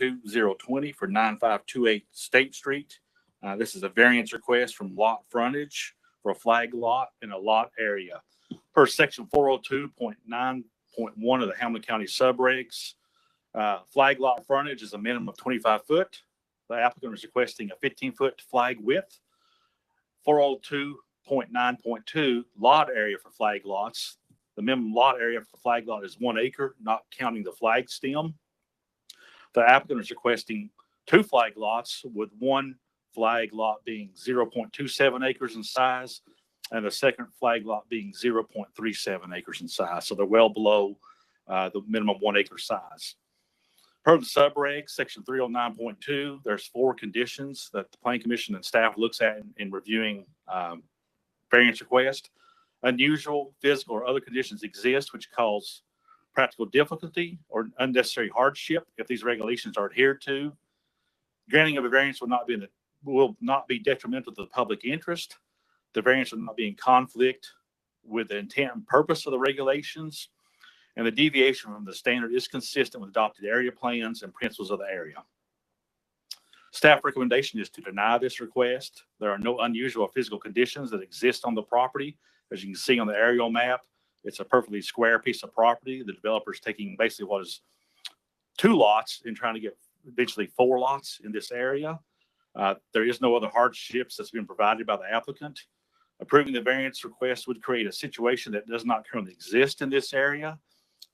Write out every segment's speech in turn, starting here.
2020 for 9528 State Street. This is a variance request from lot frontage for a flag lot in a lot area. Per section 402.9.1 of the Hamilton County subregs, flag lot frontage is a minimum of 25 foot. The applicant is requesting a 15-foot flag width. 402.9.2 lot area for flag lots. The minimum lot area for flag lot is 1 acre, not counting the flag stem. The applicant is requesting 2 flag lots, with 1 flag lot being 0.27 acres in size and the second flag lot being 0.37 acres in size. So they're well below the minimum 1 acre size. Per the subregs, section 309.2, there's 4 conditions that the Planning Commission and staff looks at in reviewing variance request. Unusual physical or other conditions exist which cause practical difficulty or unnecessary hardship if these regulations are adhered to. Granting of a variance will not be detrimental to the public interest. The variance will not be in conflict with the intent and purpose of the regulations. And the deviation from the standard is consistent with adopted area plans and principles of the area. Staff recommendation is to deny this request. There are no unusual physical conditions that exist on the property. As you can see on the aerial map, it's a perfectly square piece of property. The developer is taking basically what is 2 lots and trying to get eventually 4 lots in this area. There is no other hardships that's been provided by the applicant. Approving the variance request would create a situation that does not currently exist in this area.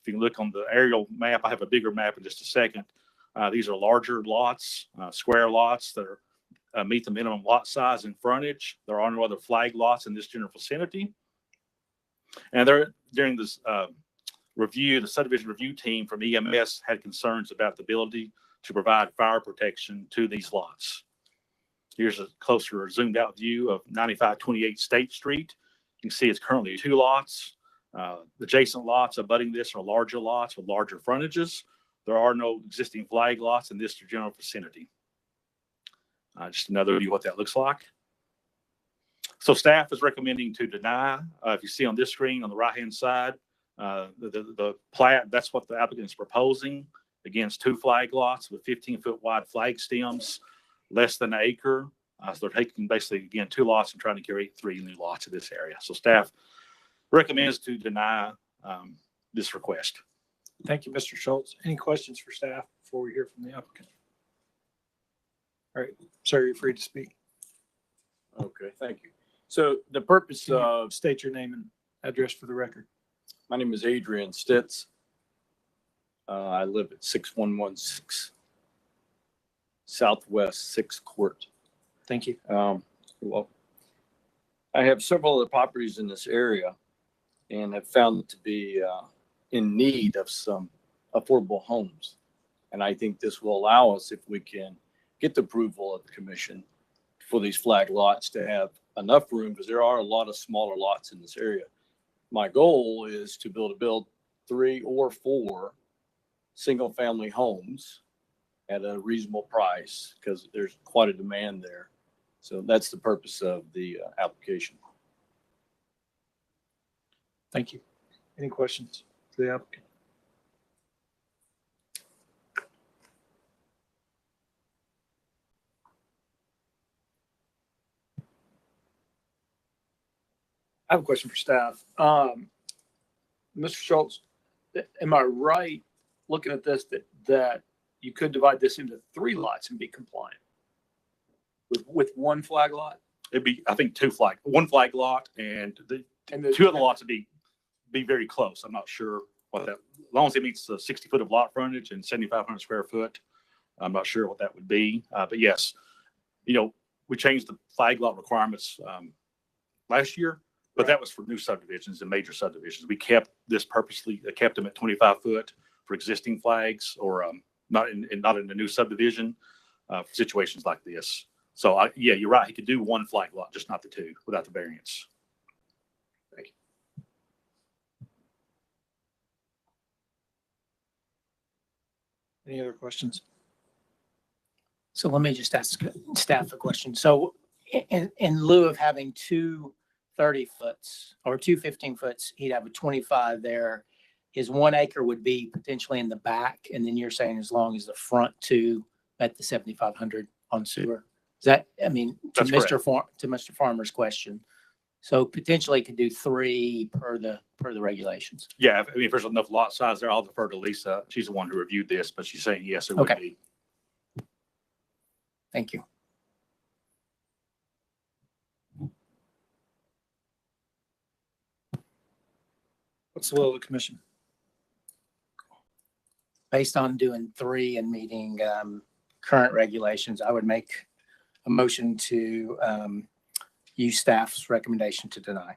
If you can look on the aerial map, I have a bigger map in just a second. These are larger lots, square lots that are, meet the minimum lot size and frontage. There are no other flag lots in this general vicinity. And during this review, the subdivision review team from EMS had concerns about the ability to provide fire protection to these lots. Here's a closer zoomed out view of 9528 State Street. You can see it's currently 2 lots. Adjacent lots abutting this are larger lots with larger frontages. There are no existing flag lots in this general vicinity. Just another view of what that looks like. So staff is recommending to deny. If you see on this screen on the right-hand side, the plat, that's what the applicant is proposing. Against 2 flag lots with 15-foot wide flag stems, less than an acre. So they're taking basically, again, 2 lots and trying to create 3 new lots in this area. So staff recommends to deny this request. Thank you, Mr. Schultz. Any questions for staff before we hear from the applicant? All right, sir, you're free to speak. Okay, thank you. So the purpose of... State your name and address for the record. My name is Adrian Stitz. I live at 6116 Southwest 6th Court. Thank you. Well, I have several of the properties in this area and have found to be in need of some affordable homes. And I think this will allow us, if we can get the approval of the commission for these flag lots, to have enough room, because there are a lot of smaller lots in this area. My goal is to build 3 or 4 single family homes at a reasonable price, because there's quite a demand there. So that's the purpose of the application. Thank you. Any questions for the applicant? I have a question for staff. Mr. Schultz, am I right looking at this that you could divide this into 3 lots and be compliant with 1 flag lot? It'd be, I think, 1 flag lot, and the 2 other lots would be very close. I'm not sure what that, as long as it meets the 60 foot of lot frontage and 7,500 square foot, I'm not sure what that would be. But yes, we changed the flag lot requirements last year, but that was for new subdivisions and major subdivisions. We kept this purposely, kept them at 25 foot for existing flags, or not in a new subdivision for situations like this. So yeah, you're right. He could do 1 flag lot, just not the 2 without the variance. Thank you. Any other questions? So let me just ask staff a question. So in lieu of having 2 30 foots or 2 15 foots, he'd have a 25 there. his 1 acre would be potentially in the back, and then you're saying as long as the front two met the 7,500 on sewer. Is that, I mean, to That's Mr. Farmer's question. So potentially could do 3 per the regulations. Yeah, I mean, if there's enough lot size there, I'll defer to Lisa. She's the one who reviewed this, but she's saying yes, it would Okay. be. Thank you. What's the will of the commission? Based on doing 3 and meeting current regulations, I would make a motion to use staff's recommendation to deny.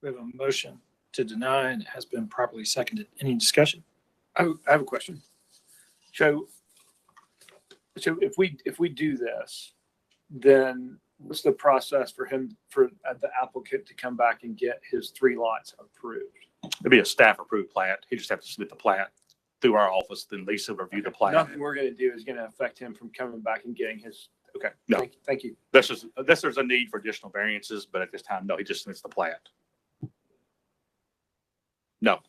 We have a motion to deny and it has been properly seconded. Any discussion? I have a question. So if we do this, then what's the process for the applicant to come back and get his 3 lots approved? It'd be a staff approved plat. He just have to submit the plat through our office, then Lisa will review the plat. Nothing we're going to do is going to affect him from coming back and getting his. Okay. No. Thank you. Unless there's a need for additional variances, but at this time, no, he just submits the plat. No.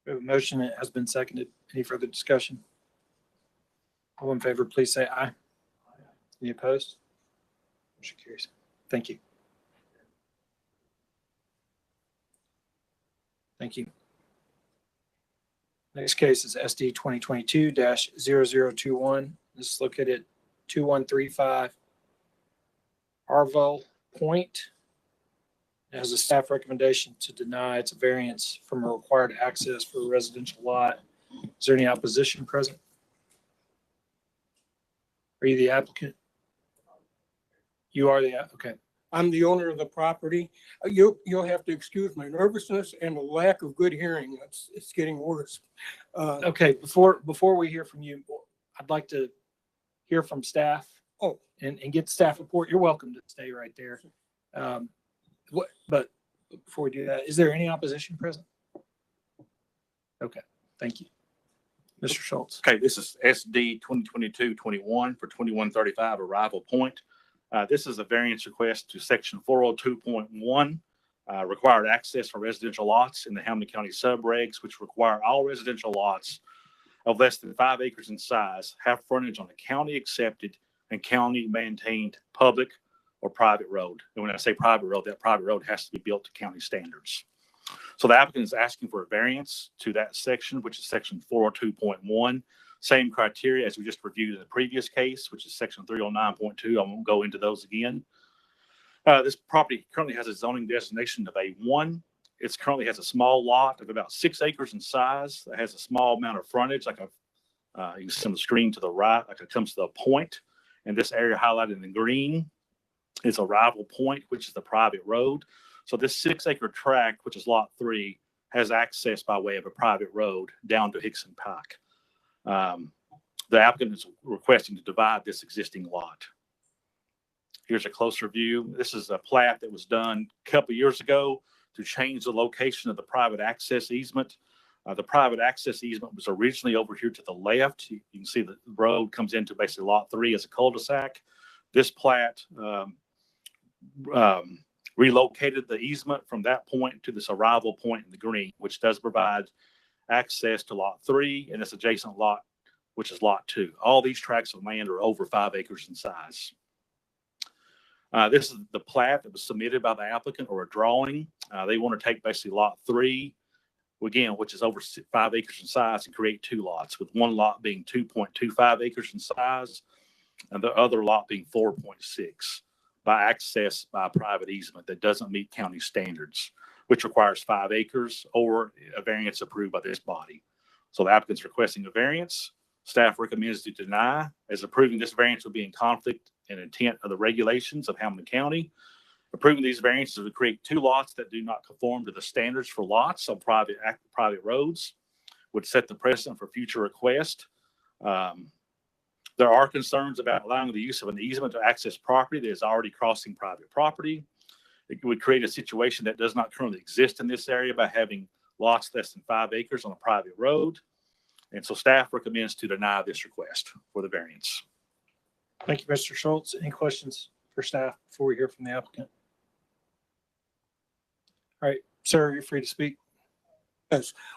We have a motion that has been seconded. Any further discussion? All in favor, please say aye. Any opposed? Motion carries. Thank you. Thank you. Next case is SD 2022-0021. This is located at 2135 Arville Point. It has a staff recommendation to deny. It's a variance from a required access for a residential lot. Is there any opposition present? Are you the applicant? You are okay. I'm the owner of the property. You'll have to excuse my nervousness and the lack of good hearing. It's getting worse. Okay, before we hear from you, I'd like to hear from staff. Oh. And get the staff report. You're welcome to stay right there. But before we do that, is there any opposition present? Okay, thank you. Mr. Schultz. Okay, this is SD 2022-21 for 2135 Arrival Point. This is a variance request to section 402.1, required access for residential lots in the Hamilton County subregs, which require all residential lots of less than 5 acres in size have frontage on a county accepted and county maintained public or private road. And when I say private road, that private road has to be built to county standards. So the applicant is asking for a variance to that section, which is section 402.1. Same criteria as we just reviewed in the previous case, which is section 309.2. I won't go into those again. This property currently has a zoning designation of A1. It currently has a small lot of about 6 acres in size. That has a small amount of frontage, like you can see on the screen to the right, like it comes to a point. And this area highlighted in green is Arrival Point, which is the private road. So this 6 acre tract, which is lot 3, has access by way of a private road down to Hickson Pike. The applicant is requesting to divide this existing lot. Here's a closer view. This is a plat that was done a couple of years ago to change the location of the private access easement. The private access easement was originally over here to the left. You can see the road comes into basically lot 3 as a cul-de-sac. This plat relocated the easement from that point to this Arrival Point in the green, which does provide access to lot 3 and this adjacent lot, which is lot 2. All these tracts of land are over 5 acres in size. This is the plat that was submitted by the applicant, or a drawing. They want to take basically lot 3, again, which is over 5 acres in size, and create 2 lots, with one lot being 2.25 acres in size and the other lot being 4.6 by access by a private easement that doesn't meet county standards, which requires 5 acres or a variance approved by this body. So the applicant's requesting a variance. Staff recommends to deny, as approving this variance will be in conflict and intent of the regulations of Hamilton County. Approving these variances would create 2 lots that do not conform to the standards for lots on private roads, would set the precedent for future requests. There are concerns about allowing the use of an easement to access property that is already crossing private property. It would create a situation that does not currently exist in this area by having lots less than 5 acres on a private road. And so staff recommends to deny this request for the variance. Thank you, Mr. Schultz. Any questions for staff before we hear from the applicant? All right, sir, you're free to speak.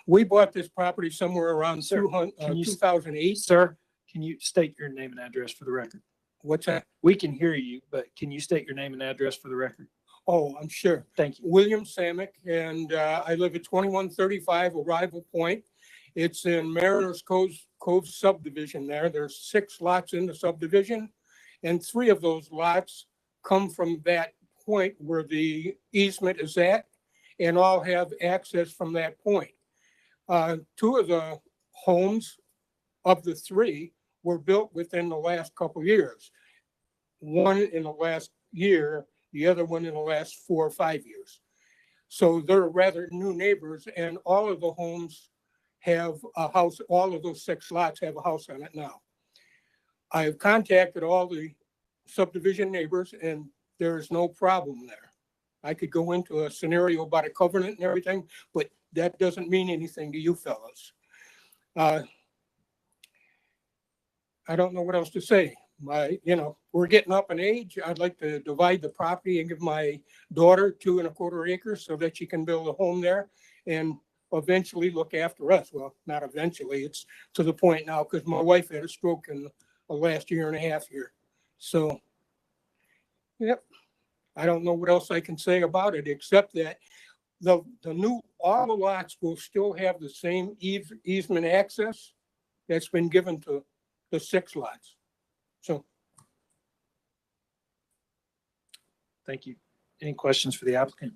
We bought this property somewhere around Sir, 2008. Sir, can you state your name and address for the record? What's that? We can hear you, but can you state your name and address for the record? Oh, I'm sure. Thank you. William Samick, and I live at 2135 Arrival Point. It's in Mariners Cove subdivision there. There's 6 lots in the subdivision, and 3 of those lots come from that point where the easement is at, and all have access from that point. 2 of the homes of the 3 were built within the last couple of years. One in the last year, the other one in the last 4 or 5 years. So they're rather new neighbors, and all of the homes have a house, all of those 6 lots have a house on it now. I have contacted all the subdivision neighbors, and there's no problem there. I could go into a scenario about a covenant and everything, but that doesn't mean anything to you fellas. I don't know what else to say. We're getting up in age. I'd like to divide the property and give my daughter 2 1/4 acres so that she can build a home there and eventually look after us. Well, not eventually, it's to the point now because my wife had a stroke in the last 1.5 years here. So, yep, I don't know what else I can say about it, except that all the lots will still have the same easement access that's been given to the 6 lots. So, Thank you. Any questions for the applicant?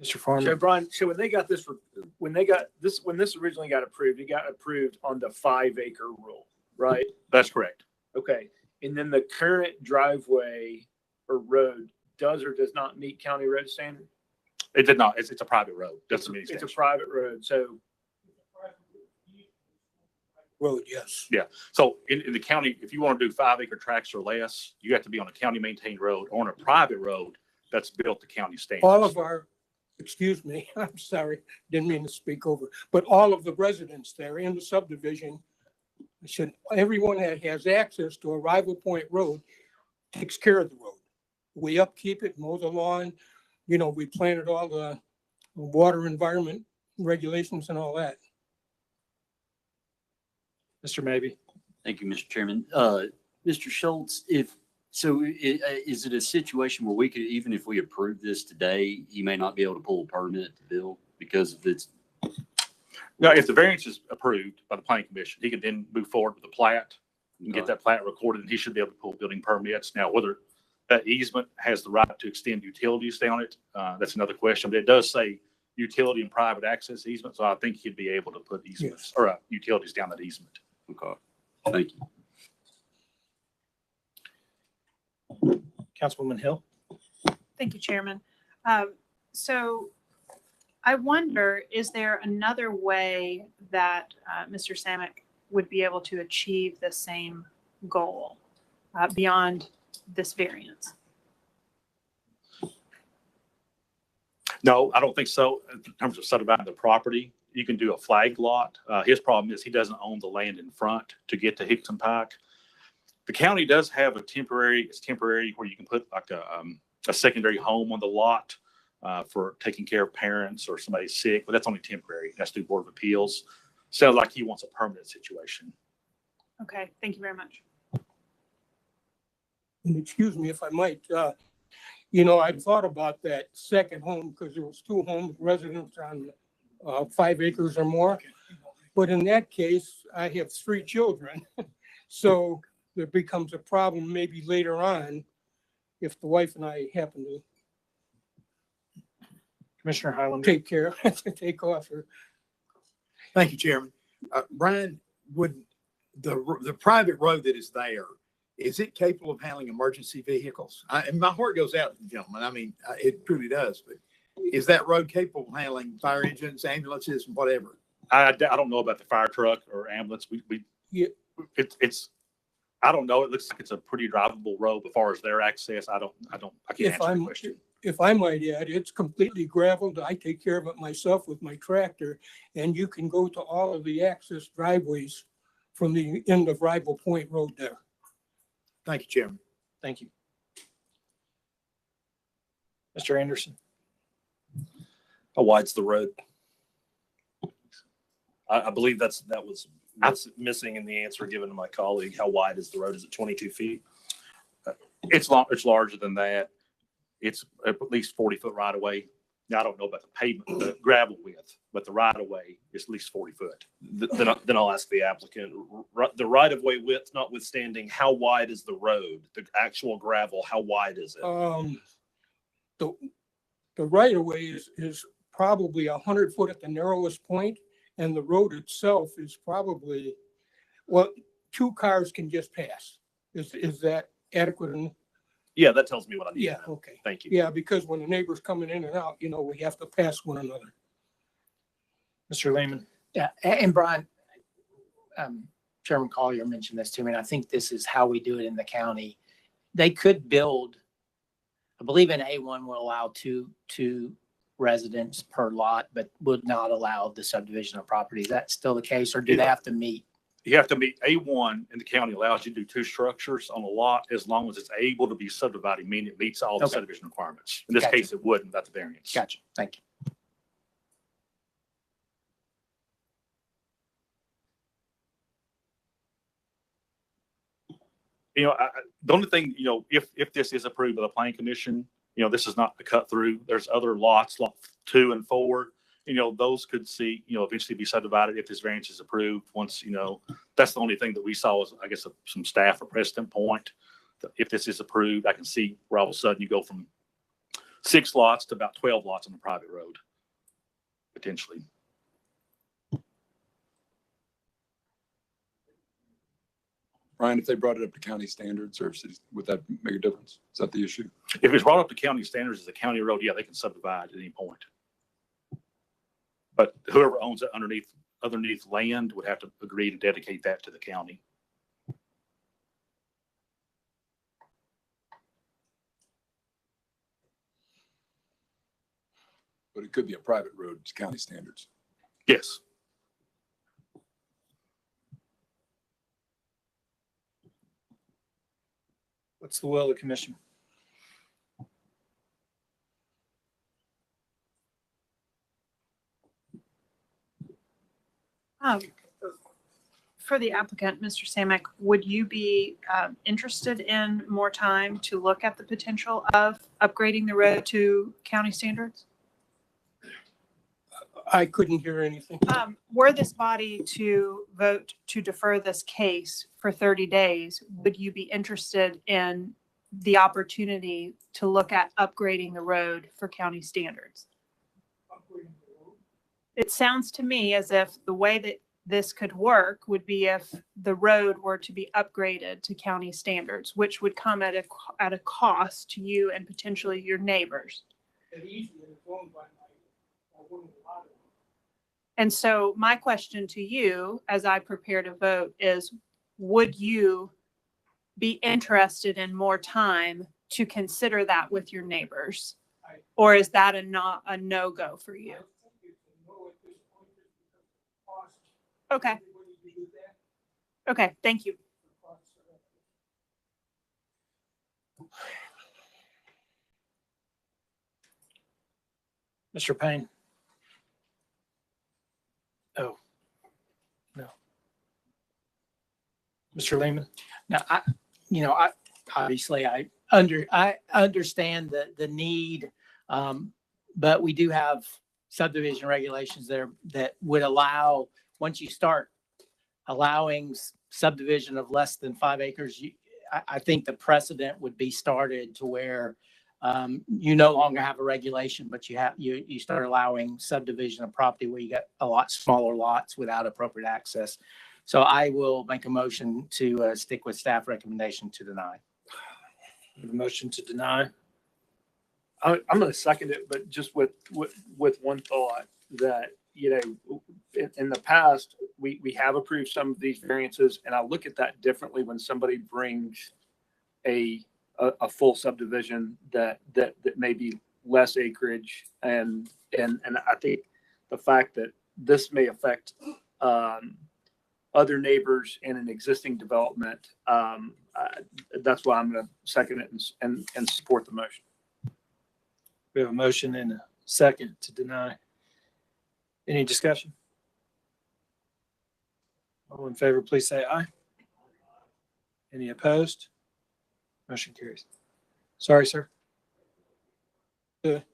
Mr. Um, Farmer? So Brian, so when this originally got approved, it got approved on the 5-acre rule, right? That's correct. Okay. And then the current driveway or road does or does not meet county road standard? It did not. It's a private road. Doesn't mean It's a private road. So road, yes. So in the county, if you want to do 5-acre tracts or less, you have to be on a county maintained road or on a private road that's built to county standards. All of our, excuse me, I'm sorry, didn't mean to speak over, but all of the residents there in the subdivision everyone that has access to Arrival Point Road takes care of the road. We upkeep it, mow the lawn, we planted all the water environment regulations and all that. Mr. Maybe. Thank you, Mr. Chairman. Mr. Schultz, is it a situation where we could, even if we approve this today, he may not be able to pull a permit to build because of its? Now, if the variance is approved by the planning commission, he can then move forward with the plat and get that plat recorded, and he should be able to pull building permits. Now, whether that easement has the right to extend utilities down it, that's another question, but it does say utility and private access easement, so I think he'd be able to put easements or utilities down that easement. Okay, thank you. Councilwoman Hill. Thank you, Chairman. So I wonder, is there another way that Mr. Samick would be able to achieve the same goal beyond this variance? No, I don't think so. In terms of subdividing the property, you can do a flag lot. His problem is he doesn't own the land in front to get to Hickson Pike. The county does have it's temporary where you can put like a secondary home on the lot for taking care of parents or somebody sick, but that's only temporary. That's through Board of Appeals. Sounds like he wants a permanent situation. Okay, thank you very much. And excuse me if I might, I thought about that second home because there was 2 homes, residents on 5 acres or more. But in that case, I have 3 children. So there becomes a problem maybe later on if the wife and I happen to Commissioner Highland. take off her. Thank you, Chairman. Brian, would the private road that is there, is it capable of handling emergency vehicles? And my heart goes out to the gentleman. I mean, it truly does. But is that road capable of handling fire engines, ambulances, and whatever? I don't know about the fire truck or ambulance. Yeah. I don't know. It looks like it's a pretty drivable road as far as their access. I can't answer the question. if I might add, it's completely gravelled. I take care of it myself with my tractor. And you can go to all of the access driveways from the end of Rival Point Road there. Thank you, Chairman. Thank you. Mr. Anderson? How wide's the road? I believe that was missing in the answer given to my colleague. How wide is the road? Is it 22 feet? It's long, it's larger than that. It's at least 40-foot right of way. Now, I don't know about the pavement, the gravel width, but the right of way is at least 40 foot. Then I'll ask the applicant, the right of way width notwithstanding, how wide is the road? The actual gravel, how wide is it? The right of way is probably 100 foot at the narrowest point, and the road itself is probably, well, 2 cars can just pass. Is that adequate? Yeah, that tells me what I need. Yeah, okay. Thank you. Yeah, because when the neighbor's coming in and out, we have to pass one another. Mr. Lehman? Yeah, and Brian, Chairman Collier mentioned this to me, and I think this is how we do it in the county. They could build, I believe in A1 will allow two residents per lot, but would not allow the subdivision of property. Is that still the case, or do they have to meet? You have to meet A1, and the county allows you to do 2 structures on a lot as long as it's able to be subdivided, meaning it meets all the Okay. subdivision requirements. In this Gotcha. case, it wouldn't, without the variance. Gotcha. Thank you. The only thing, if this is approved by the planning commission, this is not a cut through. There's other lots, lot 2 and 4, those could see, eventually be subdivided if this variance is approved. Once, that's the only thing that we saw is, I guess, some staff or precedent point. If this is approved, I can see where all of a sudden you go from 6 lots to about 12 lots on a private road, potentially. Brian, if they brought it up to county standards or cities, would that make a difference? Is that the issue? If it's brought up to county standards as a county road, yeah, they can subdivide at any point. But whoever owns it underneath land would have to agree to dedicate that to the county. But it could be a private road to county standards. Yes. What's the will of the commission? For the applicant, Mr. Samek, would you be interested in more time to look at the potential of upgrading the road to county standards? I couldn't hear anything. Were this body to vote to defer this case for 30 days, would you be interested in the opportunity to look at upgrading the road for county standards? It sounds to me as if the way that this could work would be if the road were to be upgraded to county standards, which would come at a cost to you and potentially your neighbors. And so my question to you, as I prepare to vote, is would you be interested in more time to consider that with your neighbors? Or is that a no-go for you? Okay. Okay, thank you. Mr. Payne? Oh, no. Mr. Lehman? Now, I obviously I understand the need, but we do have subdivision regulations there that would allow, once you start allowing subdivision of less than 5 acres, I think the precedent would be started to where you no longer have a regulation, but you start allowing subdivision of property where you get a lot smaller lots without appropriate access. So I will make a motion to stick with staff recommendation to deny. The motion to deny. I'm going to second it, but just with one thought that, in the past, we have approved some of these variances, and I look at that differently when somebody brings a full subdivision that may be less acreage, and I think the fact that this may affect other neighbors in an existing development, that's why I'm going to second it and support the motion. We have a motion and a second to deny. Any discussion? All in favor, please say aye. Any opposed? Motion carries. Sorry, sir. What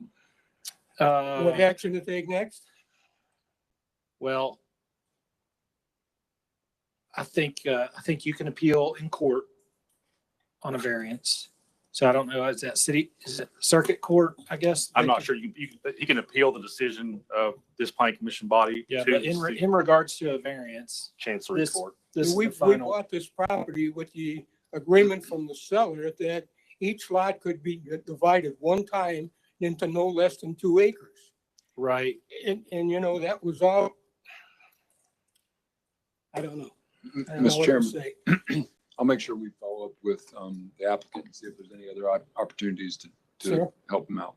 action to take next? Well, I think you can appeal in court on a variance. So I don't know, is it circuit court, I guess? I'm not sure. He can appeal the decision of this planning commission body. Yeah, to but the in regards to a variance, Chancery this, Court. this is We the final. bought this property with the agreement from the seller that each lot could be divided one time into no less than 2 acres. Right. And you know, that was all. I don't know. I don't know Mr. what to Chairman, say. I'll make sure we follow up with the applicant and see if there's any other opportunities to Sure. help them out.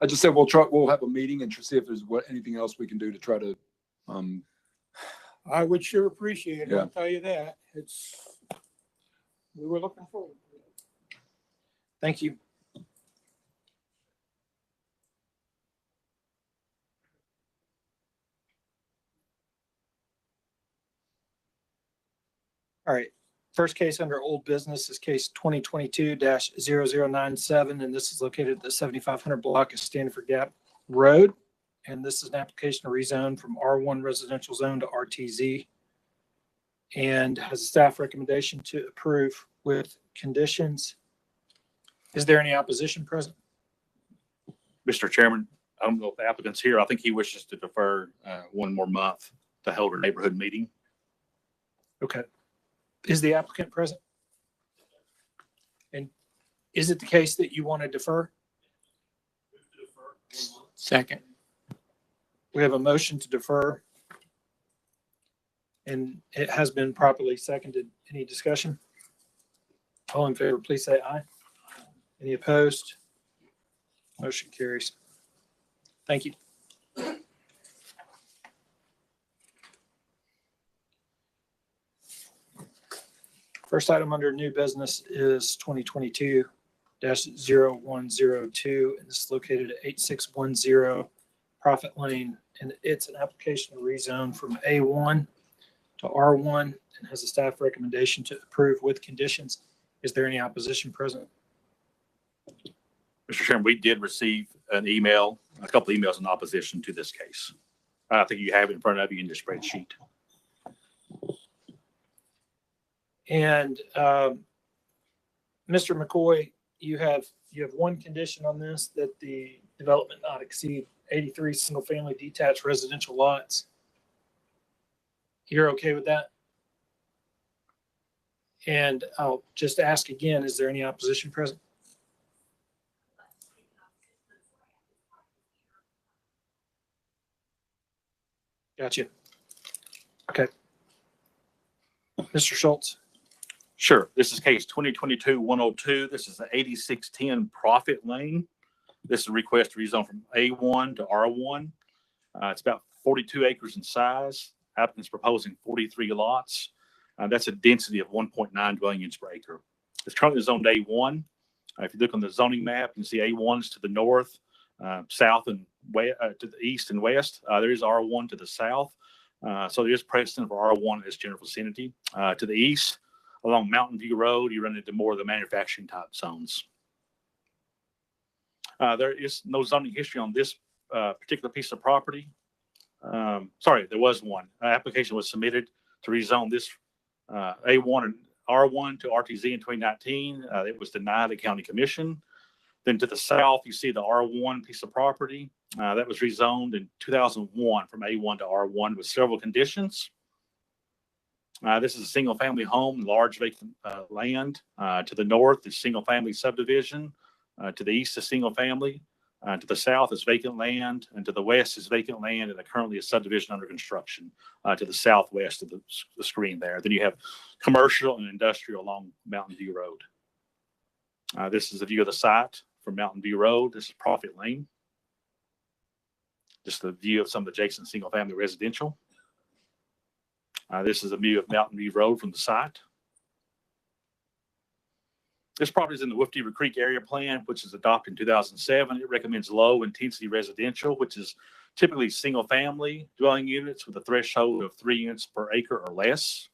I just said we'll have a meeting and see if there's anything else we can do to try to, I would sure appreciate it, Yeah. I'll tell you that. We were looking forward to it. Thank you. All right. First case under old business is case 2022-0097, and this is located at the 7500 block of Stanford Gap Road. And this is an application to rezone from R1 residential zone to RTZ, and has a staff recommendation to approve with conditions. Is there any opposition present? Mr. Chairman, I don't know if the applicant's here. I think he wishes to defer one more month to hold a neighborhood meeting. Okay. Is the applicant present? And is it the case that you want to defer? Second. We have a motion to defer. And it has been properly seconded. Any discussion? All in favor, please say aye. Any opposed? Motion carries. Thank you. First item under new business is 2022-0102, and this is located at 8610 Profit Lane, and it's an application to rezone from A1 to R1 and has a staff recommendation to approve with conditions. Is there any opposition present? Mr. Chairman, we did receive a couple emails in opposition to this case. I think you have it in front of you in your spreadsheet. And Mr. McCoy, you have one condition on this, that the development not exceed 83 single-family detached residential lots. You're okay with that? And I'll just ask again, is there any opposition present? Gotcha. Okay. Mr. Schultz. Sure. This is case 2022-102. This is the 8610 Profit Lane. This is a request to rezone from A1 to R1. It's about 42 acres in size. Applicant's proposing 43 lots. That's a density of 1.9 dwelling units per acre. It's currently zoned A1. If you look on the zoning map, you can see A1's to the north, south and to the east and west. There is R1 to the south. So there is precedent for R1 in this general vicinity. To the east, along Mountain View Road, you run into more of the manufacturing type zones. There is no zoning history on this particular piece of property. Sorry, there was one. Application was submitted to rezone this A1 and R1 to RTZ in 2019. It was denied the county commission. Then to the south, you see the R1 piece of property. That was rezoned in 2001 from A1 to R1 with several conditions. This is a single-family home, large vacant land. To the north is single-family subdivision. To the east is single-family. To the south is vacant land, and to the west is vacant land, and currently a subdivision under construction to the southwest of the screen there. Then you have commercial and industrial along Mountain View Road. This is a view of the site from Mountain View Road. This is Profit Lane. Just a view of some of the adjacent single-family residential. This is a view of Mountain View Road from the site. This property is in the Wolf Beaver Creek Area Plan, which is adopted in 2007. It recommends low-intensity residential, which is typically single-family dwelling units with a threshold of 3 units per acre or less.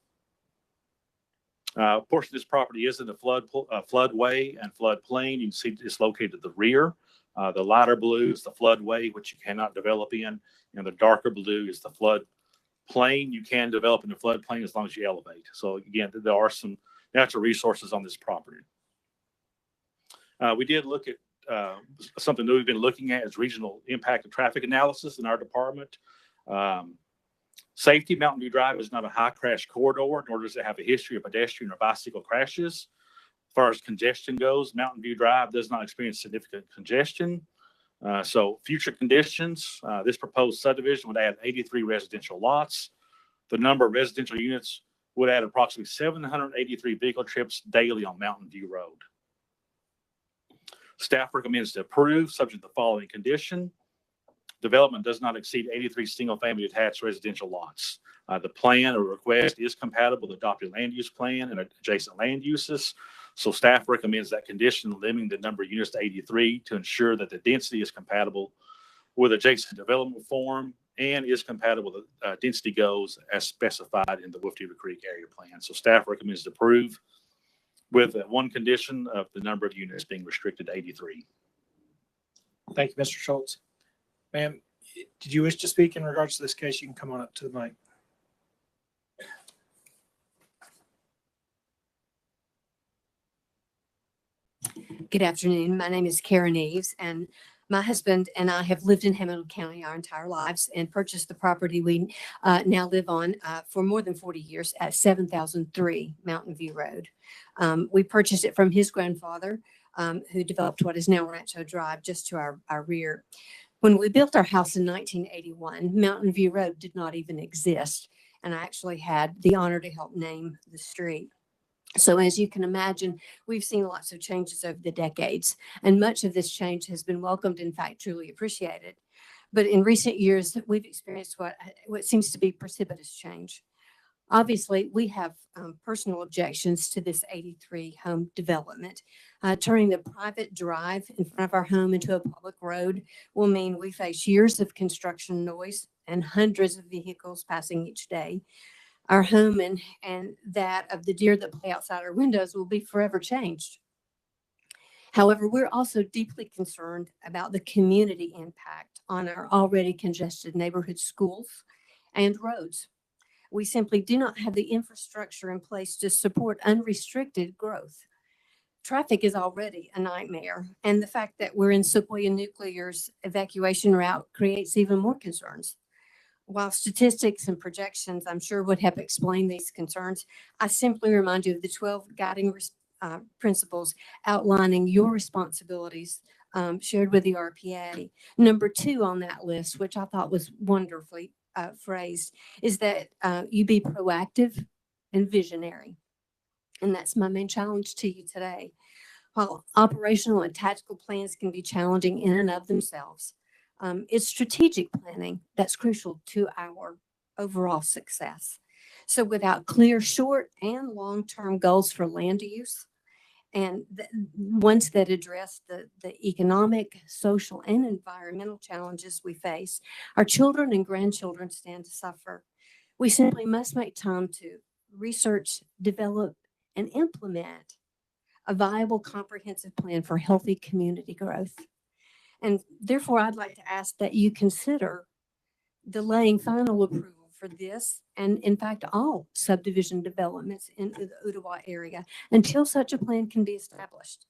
A portion of this property is in the floodway and floodplain. You can see it's located at the rear. The lighter blue is the floodway, which you cannot develop in, and the darker blue is the floodplain. You can develop in the floodplain as long as you elevate. So again, there are some natural resources on this property. We did look at something that we've been looking at is regional impact and traffic analysis in our department. Safety, Mountain View Drive is not a high crash corridor, nor does it have a history of pedestrian or bicycle crashes. As far as congestion goes, Mountain View Drive does not experience significant congestion. So future conditions, this proposed subdivision would add 83 residential lots. The number of residential units would add approximately 783 vehicle trips daily on Mountain View Road. Staff recommends to approve, subject to the following condition. Development does not exceed 83 single-family attached residential lots. The plan or request is compatible with adopted land use plan and adjacent land uses. So staff recommends that condition, limiting the number of units to 83 to ensure that the density is compatible with adjacent development form and is compatible with density goals as specified in the Wolf Beaver Creek Area Plan. So staff recommends to approve with one condition of the number of units being restricted to 83. Thank you, Mr. Schultz. Ma'am, did you wish to speak in regards to this case? You can come on up to the mic. Good afternoon. My name is Karen Eves, and my husband and I have lived in Hamilton County our entire lives and purchased the property we now live on for more than 40 years at 7003 Mountain View Road. We purchased it from his grandfather, who developed what is now Rancho Drive just to our rear. When we built our house in 1981, Mountain View Road did not even exist, and I actually had the honor to help name the street. So as you can imagine, we've seen lots of changes over the decades, and much of this change has been welcomed, in fact, truly appreciated. But in recent years, we've experienced what seems to be precipitous change. Obviously, we have personal objections to this 83 home development. Turning the private drive in front of our home into a public road will mean we face years of construction noise and hundreds of vehicles passing each day. Our home and that of the deer that play outside our windows will be forever changed. However, we're also deeply concerned about the community impact on our already congested neighborhood schools and roads. We simply do not have the infrastructure in place to support unrestricted growth. Traffic is already a nightmare, and the fact that we're in Sequoia Nuclear's evacuation route creates even more concerns. While statistics and projections, I'm sure, would help explain these concerns, I simply remind you of the 12 guiding principles outlining your responsibilities shared with the RPA. Number 2 on that list, which I thought was wonderfully phrased, is that you be proactive and visionary. And that's my main challenge to you today. While operational and tactical plans can be challenging in and of themselves, it's strategic planning that's crucial to our overall success. So without clear short and long-term goals for land use, and ones that address the economic, social, and environmental challenges we face, our children and grandchildren stand to suffer. We simply must make time to research, develop, and implement a viable, comprehensive plan for healthy community growth. And therefore, I'd like to ask that you consider delaying final approval for this and, in fact, all subdivision developments in the Ottawa area until such a plan can be established.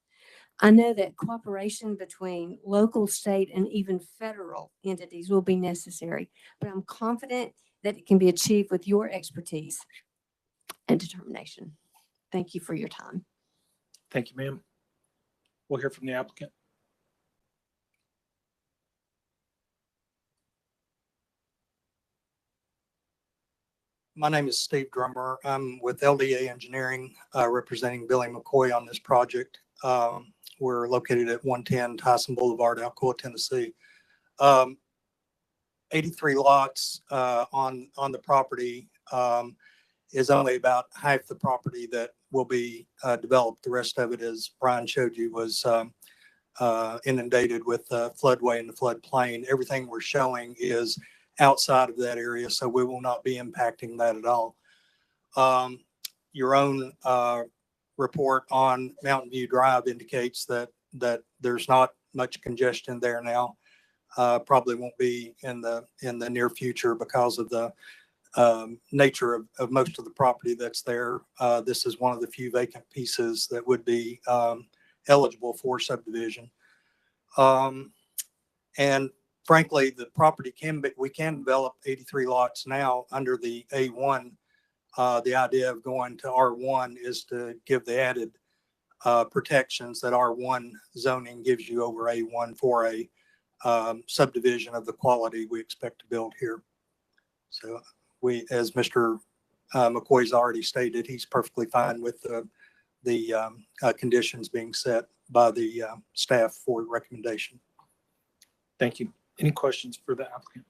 I know that cooperation between local, state, and even federal entities will be necessary, but I'm confident that it can be achieved with your expertise and determination. Thank you for your time. Thank you, ma'am. We'll hear from the applicant. My name is Steve Drummer. I'm with LDA Engineering, representing Billy McCoy on this project. We're located at 110 Tyson Boulevard, Alcoa, Tennessee. 83 lots on the property is only about half the property that will be developed. The rest of it, as Brian showed you, was inundated with the floodway and the floodplain. Everything we're showing is outside of that area, so we will not be impacting that at all. Your own report on Mountain View Drive indicates that there's not much congestion there now. Probably won't be in the near future because of the nature of most of the property that's there. This is one of the few vacant pieces that would be eligible for subdivision. And frankly, the property we can develop 83 lots now under the A1. The idea of going to R1 is to give the added protections that R1 zoning gives you over A1 for a subdivision of the quality we expect to build here. So as Mr. McCoy's already stated, he's perfectly fine with the conditions being set by the staff for recommendation. Thank you. Any questions for the applicant?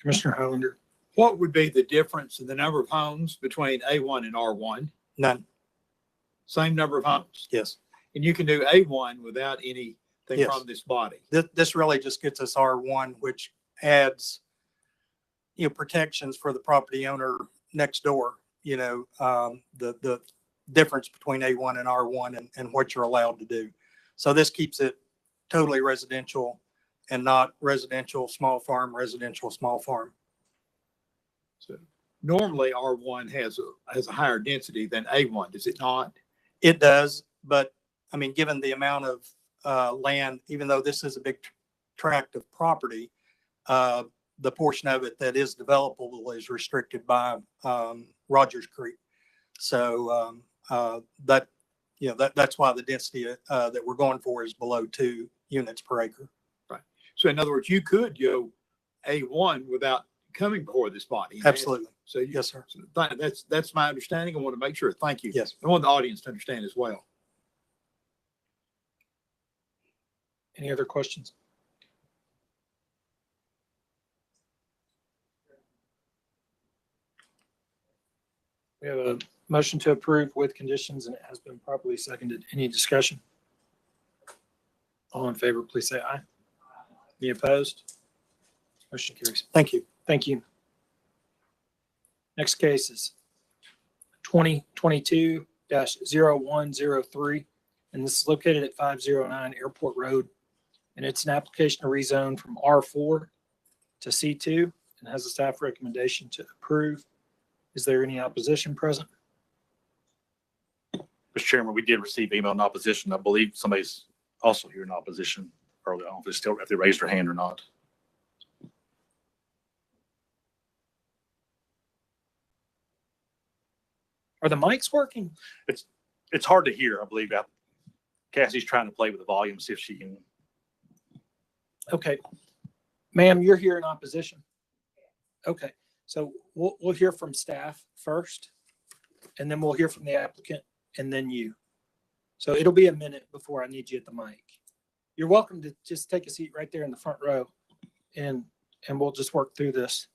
Commissioner Highlander. What would be the difference in the number of homes between A1 and R1? None. Same number of homes. Yes. And you can do A1 without anything Yes. from this body. This really just gets us R1, which adds, protections for the property owner next door. The difference between A1 and R1 and what you're allowed to do. So this keeps it totally residential and not residential small farm, residential small farm. So normally R1 has a higher density than A1, does it not? It does, but I mean, given the amount of land, even though this is a big tract of property, the portion of it that is developable is restricted by Rogers Creek. So that's why the density that we're going for is below 2 units per acre. Right. So in other words, you could go A1 without coming before this body. Absolutely. So Yes, sir. so that's my understanding. I want to make sure. Thank you. Yes. I want the audience to understand as well. Any other questions? We have a motion to approve with conditions, and it has been properly seconded. Any discussion? All in favor, please say aye. Any opposed? Motion carries. Thank you. Thank you. Next case is 2022-0103, and this is located at 509 Airport Road. And it's an application to rezone from R4 to C2 and has a staff recommendation to approve. Is there any opposition present? Mr. Chairman, we did receive email in opposition. I believe somebody's also here in opposition early on. If they raised their hand or not. Are the mics working? It's hard to hear, I believe. Cassie's trying to play with the volume, see if she can. Okay. Ma'am, you're here in opposition? Okay, so we'll hear from staff first, and then we'll hear from the applicant, and then you. So it'll be a minute before I need you at the mic. You're welcome to just take a seat right there in the front row, and we'll just work through this.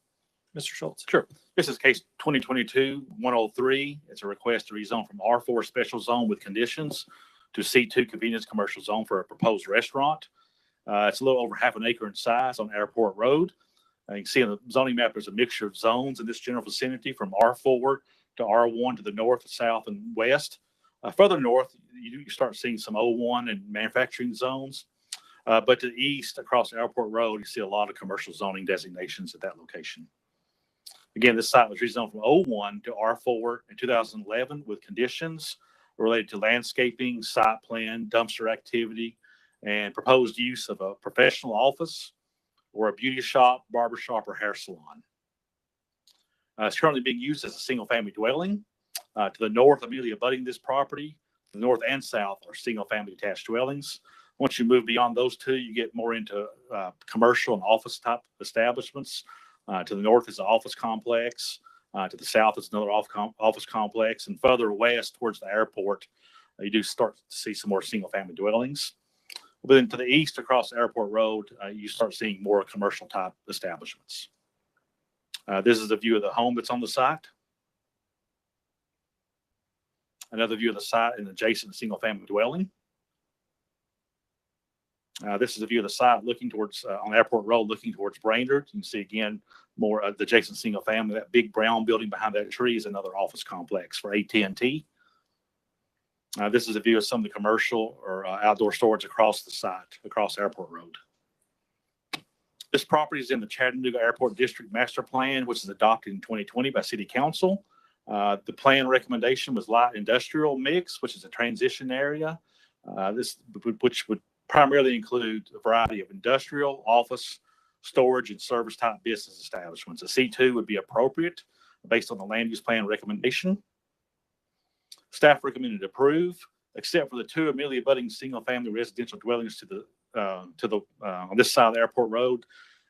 Mr. Schultz. Sure. This is case 2022-103. It's a request to rezone from R4 special zone with conditions to C2 convenience commercial zone for a proposed restaurant. It's a little over half an acre in size on Airport Road. You can see on the zoning map, there's a mixture of zones in this general vicinity from R4 to R1 to the north, south, and west. Further north, you start seeing some O1 and manufacturing zones. But to the east, across Airport Road, you see a lot of commercial zoning designations at that location. Again, this site was rezoned from O1 to R4 in 2011 with conditions related to landscaping, site plan, dumpster activity, and proposed use of a professional office or a beauty shop, barber shop, or hair salon. It's currently being used as a single-family dwelling. To the north, immediately abutting this property, the north and south are single-family detached dwellings. Once you move beyond those two, you get more into commercial and office type establishments. To the north is the office complex. To the south is another office complex, and further west towards the airport, you do start to see some more single-family dwellings. But then to the east across Airport Road, you start seeing more commercial type establishments. This is a view of the home that's on the site. Another view of the site and adjacent single-family dwelling. This is a view of the site looking towards, on Airport Road, looking towards Brainerd. You can see again, more of the adjacent single family. That big brown building behind that tree is another office complex for AT&T. This is a view of some of the commercial or outdoor storage across the site, across Airport Road. This property is in the Chattanooga Airport District Master Plan, which is adopted in 2020 by City Council. The plan recommendation was light industrial mix, which is a transition area. Which would primarily include a variety of industrial, office, storage, and service type business establishments. A C2 would be appropriate based on the land use plan recommendation. Staff recommended approve, except for the two immediately abutting single-family residential dwellings on this side of the Airport Road.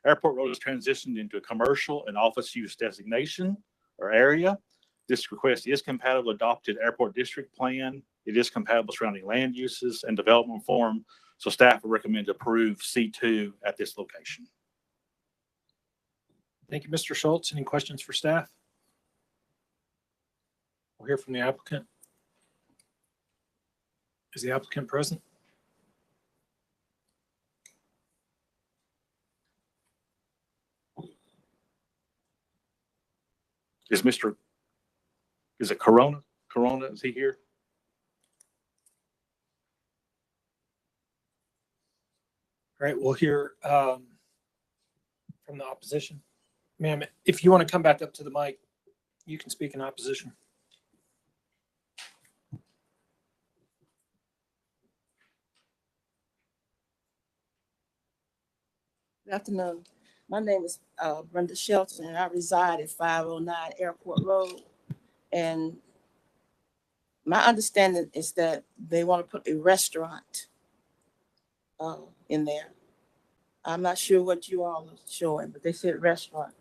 Airport Road is transitioned into a commercial and office use designation or area. This request is compatible with adopted airport district plan. It is compatible surrounding land uses and development form. So staff would recommend to approve C2 at this location. Thank you, Mr. Schultz. Any questions for staff? We'll hear from the applicant. Is the applicant present? Is it Corona? Corona, is he here? All right, we'll hear from the opposition. Ma'am, if you want to come back up to the mic, you can speak in opposition. Good afternoon. My name is Brenda Shelton, and I reside at 509 Airport Road. And my understanding is that they want to put a restaurant in there. I'm not sure what you all are showing, but they said restaurant.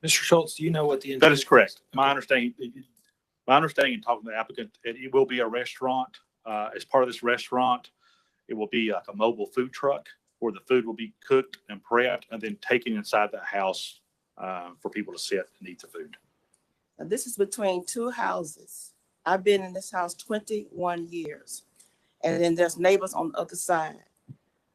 Mr. Schultz, do you know what the That is correct. My understanding in talking to the applicant, it will be a restaurant. As part of this restaurant, it will be like a mobile food truck where the food will be cooked and prepped and then taken inside the house for people to sit and eat the food. Now, this is between two houses. I've been in this house 21 years. And then there's neighbors on the other side.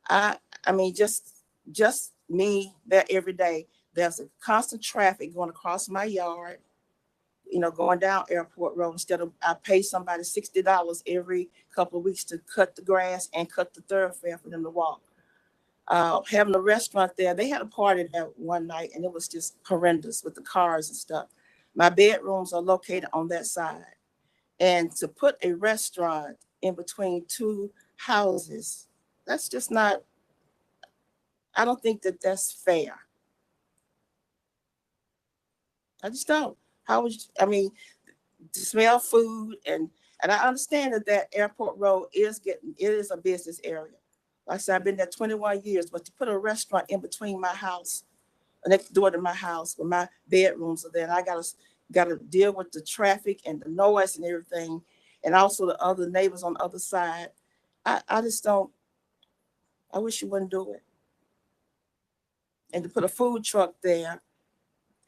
I mean, just me there every day. There's a constant traffic going across my yard, going down Airport Road. Instead of I pay somebody $60 every couple of weeks to cut the grass and cut the thoroughfare for them to walk. Having a restaurant there, they had a party there one night and it was just horrendous with the cars and stuff. My bedrooms are located on that side. And to put a restaurant in between two houses, that's just not, I don't think that that's fair. I just don't. To smell food and I understand that Airport Road it is a business area. Like I said, I've been there 21 years, but to put a restaurant in between my house, next door to my house, where my bedrooms are there, and I gotta deal with the traffic and the noise and everything, and also the other neighbors on the other side. I just don't. I wish you wouldn't do it. And to put a food truck there,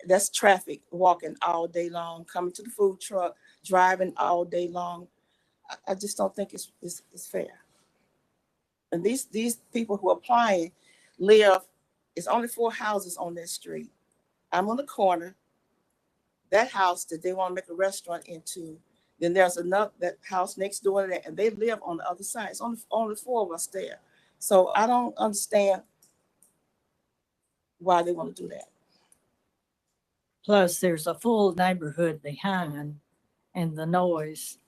that's traffic walking all day long, coming to the food truck, driving all day long. I just don't think it's fair. And these people who are applying live, it's only 4 houses on that street. I'm on the corner. That house that they want to make a restaurant into, then there's that house next door to that, and they live on the other side. It's only 4 of us there. So I don't understand why they want to do that. Plus, there's a full neighborhood behind, and the noise,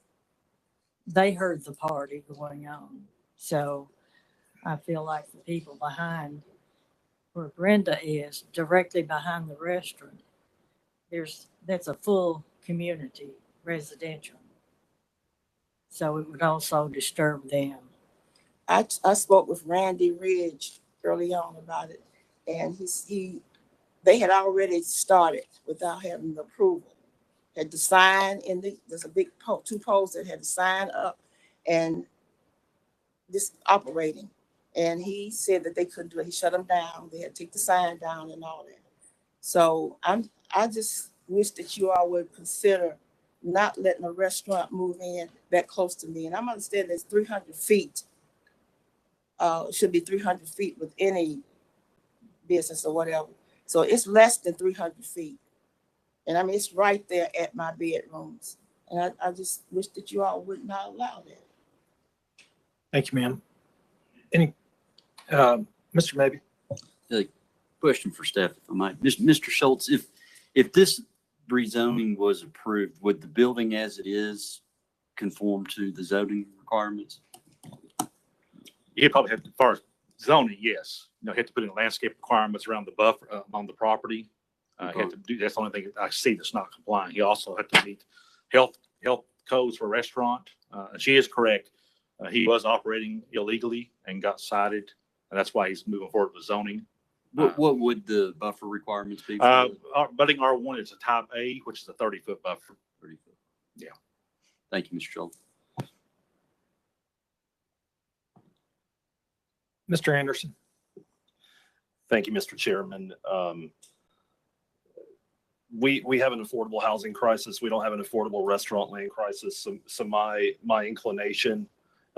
they heard the party going on. So I feel like the people behind where Brenda is, directly behind the restaurant, that's a full community residential. So it would also disturb them. I spoke with Randy Ridge early on about it, and he they had already started without having the approval. Had the sign there's a big two poles that had the sign up and this operating. And he said that they couldn't do it. He shut them down. They had to take the sign down and all that. So I just wish that you all would consider not letting a restaurant move in that close to me. And I'm understanding it's 300 feet. Should be 300 feet with any business or whatever. So it's less than 300 feet. And I mean, it's right there at my bedrooms. And I just wish that you all would not allow that. Thank you, ma'am. Any, Mr. Maybe? Question for staff, if I might. Mr. Schultz, if this rezoning was approved, would the building as it is conform to the zoning requirements? You probably have to, as far as zoning, yes. You have to put in landscape requirements around the buffer on the property. You have to do, that's the only thing I see that's not complying. You also have to meet health codes for a restaurant. She is correct. He was operating illegally and got cited, and that's why he's moving forward with zoning. What would the buffer requirements be? Budding R1 is a type A, which is a 30-foot buffer. 30 foot. Yeah. Thank you, Mr. Schultz. Mr. Anderson? Thank you, Mr. Chairman. We have an affordable housing crisis. We don't have an affordable restaurant land crisis. So my inclination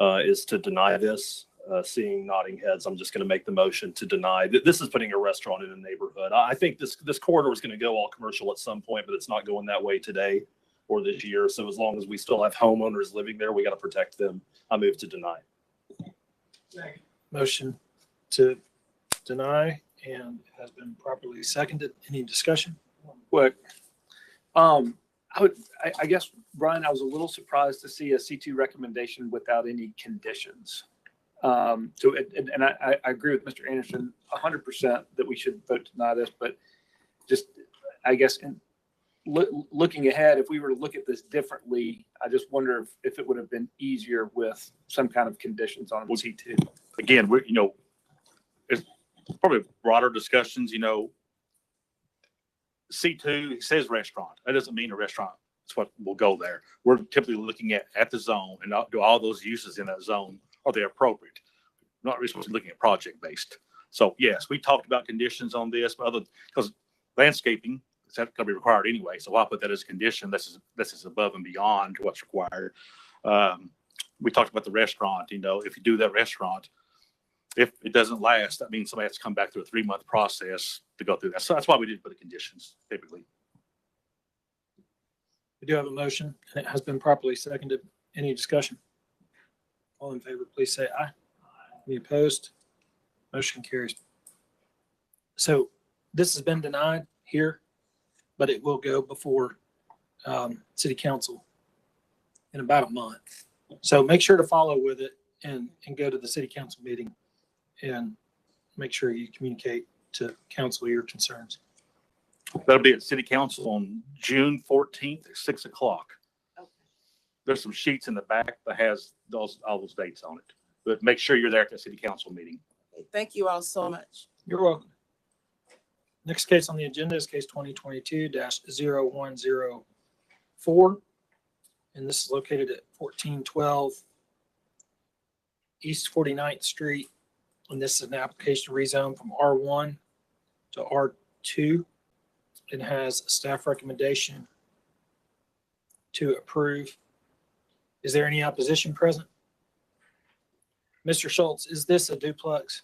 is to deny this. Seeing nodding heads, I'm just going to make the motion to deny. This is putting a restaurant in a neighborhood. I think this corridor is going to go all commercial at some point, but it's not going that way today or this year. So as long as we still have homeowners living there, we got to protect them. I move to deny. Motion to deny and has been properly seconded. Any discussion? Quick. I guess, Brian, I was a little surprised to see a C2 recommendation without any conditions. I agree with Mr. Anderson 100% that we should vote to deny this, but just, I guess, looking ahead, if we were to look at this differently, I just wonder if it would have been easier with some kind of conditions on C2. Again, it's probably broader discussions, C2, it says restaurant. That doesn't mean a restaurant. That's what will go there. We're typically looking at the zone and do all those uses in that zone. Are they appropriate? Not really looking at project based. So yes, we talked about conditions on this, but because landscaping is going to be required anyway. So I'll put that as a condition. This is above and beyond what's required. We talked about the restaurant. If you do that restaurant, if it doesn't last, that means somebody has to come back through a 3-month process to go through that. So that's why we did put the conditions typically. We do have a motion and it has been properly seconded. Any discussion? All in favor, please say aye. Any opposed? Motion carries. So this has been denied here, but it will go before City Council in about a month. So make sure to follow with it and go to the City Council meeting and make sure you communicate to council your concerns. That'll be at City Council on June 14th at 6 o'clock. There's some sheets in the back that has all those dates on it, but make sure you're there at the City Council meeting. Thank you all so much. You're welcome. Next case on the agenda is case 2022-0104. And this is located at 1412 East 49th Street. And this is an application to rezone from R1 to R2. It has a staff recommendation to approve. Is there any opposition present? Mr. Schultz, is this a duplex?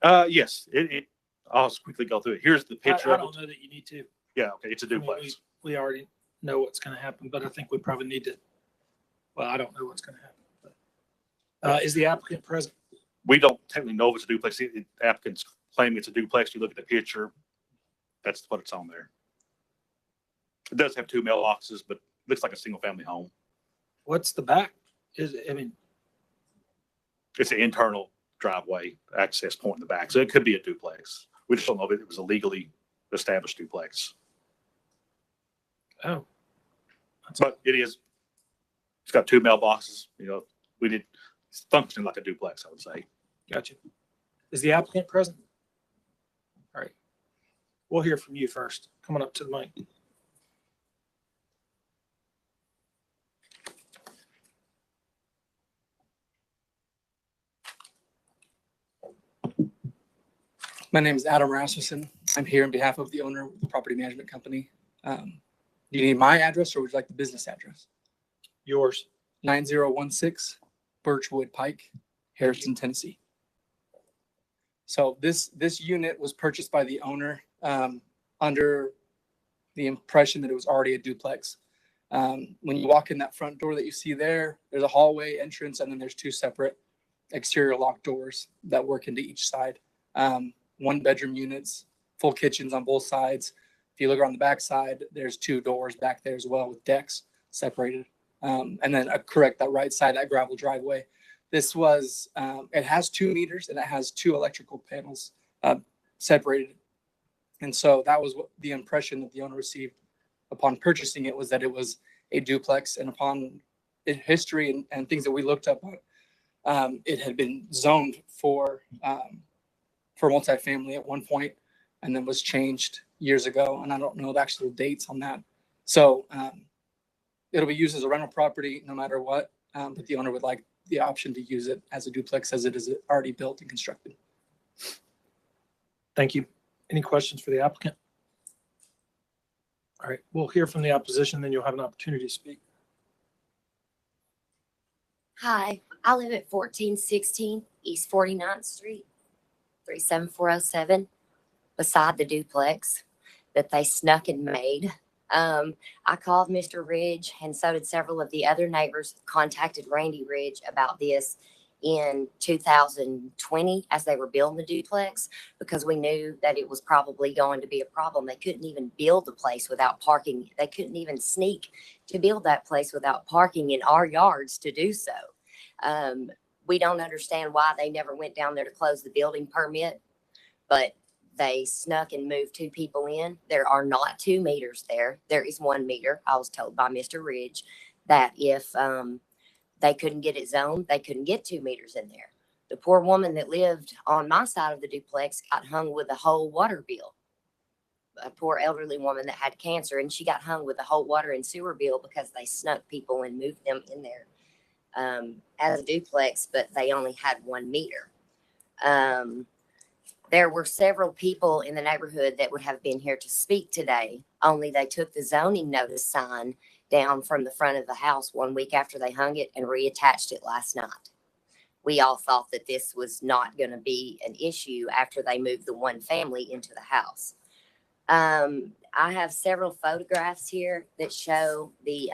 Yes, I'll just quickly go through it. Here's the picture I of don't it. know that you need to. Yeah, okay, it's a I mean, duplex. we already know what's going to happen, but I think we probably need to, well, I don't know what's going to happen. But, is the applicant present? We don't technically know if it's a duplex. The applicant's claiming it's a duplex. You look at the picture, that's what it's on there. It does have 2 mailboxes, but looks like a single family home. What's the back? It's an internal driveway access point in the back. So it could be a duplex. We just don't know if it was a legally established duplex. Oh. But it is, it's got 2 mailboxes, it's functioning like a duplex, I would say. Gotcha. Is the applicant present? All right. We'll hear from you first. Coming up to the mic. My name is Adam Rasmussen. I'm here on behalf of the owner of the property management company. Do you need my address or would you like the business address? Yours. 9016 Birchwood Pike, Harrison, Tennessee. So this unit was purchased by the owner under the impression that it was already a duplex. When you walk in that front door that you see there, there's a hallway entrance, and then there's two separate exterior locked doors that work into each side. 1-bedroom units, full kitchens on both sides. If you look around the back side, there's 2 doors back there as well with decks separated. And then correct that right side, that gravel driveway. This was, it has 2 meters and it has 2 electrical panels separated. And so that was what the impression that the owner received upon purchasing it, was that it was a duplex. And upon history and things that we looked up on, it had been zoned for multifamily at one point, and then was changed years ago. And I don't know the actual dates on that. So it'll be used as a rental property no matter what. But the owner would like the option to use it as a duplex as it is already built and constructed. Thank you. Any questions for the applicant? All right, we'll hear from the opposition, then you'll have an opportunity to speak. Hi, I live at 1416 East 49th Street, 37407, beside the duplex that they snuck and made. I called Mr. Ridge, and so did several of the other neighbors, contacted Randy Ridge about this in 2020 as they were building the duplex, because we knew that it was probably going to be a problem. They couldn't even build the place without parking. They couldn't even sneak to build that place without parking in our yards to do so. We don't understand why they never went down there to close the building permit, but they snuck and moved 2 people in. There are not 2 meters there. There is 1 meter. I was told by Mr. Ridge that if they couldn't get it zoned, they couldn't get 2 meters in there. The poor woman that lived on my side of the duplex got hung with the whole water bill. A poor elderly woman that had cancer, and she got hung with the whole water and sewer bill because they snuck people and moved them in there as a duplex, but they only had 1 meter. There were several people in the neighborhood that would have been here to speak today, only they took the zoning notice sign down from the front of the house 1 week after they hung it and reattached it last night. We all thought that this was not going to be an issue after they moved the 1 family into the house. I have several photographs here that show the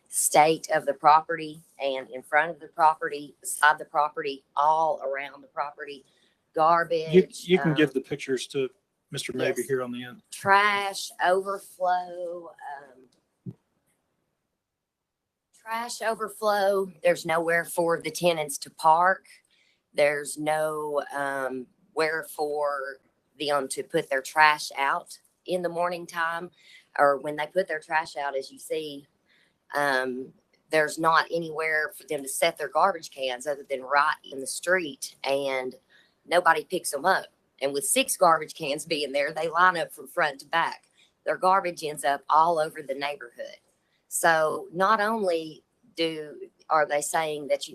state of the property, and in front of the property, beside the property, all around the property. Garbage. You can give the pictures to Mr. Maybe Yes. here on the end. Trash overflow. There's nowhere for the tenants to park. There's no where for them to put their trash out in the morning time, or when they put their trash out, as you see. There's not anywhere for them to set their garbage cans other than right in the street, and nobody picks them up. And with 6 garbage cans being there, they line up from front to back. Their garbage ends up all over the neighborhood. So not only are they saying that,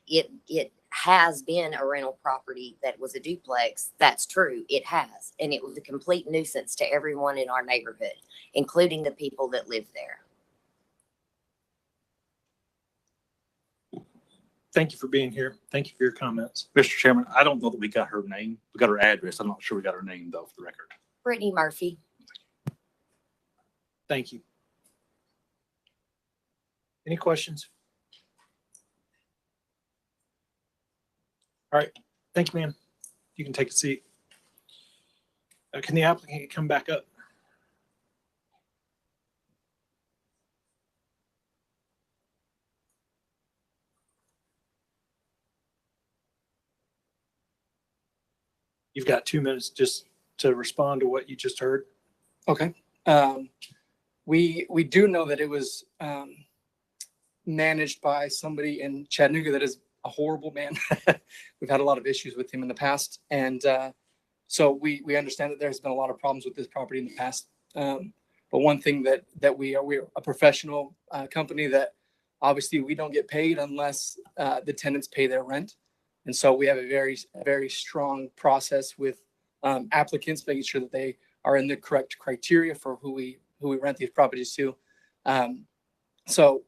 it has been a rental property that was a duplex. That's true. It has. And it was a complete nuisance to everyone in our neighborhood, including the people that live there. Thank you for being here. Thank you for your comments. Mr. Chairman, I don't know that we got her name. We got her address. I'm not sure we got her name though, for the record. Brittany Murphy. Thank you. Any questions? All right. Thank you, ma'am. You can take a seat. Can the applicant come back up? You've got 2 minutes just to respond to what you just heard. Okay. We do know that it was managed by somebody in Chattanooga that is a horrible man. We've had a lot of issues with him in the past, and So we understand that there's been a lot of problems with this property in the past. But one thing that we're a professional company that obviously we don't get paid unless the tenants pay their rent. And so we have a very strong process with applicants, making sure that they are in the correct criteria for who we rent these properties to. To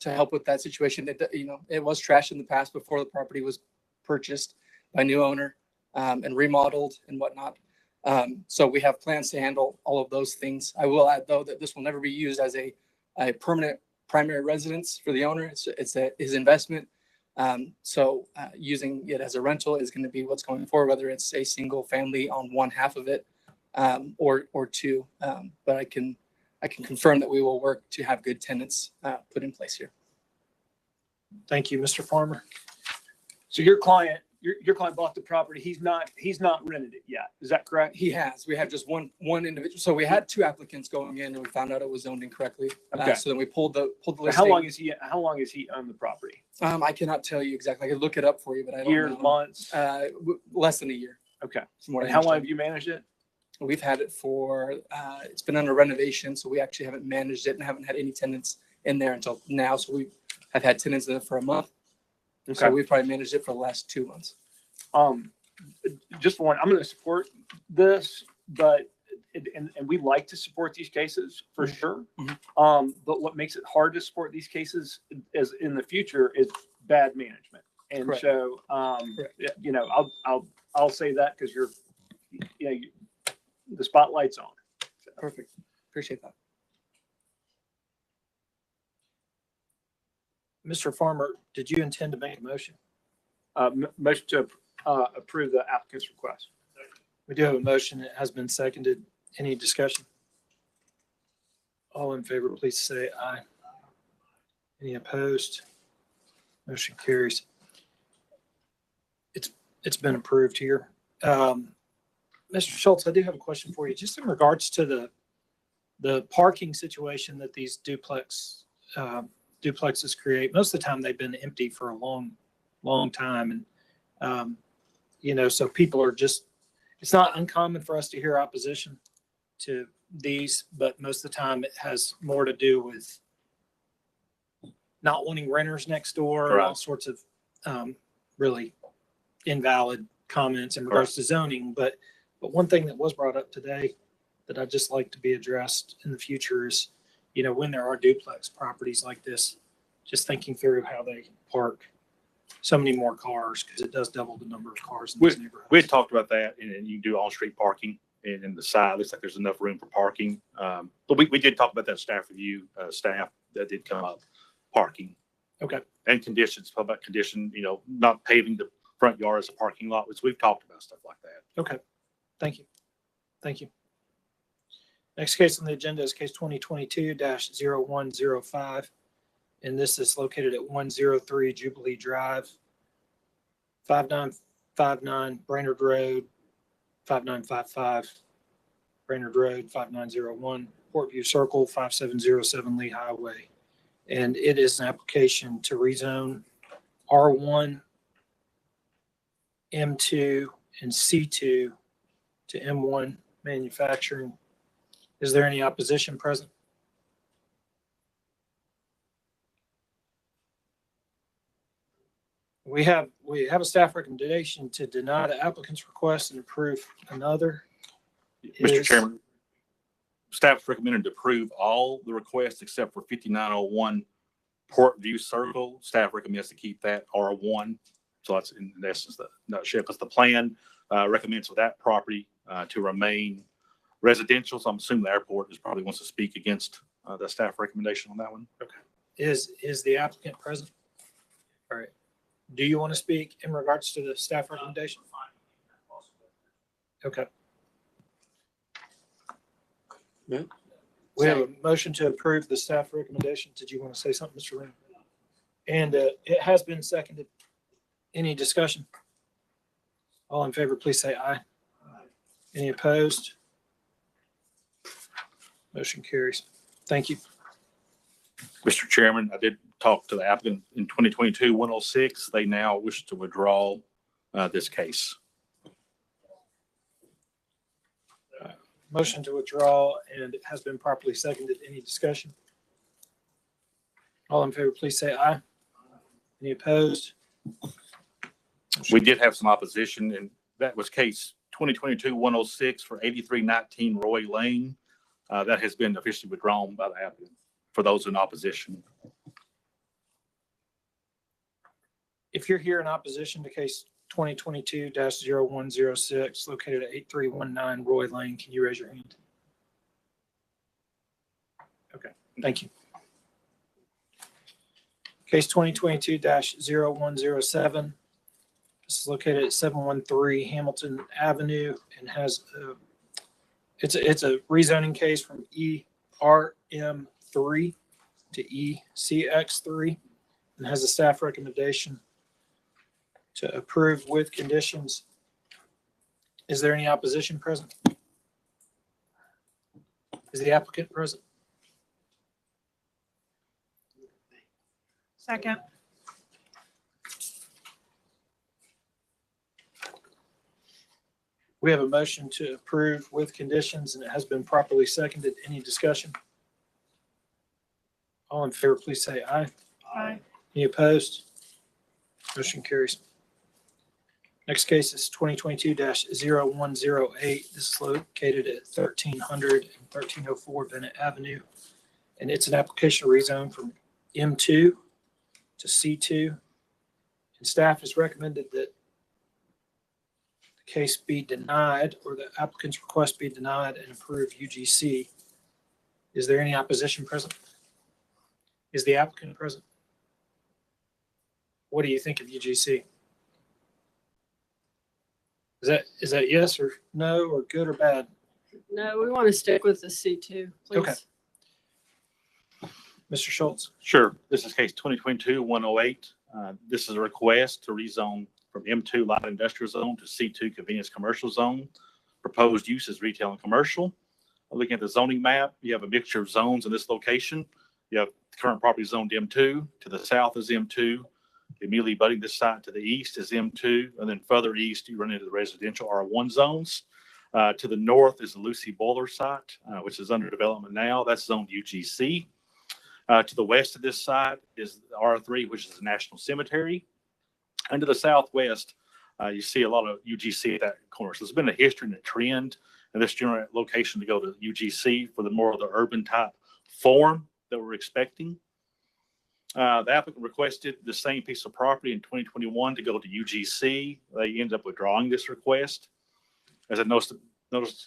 help with that situation, it was trashed in the past before the property was purchased by a new owner and remodeled and whatnot. So we have plans to handle all of those things. I will add, though, that this will never be used as a permanent primary residence for the owner. It's his investment. Using it as a rental is going to be what's going forward, whether it's a single family on one half of it or two. But I can confirm that we will work to have good tenants put in place here. Thank you, Mr. Farmer. So your client bought the property. He's not rented it yet. Is that correct? He has. We have just one individual. So we had two applicants going in, and we found out it was zoned incorrectly. Okay. So then we pulled the listing. How long is he on the property? I cannot tell you exactly. I could look it up for you, but I don't Years, know. months? Less than a year. Okay. From what I And how long understand. have you managed it? We've had it for, it's been under renovation, so we actually haven't managed it and haven't had any tenants in there until now. So we have had tenants in it for a month. So we've probably managed it for the last 2 months. Just one, I'm going to support this, but and we like to support these cases for sure. But what makes it hard to support these cases is in the future is bad management. And Correct. so, I'll say that because the spotlight's on. Perfect. Appreciate that. Mr. Farmer, did you intend to make a motion? Motion to approve the applicant's request. We do have a motion. It has been seconded. Any discussion? All in favor, please say aye. Any opposed? Motion carries. It's been approved here. Mr. Schultz, I do have a question for you, just in regards to the parking situation that these duplexes create. Most of the time, they've been empty for a long time, and so people are just. It's not uncommon for us to hear opposition to these, but most of the time, it has more to do with not wanting renters next door, and all sorts of really invalid comments in regards to zoning. But one thing that was brought up today that I'd just like to be addressed in the future is, when there are duplex properties like this, just thinking through how they park so many more cars, because it does double the number of cars in this neighborhood. We had talked about that, and you can do on-street parking, and in the side, looks like there's enough room for parking. But we did talk about that staff review, staff that did come up, parking. Okay. And conditions, about condition, not paving the front yard as a parking lot, which we've talked about stuff like that. Okay. Thank you. Next case on the agenda is case 2022-0105. And this is located at 103 Jubilee Drive, 5959 Brainerd Road, 5955 Brainerd Road, 5901 Portview Circle, 5707 Lee Highway. And it is an application to rezone R1, M2, and C2 to M1 manufacturing. Is there any opposition present? We have a staff recommendation to deny the applicant's request and approve another. Mr. Chairman, staff's recommended to approve all the requests except for 5901 Portview Circle. Staff recommends to keep that R1. So that's in essence the nutshell, because the plan recommends for that property to remain residential. So I'm assuming the airport probably wants to speak against the staff recommendation on that one. Okay. Is the applicant present? All right. Do you want to speak in regards to the staff recommendation? Okay. Yeah. We have a motion to approve the staff recommendation. Did you want to say something, Mr. Lynn? And it has been seconded. Any discussion? All in favor, please say aye. Any opposed? Motion carries. Thank you. Mr. Chairman, I did talk to the applicant in 2022-106. They now wish to withdraw this case. Motion to withdraw, and it has been properly seconded. Any discussion? All in favor, please say aye. Any opposed? We did have some opposition, and that was case 2022-106 for 8319 Roy Lane. That has been officially withdrawn by the applicant for those in opposition. If you're here in opposition to case 2022-0106 located at 8319 Roy Lane, can you raise your hand? Okay, thank you. Case 2022-0107. This is located at 713 Hamilton Avenue and has it's a rezoning case from ERM3 to ECX3 and has a staff recommendation to approve with conditions. Is there any opposition present? Is the applicant present? Second. We have a motion to approve with conditions, and it has been properly seconded. Any discussion? All in favor, please say aye. Aye. Any opposed? Motion carries. Next case is 2022-0108. This is located at 1300 and 1304 Bennett Avenue. And it's an application rezone from M2 to C2. And staff has recommended that the case be denied, or the applicant's request be denied and approve UGC. Is there any opposition present? Is the applicant present? What do you think of UGC? Is that yes or no, or good or bad? No, we want to stick with the C2, please. Okay. Mr. Schultz. Sure. This is case 2022-108. This is a request to rezone from M2 light industrial zone to C2 convenience commercial zone. Proposed use is retail and commercial. Looking at the zoning map, you have a mixture of zones in this location. You have the current property zoned M2. To the south is M2. Immediately abutting this site to the east is M2. And then further east, you run into the residential R1 zones. To the north is the Lucy Boiler site, which is under development now. That's zoned UGC. To the west of this site is R3, which is the National Cemetery. And to the southwest, you see a lot of UGC at that corner. So there's been a history and a trend in this general location to go to UGC for the more of the urban type form that we're expecting. The applicant requested the same piece of property in 2021 to go to UGC. They ended up withdrawing this request. As I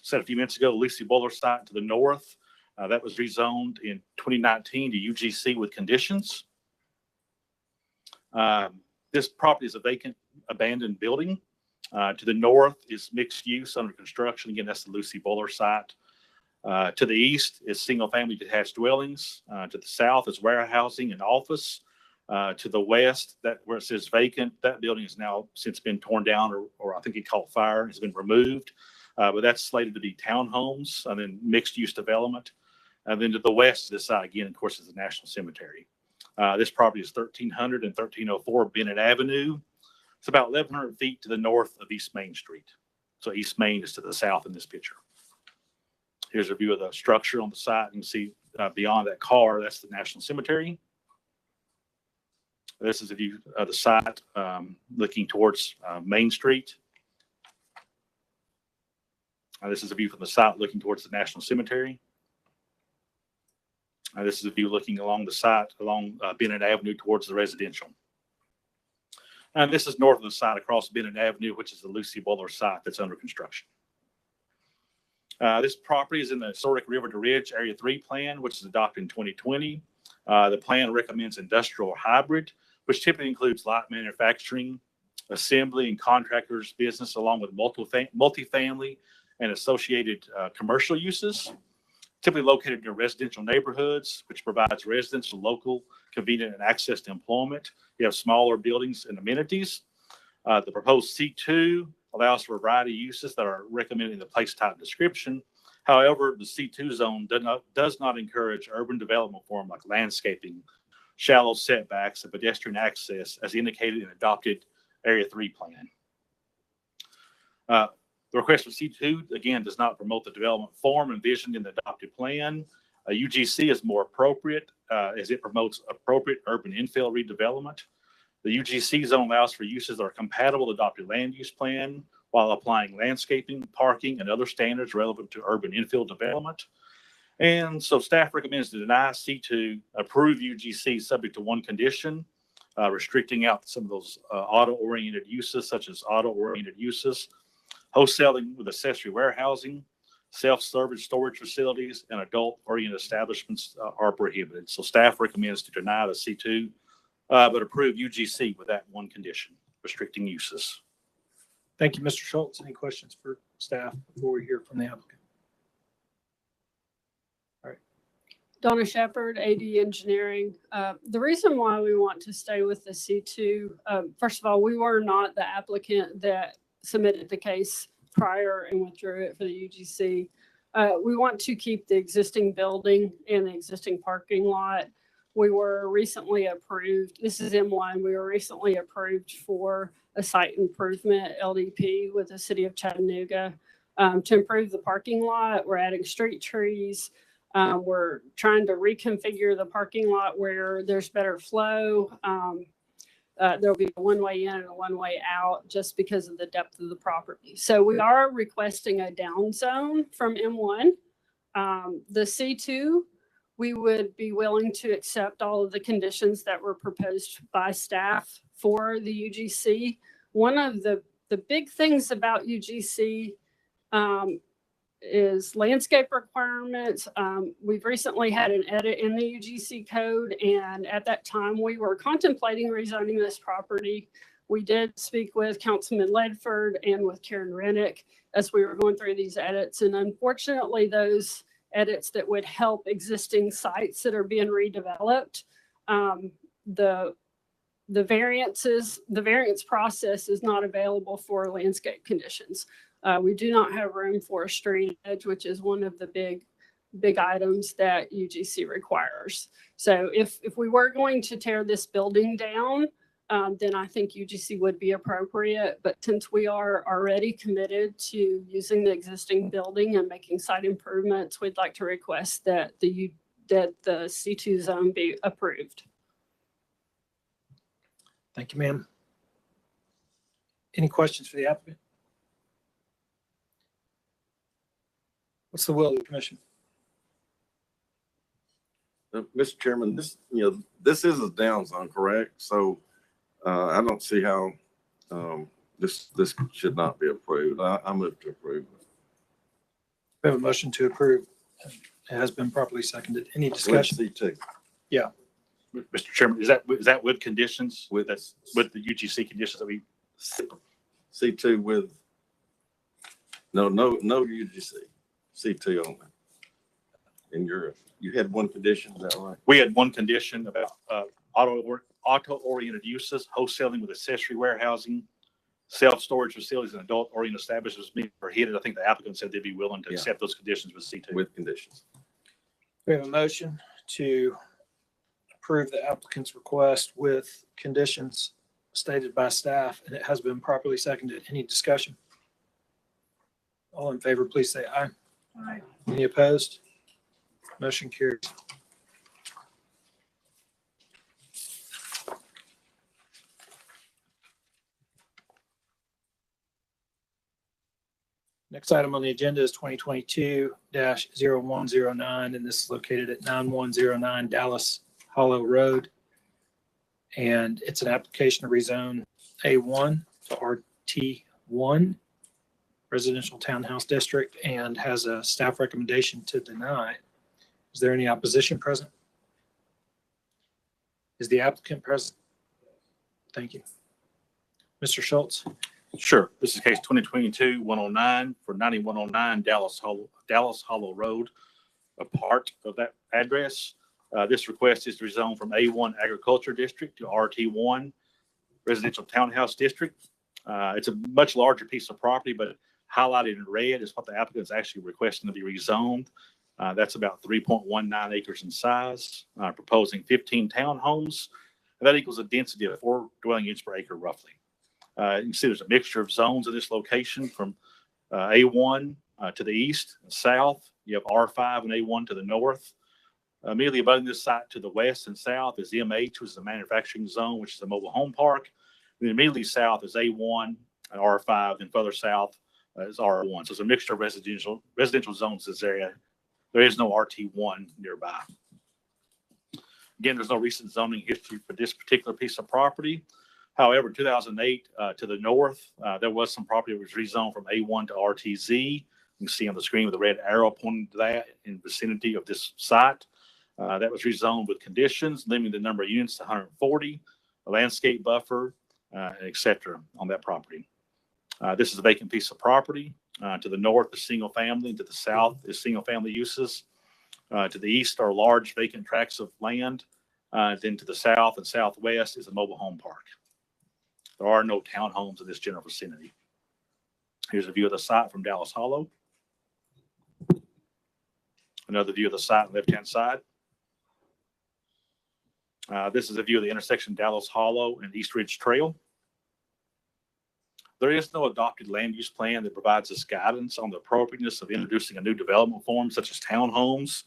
said a few minutes ago, Lucy Boiler site to the north, that was rezoned in 2019 to UGC with conditions. This property is a vacant, abandoned building. To the north is mixed use under construction. Again, that's the Lucy Boiler site. To the east is single-family detached dwellings. To the south is warehousing and office. To the west, that where it says vacant, that building has now since been torn down, or I think it caught fire, has been removed. But that's slated to be townhomes and then mixed-use development. And then to the west of this side, again, of course, is the National Cemetery. This property is 1300 and 1304 Bennett Avenue. It's about 1,100 feet to the north of East Main Street. So East Main is to the south in this picture. Here's a view of the structure on the site. You can see beyond that car, that's the National Cemetery. This is a view of the site looking towards Main Street. This is a view from the site looking towards the National Cemetery. This is a view looking along the site, along Bennett Avenue towards the residential. And this is north of the site across Bennett Avenue, which is the Lucy Boiler site that's under construction. This property is in the Historic River to Ridge Area 3 plan, which is adopted in 2020. The plan recommends industrial hybrid, which typically includes light manufacturing, assembly, and contractors business, along with multifamily and associated commercial uses, typically located near residential neighborhoods, which provides residents with local, convenient, and access to employment. You have smaller buildings and amenities. The proposed C2 allows for a variety of uses that are recommended in the place type description. However, the C2 zone does not encourage urban development form like landscaping, shallow setbacks, and pedestrian access as indicated in adopted Area 3 plan. The request for C2, again, does not promote the development form envisioned in the adopted plan. UGC is more appropriate as it promotes appropriate urban infill redevelopment. The UGC zone allows for uses that are compatible with adopted land use plan while applying landscaping, parking, and other standards relevant to urban infill development. And so staff recommends to deny C2, approve UGC subject to one condition, restricting out some of those auto-oriented uses, such as auto-oriented uses, wholesaling with accessory warehousing, self-service storage facilities, and adult-oriented establishments are prohibited. So staff recommends to deny the C2, but approve UGC with that one condition, restricting uses. Thank you, Mr. Schultz. Any questions for staff before we hear from the applicant? Donna Shepherd, AD Engineering. The reason why we want to stay with the C2, first of all, we were not the applicant that submitted the case prior and withdrew it for the UGC. We want to keep the existing building and the existing parking lot. We were recently approved, this is M1, we were recently approved for a site improvement LDP with the city of Chattanooga to improve the parking lot. We're adding street trees. We're trying to reconfigure the parking lot where there's better flow. There'll be a one-way in and a one-way out just because of the depth of the property. So we are requesting a down zone from M1. The C2, we would be willing to accept all of the conditions that were proposed by staff for the UGC. One of the big things about UGC is landscape requirements. We've recently had an edit in the UGC code, and at that time we were contemplating rezoning this property. We did speak with Councilman Ledford and with Karen Rennick as we were going through these edits, and unfortunately those edits that would help existing sites that are being redeveloped, the variance process is not available for landscape conditions. We do not have room for a street edge, which is one of the big items that UGC requires. So if we were going to tear this building down, then I think UGC would be appropriate. But since we are already committed to using the existing building and making site improvements, we'd like to request that the C2 zone be approved. Thank you, ma'am. Any questions for the applicant? What's the will of the commission? Mr. Chairman, this is a down zone, correct? So I don't see how this should not be approved. I move to approve. We have a motion to approve. It has been properly seconded. Any discussion? C2. Yeah. Mr. Chairman, is that with conditions? With the UGC conditions that we C2 with no UGC. C2 only. And you had one condition, is that right? We had one condition about auto-oriented uses, wholesaling with accessory warehousing, self-storage facilities, and adult-oriented establishments being prohibited. I think the applicant said they'd be willing to accept those conditions with C2. With conditions. We have a motion to approve the applicant's request with conditions stated by staff, and it has been properly seconded. Any discussion? All in favor, please say aye. Aye. Any opposed? Motion carries. Next item on the agenda is 2022-0109, and this is located at 9109 Dallas Hollow Road. And it's an application to rezone A1 to RT1 Residential Townhouse District, and has a staff recommendation to deny. Is there any opposition present? Is the applicant present? Thank you. Mr. Schultz? Sure. This is case 2022-109 for 9109 Dallas Hollow Road, a part of that address. This request is to rezone from A1 Agriculture District to RT1 Residential Townhouse District. It's a much larger piece of property, but highlighted in red is what the applicant is actually requesting to be rezoned. That's about 3.19 acres in size, proposing 15 townhomes. And that equals a density of 4 dwelling units per acre roughly. You can see there's a mixture of zones in this location from A1 to the east and south. You have R5 and A1 to the north. Immediately abutting this site to the west and south is MH, which is a manufacturing zone, which is a mobile home park. Then immediately south is A1 and R5. Then further south is R1. So it's a mixture of residential zones in this area. There is no RT1 nearby. Again, there's no recent zoning history for this particular piece of property. However, in 2008, to the north, there was some property that was rezoned from A1 to RTZ. You can see on the screen with the red arrow pointing to that in the vicinity of this site. That was rezoned with conditions, limiting the number of units to 140, a landscape buffer, et cetera on that property. This is a vacant piece of property. To the north is single family. To the south is single family uses. To the east are large vacant tracts of land. Then to the south and southwest is a mobile home park. There are no townhomes in this general vicinity. Here's a view of the site from Dallas Hollow. Another view of the site on the left-hand side. This is a view of the intersection Dallas Hollow and East Ridge Trail. There is no adopted land use plan that provides us guidance on the appropriateness of introducing a new development form such as townhomes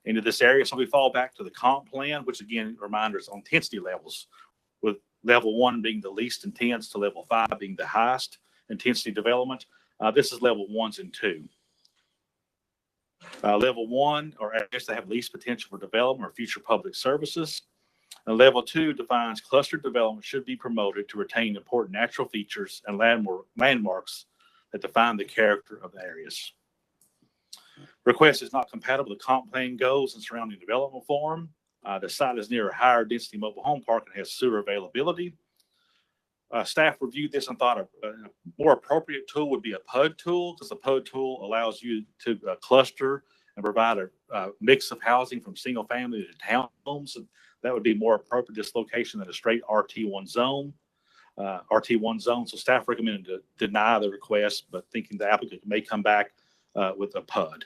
into this area. So we fall back to the comp plan, which again, reminders on intensity levels, with level 1 being the least intense to level 5 being the highest intensity development. This is level 1s and 2. Level 1, or areas that have least potential for development or future public services. And level 2 defines clustered development should be promoted to retain important natural features and landmarks that define the character of the areas. Request is not compatible with comp plan goals and surrounding development form. The site is near a higher density mobile home park and has sewer availability. Staff reviewed this and thought a more appropriate tool would be a PUD tool, because the PUD tool allows you to cluster and provide a mix of housing from single family to townhomes. And that would be more appropriate this location than a straight RT1 zone. So staff recommended to deny the request, but thinking the applicant may come back with a PUD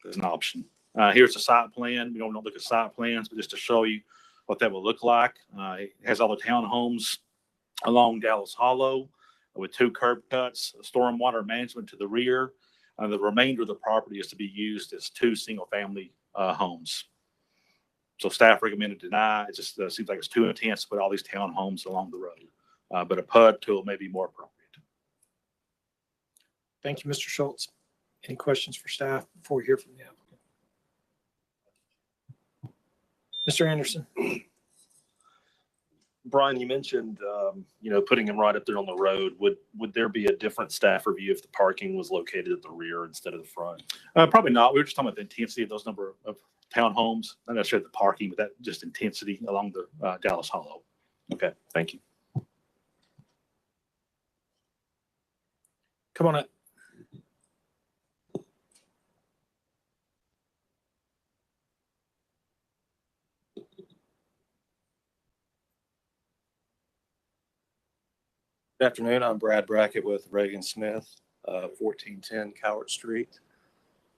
as an option. Here's the site plan. We don't look at site plans, but just to show you what that will look like. It has all the townhomes along Dallas Hollow with 2 curb cuts, stormwater management to the rear. The remainder of the property is to be used as 2 single-family homes. So staff recommended deny. It just seems like it's too intense to put all these townhomes along the road. But a PUD tool may be more appropriate. Thank you, Mr. Schultz. Any questions for staff before we hear from the applicant? Mr. Anderson. Brian, you mentioned, putting them right up there on the road. Would there be a different staff review if the parking was located at the rear instead of the front? Probably not. We were just talking about the intensity of those number of townhomes, not necessarily the parking, but that just intensity along the Dallas Hollow. Okay, thank you. Come on up. Good afternoon. I'm Brad Brackett with Reagan Smith, 1410 Cowart Street.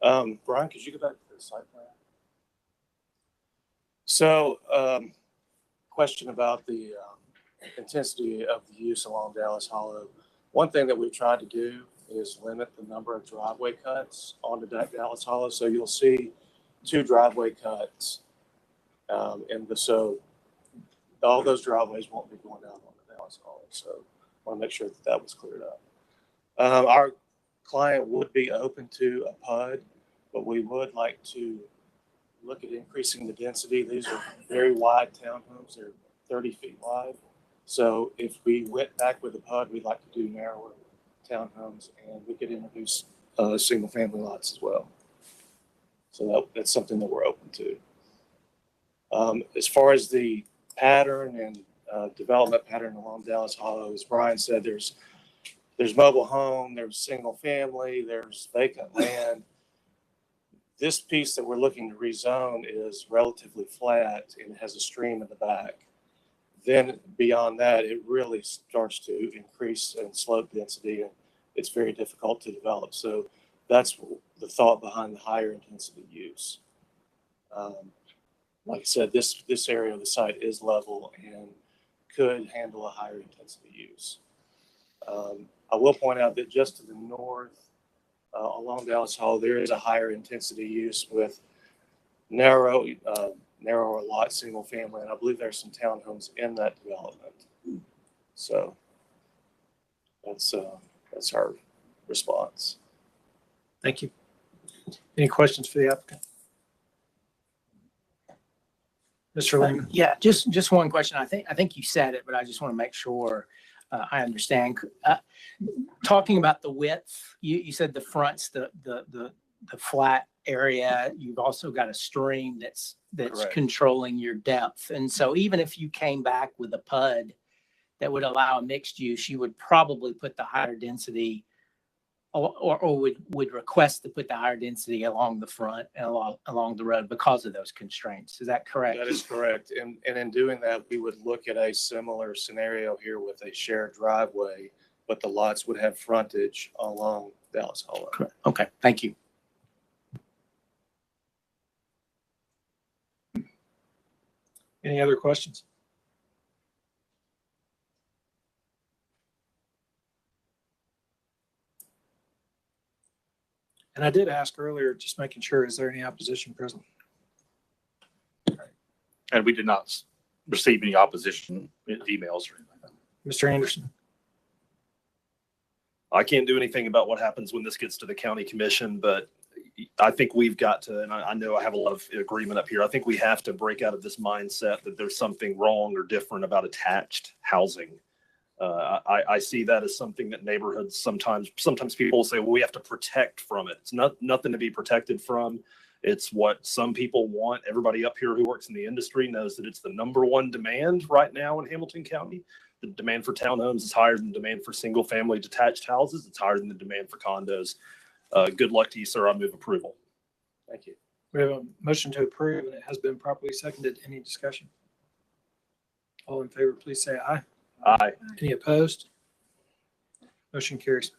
Brian, could you go back to the site plan? So, question about the intensity of the use along Dallas Hollow. One thing that we've tried to do is limit the number of driveway cuts onto Dallas Hollow. So you'll see 2 driveway cuts, so all those driveways won't be going down onto Dallas Hollow. So I want to make sure that was cleared up. Our client would be open to a PUD, but we would like to look at increasing the density. These are very wide townhomes. They're 30 feet wide. So if we went back with a PUD, we'd like to do narrower townhomes, and we could introduce single family lots as well. So that's something that we're open to. As far as the pattern and development pattern along Dallas Hollow, as Brian said, there's mobile home, there's single family, there's vacant land. This piece that we're looking to rezone is relatively flat and it has a stream in the back. Then beyond that, it really starts to increase in slope density, and it's very difficult to develop. So that's the thought behind the higher intensity use. Like I said, this area of the site is level and could handle a higher intensity use. I will point out that just to the north along Dallas Hall, there is a higher intensity use with narrower lot, single family, and I believe there's some townhomes in that development. So that's our response. Thank you. Any questions for the applicant? Mr. Lehman? Yeah, just one question. I think you said it, but I just want to make sure I understand. Talking about the width, you said the front's the flat area. You've also got a stream that's Correct. controlling your depth. And so even if you came back with a PUD that would allow a mixed use, you would probably put the higher density or would request to put the higher density along the front and along the road because of those constraints. Is that correct? That is correct. And in doing that, we would look at a similar scenario here with a shared driveway, but the lots would have frontage along Dallas Hollow. Correct. Okay, thank you. Any other questions? And I did ask earlier, just making sure, is there any opposition present? And we did not receive any opposition emails or anything. Mr. Anderson? I can't do anything about what happens when this gets to the county commission, but I think we've got to, and I know I have a lot of agreement up here. I think we have to break out of this mindset that there's something wrong or different about attached housing. I see that as something that neighborhoods sometimes people say, well, we have to protect from it. It's nothing to be protected from. It's what some people want. Everybody up here who works in the industry knows that it's the number one demand right now in Hamilton County. The demand for townhomes is higher than the demand for single family detached houses. It's higher than the demand for condos. Good luck to you, sir. I move approval. Thank you. We have a motion to approve and it has been properly seconded. Any discussion? All in favor, please say aye. Aye. Any opposed? Motion carries.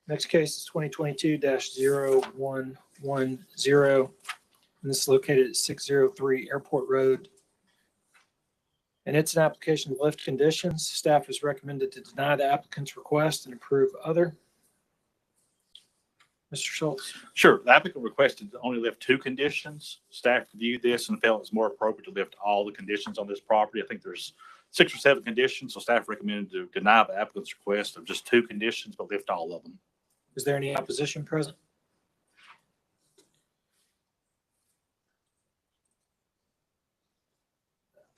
Next case is 2022-0110. And this is located at 603 Airport Road. And it's an application to lift conditions. Staff is recommended to deny the applicant's request and approve other. Mr. Schultz. Sure. The applicant requested to only lift 2 conditions. Staff reviewed this and felt it's more appropriate to lift all the conditions on this property. I think there's 6 or 7 conditions, so staff recommended to deny the applicant's request of just 2 conditions, but lift all of them. Is there any opposition present?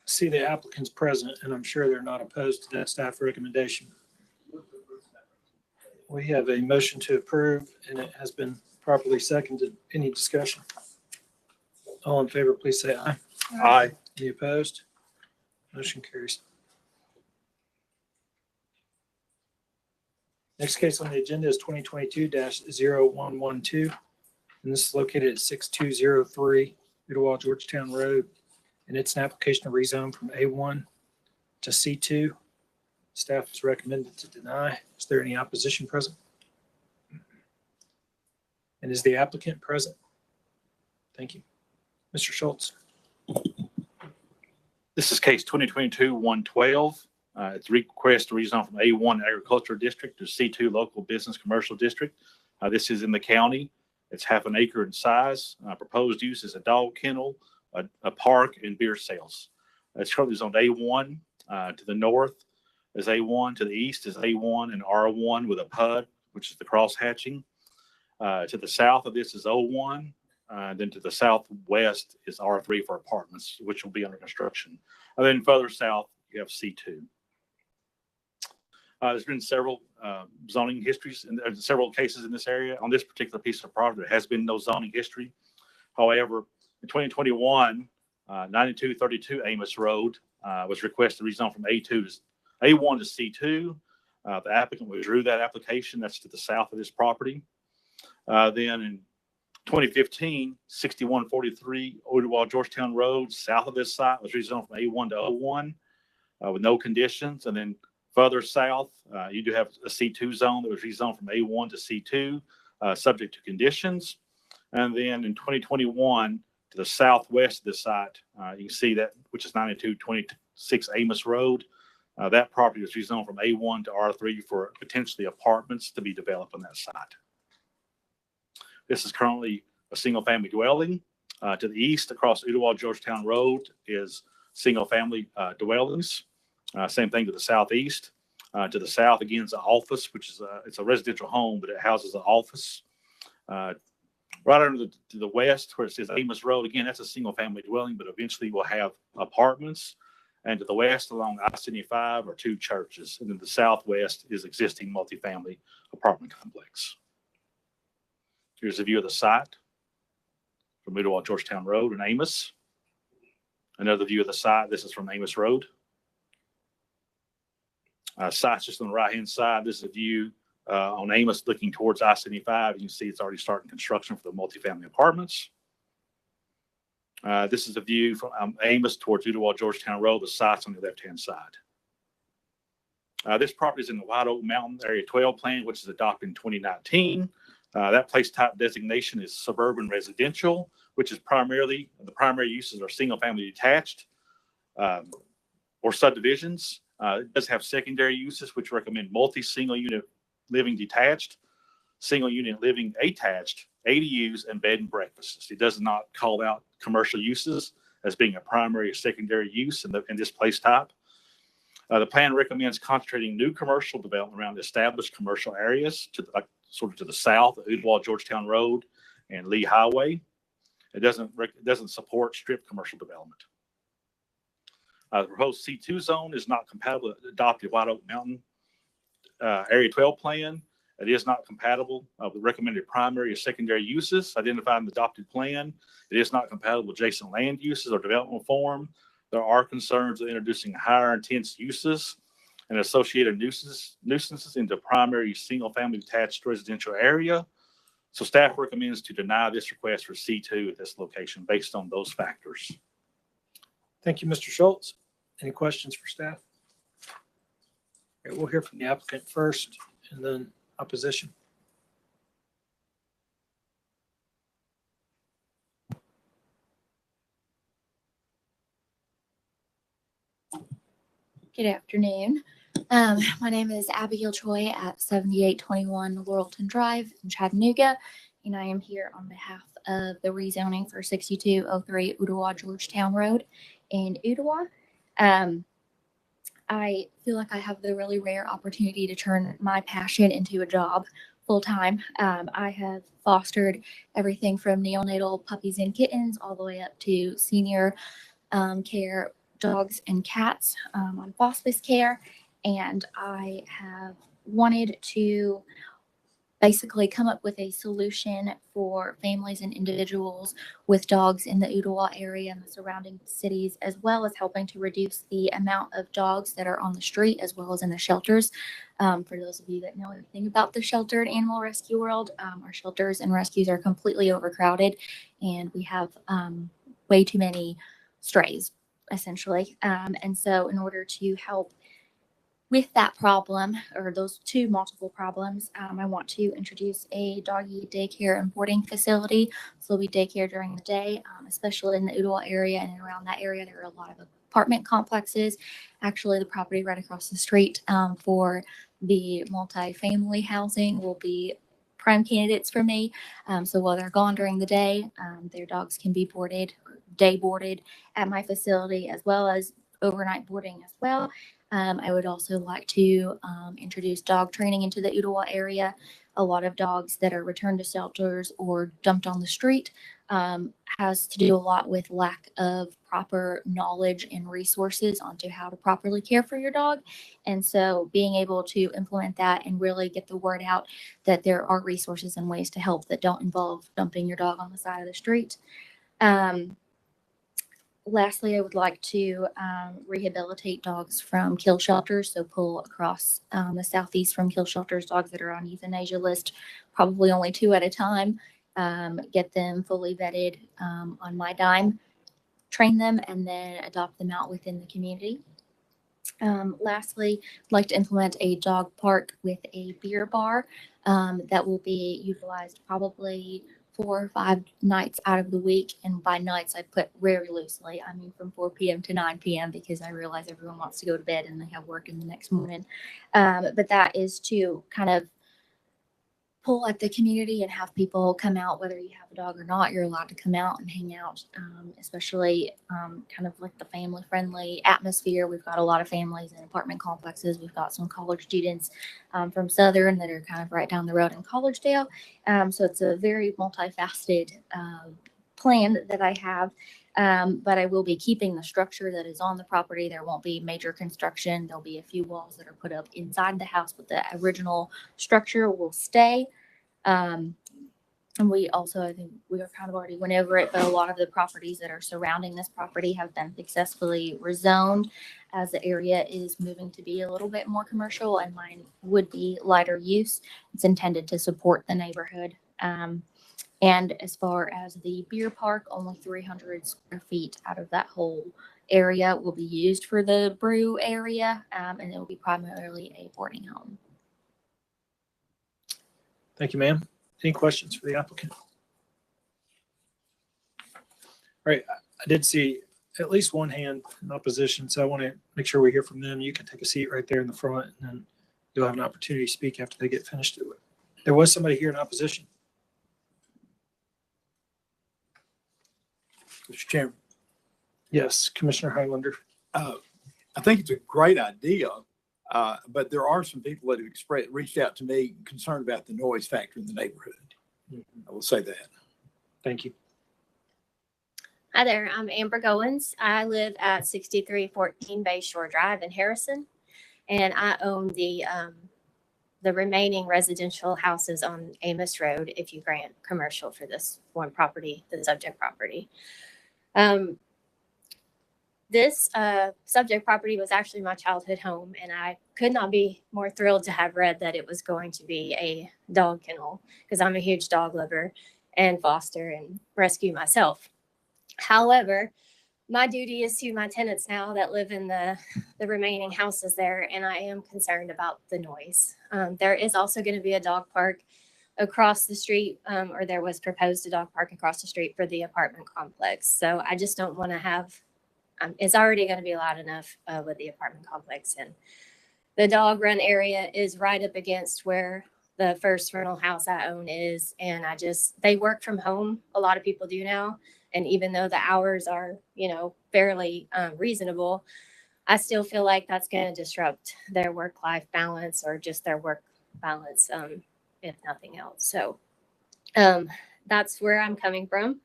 See the applicants present, and I'm sure they're not opposed to that staff recommendation. We have a motion to approve, and it has been properly seconded. Any discussion? All in favor, please say aye. Aye. Any opposed? Motion carries. Next case on the agenda is 2022-0112, and this is located at 6203 Ooltewah Georgetown Road, and it's an application to rezone from A1 to C2. Staff is recommended to deny. Is there any opposition present? And is the applicant present? Thank you. Mr. Schultz. This is case 2022-112. It's a request to rezone from A1 Agricultural District to C2 Local Business Commercial District. This is in the county. It's ½ an acre in size. Proposed use is a dog kennel, a park, and beer sales. It's currently zoned A1 to the north is A1, to the east is A1 and R1 with a PUD, which is the cross hatching. To the south of this is O1. Then to the southwest is R3 for apartments, which will be under construction. And then further south, you have C2. There's been several zoning histories and several cases in this area. On this particular piece of property, there has been no zoning history. However, in 2021, 9232 Amos Road was requested to rezone from A1 to C2. The applicant withdrew that application. That's to the south of this property. Then in 2015, 6143 Ooltewah Georgetown Road, south of this site, was rezoned from A1 to O1 with no conditions. And then further south, you do have a C2 zone that was rezoned from A1 to C2, subject to conditions. And then in 2021, to the southwest of this site, you can see that, which is 9226 Amos Road. That property was rezoned from A1 to R3 for potentially apartments to be developed on that site. This is currently a single-family dwelling. To the east, across Ooltewah-Georgetown Road, is single-family dwellings. Same thing to the southeast. To the south, again, is an office, which is it's a residential home, but it houses an office. Right under to the west, where it says Amos Road, again, that's a single-family dwelling, but eventually we'll have apartments. And to the west, along I-75, are 2 churches. And then the southwest is existing multifamily apartment complex. Here's a view of the site from Ooltewah-Georgetown Road in Amos. Another view of the site. This is from Amos Road. Site's just on the right-hand side. This is a view on Amos looking towards I-75. You can see it's already starting construction for the multifamily apartments. This is a view from Amos towards Ooltewah-Georgetown Road. The site's on the left-hand side. This property is in the White Oak Mountain Area 12 plan, which is adopted in 2019. That place type designation is suburban residential, which is primarily, the primary uses are single-family detached or subdivisions. It does have secondary uses, which recommend multi-single unit living detached, single unit living attached, ADUs, and bed and breakfasts. It does not call out commercial uses as being a primary or secondary use in this place type. The plan recommends concentrating new commercial development around established commercial areas sort of to the south of Ooltewah-Georgetown Road and Lee Highway. It doesn't support strip commercial development. The proposed C2 zone is not compatible with the adopted White Oak Mountain Area 12 plan. It is not compatible with recommended primary or secondary uses identified in the adopted plan. It is not compatible with adjacent land uses or development form. There are concerns of introducing higher intense uses and associated nuisances into primary single-family detached residential area. So staff recommends to deny this request for C2 at this location based on those factors. Thank you, Mr. Schultz. Any questions for staff? Okay, we'll hear from the applicant first and then opposition. Good afternoon. My name is Abigail Choi at 7821 Laurelton Drive in Chattanooga, and I am here on behalf of the rezoning for 6203 Ooltewah-Georgetown Road in Ooltewah. I feel like I have the really rare opportunity to turn my passion into a job full time. I have fostered everything from neonatal puppies and kittens all the way up to senior care dogs and cats on hospice care. And I have wanted to basically come up with a solution for families and individuals with dogs in the Ooltewah area and the surrounding cities, as well as helping to reduce the amount of dogs that are on the street as well as in the shelters. For those of you that know anything about the sheltered animal rescue world, our shelters and rescues are completely overcrowded, and we have way too many strays, essentially. And so in order to help with that problem, or those two multiple problems, I want to introduce a doggy daycare and boarding facility. So there'll be daycare during the day, especially in the Ooltewah area and around that area. There are a lot of apartment complexes. Actually, the property right across the street for the multi-family housing will be prime candidates for me. So while they're gone during the day, their dogs can be boarded, day boarded at my facility, as well as overnight boarding as well. I would also like to introduce dog training into the Ooltewah area. A lot of dogs that are returned to shelters or dumped on the street has to do a lot with lack of proper knowledge and resources onto how to properly care for your dog. And so being able to implement that and really get the word out that there are resources and ways to help that don't involve dumping your dog on the side of the street. Lastly, I would like to rehabilitate dogs from kill shelters. So pull across the southeast from kill shelters, dogs that are on euthanasia list, probably only 2 at a time, get them fully vetted on my dime, train them, and then adopt them out within the community. Lastly, I'd like to implement a dog park with a beer bar that will be utilized probably 4 or 5 nights out of the week. And by nights, I put very loosely. I mean, from 4 p.m. to 9 p.m. because I realize everyone wants to go to bed and they have work in the next morning. But that is to kind of pull at the community and have people come out, whether you have a dog or not, you're allowed to come out and hang out, especially kind of like the family friendly atmosphere. We've got a lot of families in apartment complexes. We've got some college students from Southern that are kind of right down the road in Collegedale. So it's a very multifaceted plan that I have. But I will be keeping the structure that is on the property. There won't be major construction. There'll be a few walls that are put up inside the house, but the original structure will stay. And we also, I think we are kind of already went over it, but a lot of the properties that are surrounding this property have been successfully rezoned as the area is moving to be a little bit more commercial, and mine would be lighter use. It's intended to support the neighborhood. And as far as the beer park, only 300 square feet out of that whole area will be used for the brew area, and it will be primarily a boarding home. Thank you, ma'am. Any questions for the applicant? All right, I did see at least one hand in opposition, so I want to make sure we hear from them. You can take a seat right there in the front, and then you'll have an opportunity to speak after they get finished. There was somebody here in opposition. Mr. Chairman. Yes, Commissioner Highlander. I think it's a great idea, but there are some people that have reached out to me concerned about the noise factor in the neighborhood. I will say that. Thank you. Hi there, I'm Amber Goins. I live at 6314 Bayshore Drive in Harrison, and I own the remaining residential houses on Amos Road if you grant commercial for this one property, the subject property. This subject property was actually my childhood home, and I could not be more thrilled to have read that it was going to be a dog kennel because I'm a huge dog lover and foster and rescue myself. However, my duty is to my tenants now that live in the remaining houses there, and I am concerned about the noise. There is also going to be a dog park across the street, or there was proposed a dog park across the street for the apartment complex. So I just don't want to have, it's already going to be loud enough with the apartment complex. And the dog run area is right up against where the first rental house I own is. And they work from home. A lot of people do now. And even though the hours are, fairly reasonable, I still feel like that's going to disrupt their work-life balance or just their work balance, if nothing else. So that's where I'm coming from.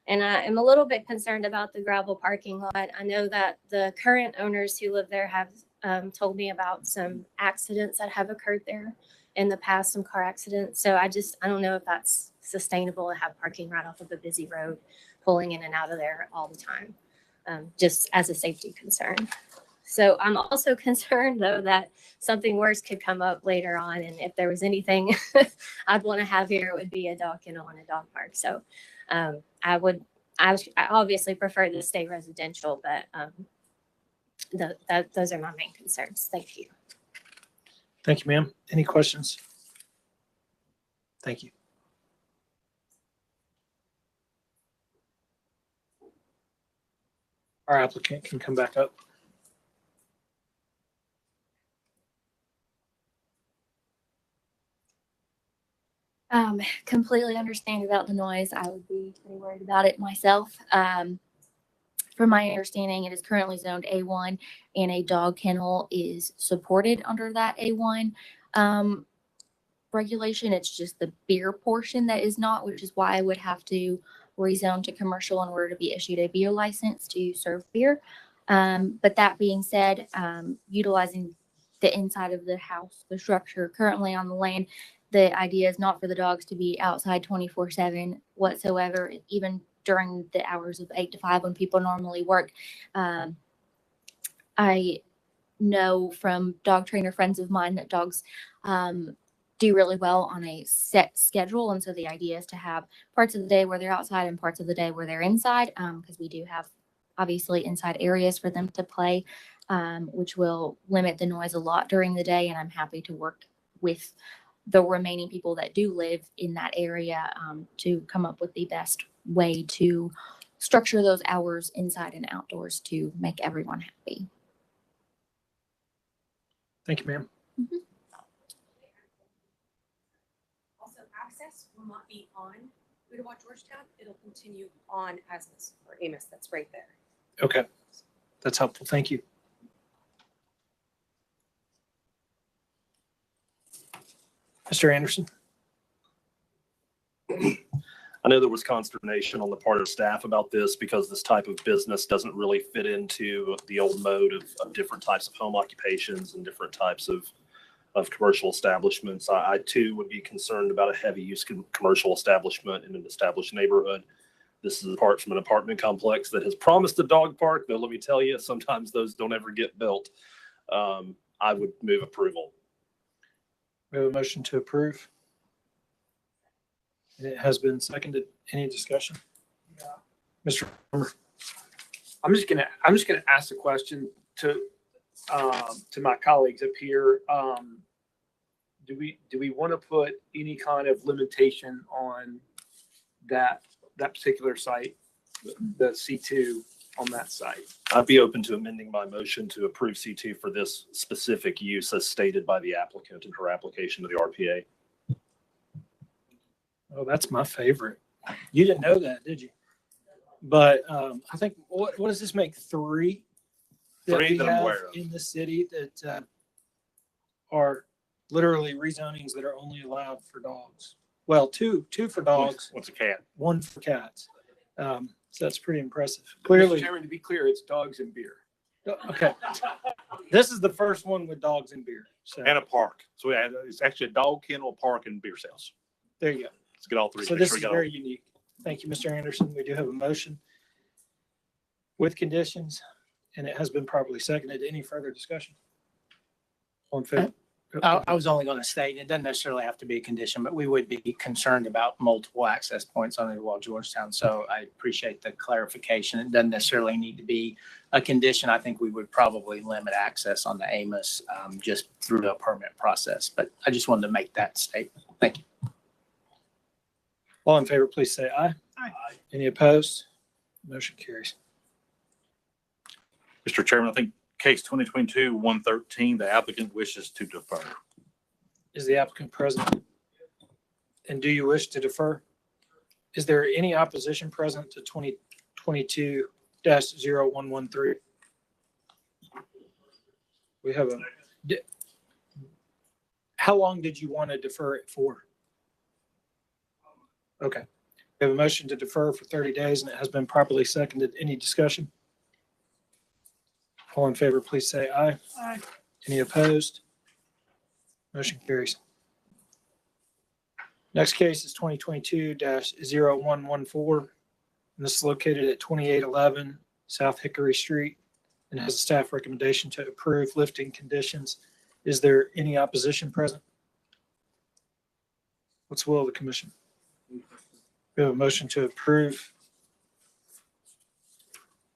And I am a little bit concerned about the gravel parking lot. I know that the current owners who live there have told me about some accidents that have occurred there in the past, some car accidents. So I don't know if that's sustainable to have parking right off of a busy road, pulling in and out of there all the time, just as a safety concern. So I'm also concerned, though, that something worse could come up later on. And if there was anything I'd want to have here, it would be a dog kennel and a dog park. So I obviously prefer to stay residential, but those are my main concerns. Thank you. Thank you, ma'am. Any questions? Thank you. Our applicant can come back up. Completely understand about the noise. I would be pretty worried about it myself. From my understanding, it is currently zoned A1, and a dog kennel is supported under that A1 regulation. It's just the beer portion that is not, which is why I would have to rezone to commercial in order to be issued a BO license to serve beer. But that being said, utilizing the inside of the house, the structure currently on the land, the idea is not for the dogs to be outside 24/7 whatsoever, even during the hours of 8 to 5 when people normally work. I know from dog trainer friends of mine that dogs do really well on a set schedule. And so the idea is to have parts of the day where they're outside and parts of the day where they're inside, because we do have obviously inside areas for them to play, which will limit the noise a lot during the day. And I'm happy to work with the remaining people that do live in that area to come up with the best way to structure those hours inside and outdoors to make everyone happy. Thank you, ma'am. Also, gas will not be on Ooltewah, Georgetown. It'll continue on Asmus or Amos. That's right there. Okay, that's helpful. Thank you. Mr. Anderson? I know there was consternation on the part of staff about this because this type of business doesn't really fit into the old mode of different types of home occupations and different types of commercial establishments. I too would be concerned about a heavy use commercial establishment in an established neighborhood. This is apart from an apartment complex that has promised a dog park, but let me tell you, sometimes those don't ever get built. I would move approval. We have a motion to approve. It has been seconded. Any discussion? Mr. Farmer? I'm just gonna ask the question to my colleagues up here. Do we want to put any kind of limitation on that particular site, the C2 on that site? I'd be open to amending my motion to approve C2 for this specific use as stated by the applicant in her application to the RPA. Oh, that's my favorite. You didn't know that, did you? But I think, what does this make? Three that Three we that I'm have aware of. in the city that are literally rezonings that are only allowed for dogs. Well, two for dogs, What's a cat? one for cats. So that's pretty impressive. Mr. Clearly, Chairman, to be clear, it's dogs and beer. Okay. This is the first one with dogs and beer. So And a park. So it's actually a dog kennel, park, and beer sales. there you go. Let's get all three. So Make this sure is we got all- very unique. Thank you, Mr. Anderson. We do have a motion with conditions, and it has been properly seconded. Any further discussion? On favor? I was only going to state, it doesn't necessarily have to be a condition, but we would be concerned about multiple access points on Ooltewah, Georgetown. So I appreciate the clarification. It doesn't necessarily need to be a condition. I think we would probably limit access on the Amos just through the permit process. But I just wanted to make that statement. Thank you. All in favor, please say aye. Aye. Any opposed? Motion carries. Mr. Chairman, I think case 2022-113, the applicant wishes to defer. Is the applicant present? And do you wish to defer? Is there any opposition present to 2022-0113? We have how long did you want to defer it for? Okay. We have a motion to defer for 30 days and it has been properly seconded. Any discussion? All in favor, please say aye. Aye. Any opposed? Motion carries. Next case is 2022-0114. And this is located at 2811 South Hickory Street and has a staff recommendation to approve lifting conditions. Is there any opposition present? What's the will of the commission? We have a motion to approve.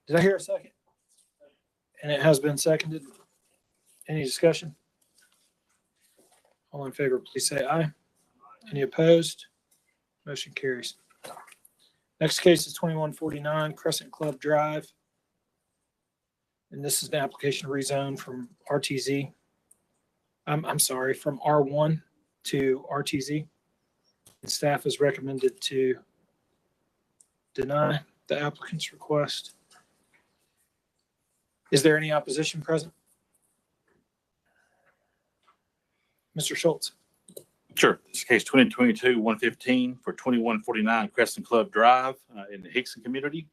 Did I hear a second? And it has been seconded. Any discussion? All in favor, please say aye. Any opposed? Motion carries. Next case is 2149 Crescent Club Drive. And this is an application rezone from RTZ. I'm sorry, from R1 to RTZ. And staff is recommended to deny the applicant's request. Is there any opposition present? Mr. Schultz. Sure. This is case 2022-115 for 2149 Crescent Club Drive in the Hickson community.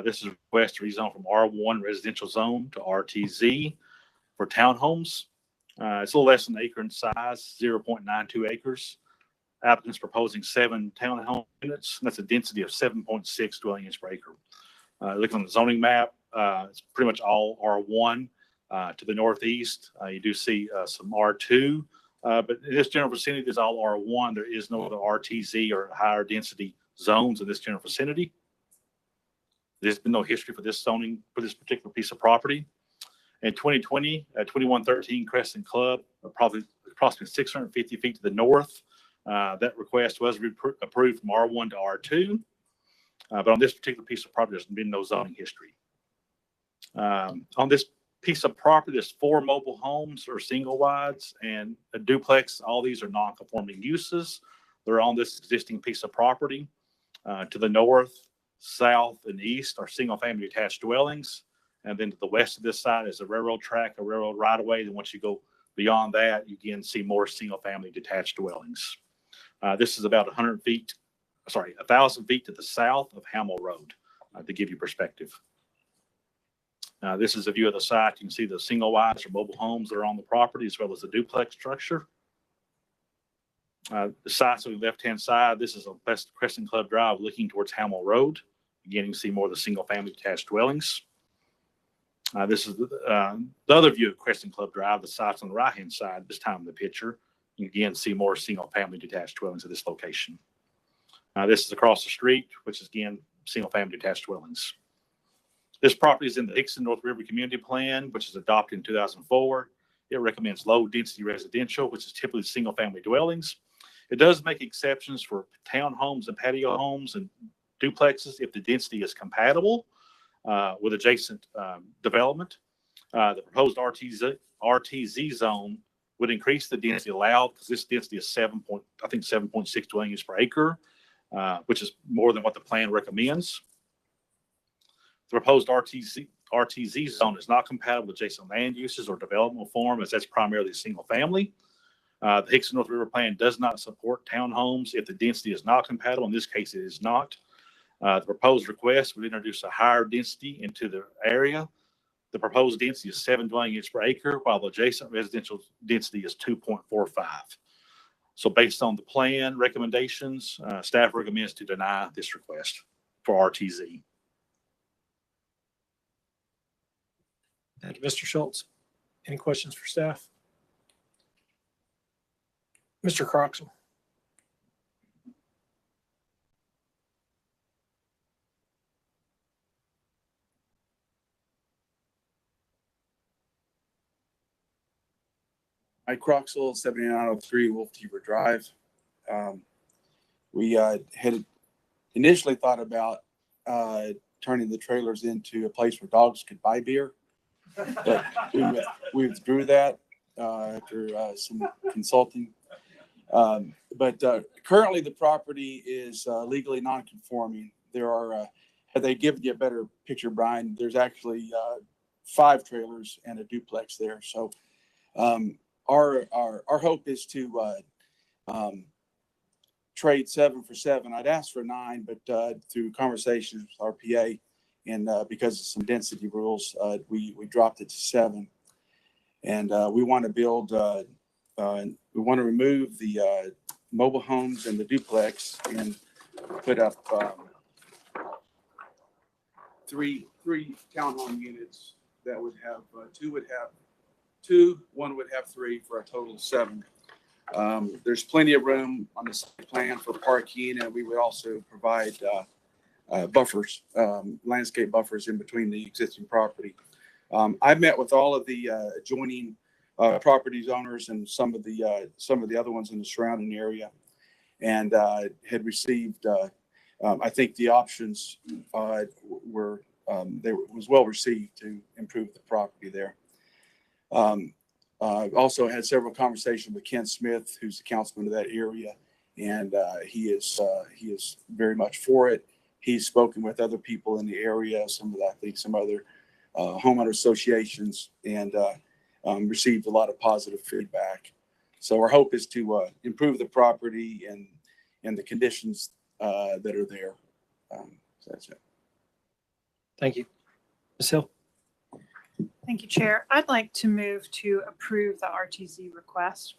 This is a request to rezone from R1 residential zone to RTZ for townhomes. It's a little less than an acre in size, 0.92 acres. Applicant's proposing 7 townhome units. And that's a density of 7.6 dwelling units per acre. Looking on the zoning map, it's pretty much all R1. To the northeast, you do see some R2. But this general vicinity is all R1. There is no other RTZ or higher density zones in this general vicinity. There's been no history for this zoning for this particular piece of property. In 2020, 2113 Crescent Club, approximately 650 feet to the north. That request was approved from R1 to R2. But on this particular piece of property, there's been no zoning history. On this piece of property, there's 4 mobile homes or single wides and a duplex. All these are non-conforming uses. They're on this existing piece of property. To the north, south, and east are single-family detached dwellings. And then to the west of this side is a railroad track, a railroad right-of-way. Then once you go beyond that, you again see more single-family detached dwellings. This is about 1,000 feet to the south of Hamel Road, to give you perspective. This is a view of the site. You can see the single wides or mobile homes that are on the property, as well as the duplex structure. The site's on the left-hand side. This is a Crescent Club Drive looking towards Hamel Road. Again, you can see more of the single-family detached dwellings. This is the other view of Crescent Club Drive. The site's on the right-hand side this time in the picture. You can again see more single-family detached dwellings at this location. This is across the street, which is again single-family detached dwellings. This property is in the Hickson North River Community Plan, which was adopted in 2004. It recommends low-density residential, which is typically single-family dwellings. It does make exceptions for townhomes and patio homes and duplexes if the density is compatible with adjacent development. The proposed RTZ zone would increase the density allowed, because this density is 7.6 dwelling units per acre, which is more than what the plan recommends. The proposed RTZ zone is not compatible with adjacent land uses or development form, as that's primarily single family. The Hickson North River Plan does not support townhomes if the density is not compatible. In this case, it is not. The proposed request would introduce a higher density into the area. The proposed density is 7 dwelling units per acre, while the adjacent residential density is 2.45. So based on the plan recommendations, staff recommends to deny this request for RTZ. Thank you, Mr. Schultz. Any questions for staff? Mr. Croxall. Mike Croxall, 7903 Wolf Teeper Drive. We had initially thought about turning the trailers into a place where dogs could buy beer, but we withdrew that after some consulting. But currently the property is legally non-conforming. There are, had they given you a better picture, Brian, there's actually 5 trailers and a duplex there. So our hope is to trade 7 for 7. I'd asked for 9, but through conversations with our PA and because of some density rules, we dropped it to 7. And we want to build, we want to remove the mobile homes and the duplex and put up 3 townhome units that would have, 2 would have 2, 1 would have 3 for a total of 7. There's plenty of room on the site plan for parking, and we would also provide buffers, landscape buffers in between the existing property. I've met with all of the adjoining properties owners and some of the other ones in the surrounding area, and had received. I think the options were was well received to improve the property there. I've also had several conversations with Ken Smith, who's the councilman of that area, and he is very much for it. He's spoken with other people in the area, some other homeowner associations, and received a lot of positive feedback. So our hope is to improve the property and the conditions that are there. So that's it. Thank you. Ms. Hill. Thank you, Chair. I'd like to move to approve the RTZ request.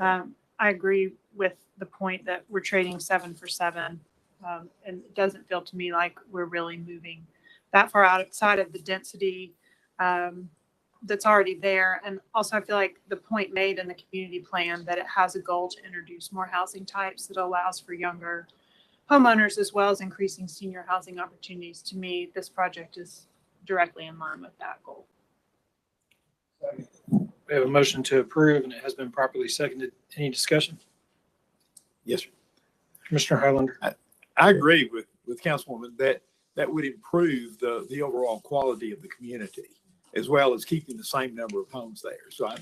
I agree with the point that we're trading 7 for 7. And it doesn't feel to me like we're really moving that far outside of the density that's already there. And also I feel like the point made in the community plan that it has a goal to introduce more housing types that allows for younger homeowners as well as increasing senior housing opportunities. To me, this project is directly in line with that goal. We have a motion to approve, and it has been properly seconded. Any discussion? Yes, sir. Commissioner Highlander. I agree with Councilwoman that would improve the overall quality of the community, as well as keeping the same number of homes there. So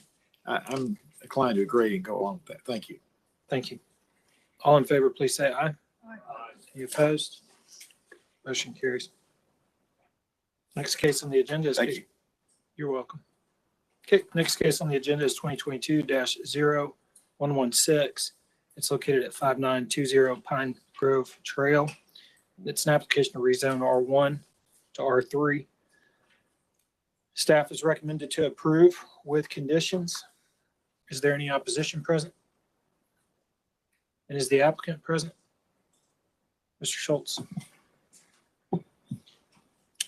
I'm inclined to agree and go along with that. Thank you. Thank you. All in favor, please say aye. Any opposed? Motion carries. Next case on the agenda is. Thank you. You're welcome. Okay, next case on the agenda is 2022-0116. It's located at 5920 Pine Grove Trail. It's an application to rezone R1 to R3. Staff is recommended to approve with conditions. Is there any opposition present? And is the applicant present? Mr. Schultz.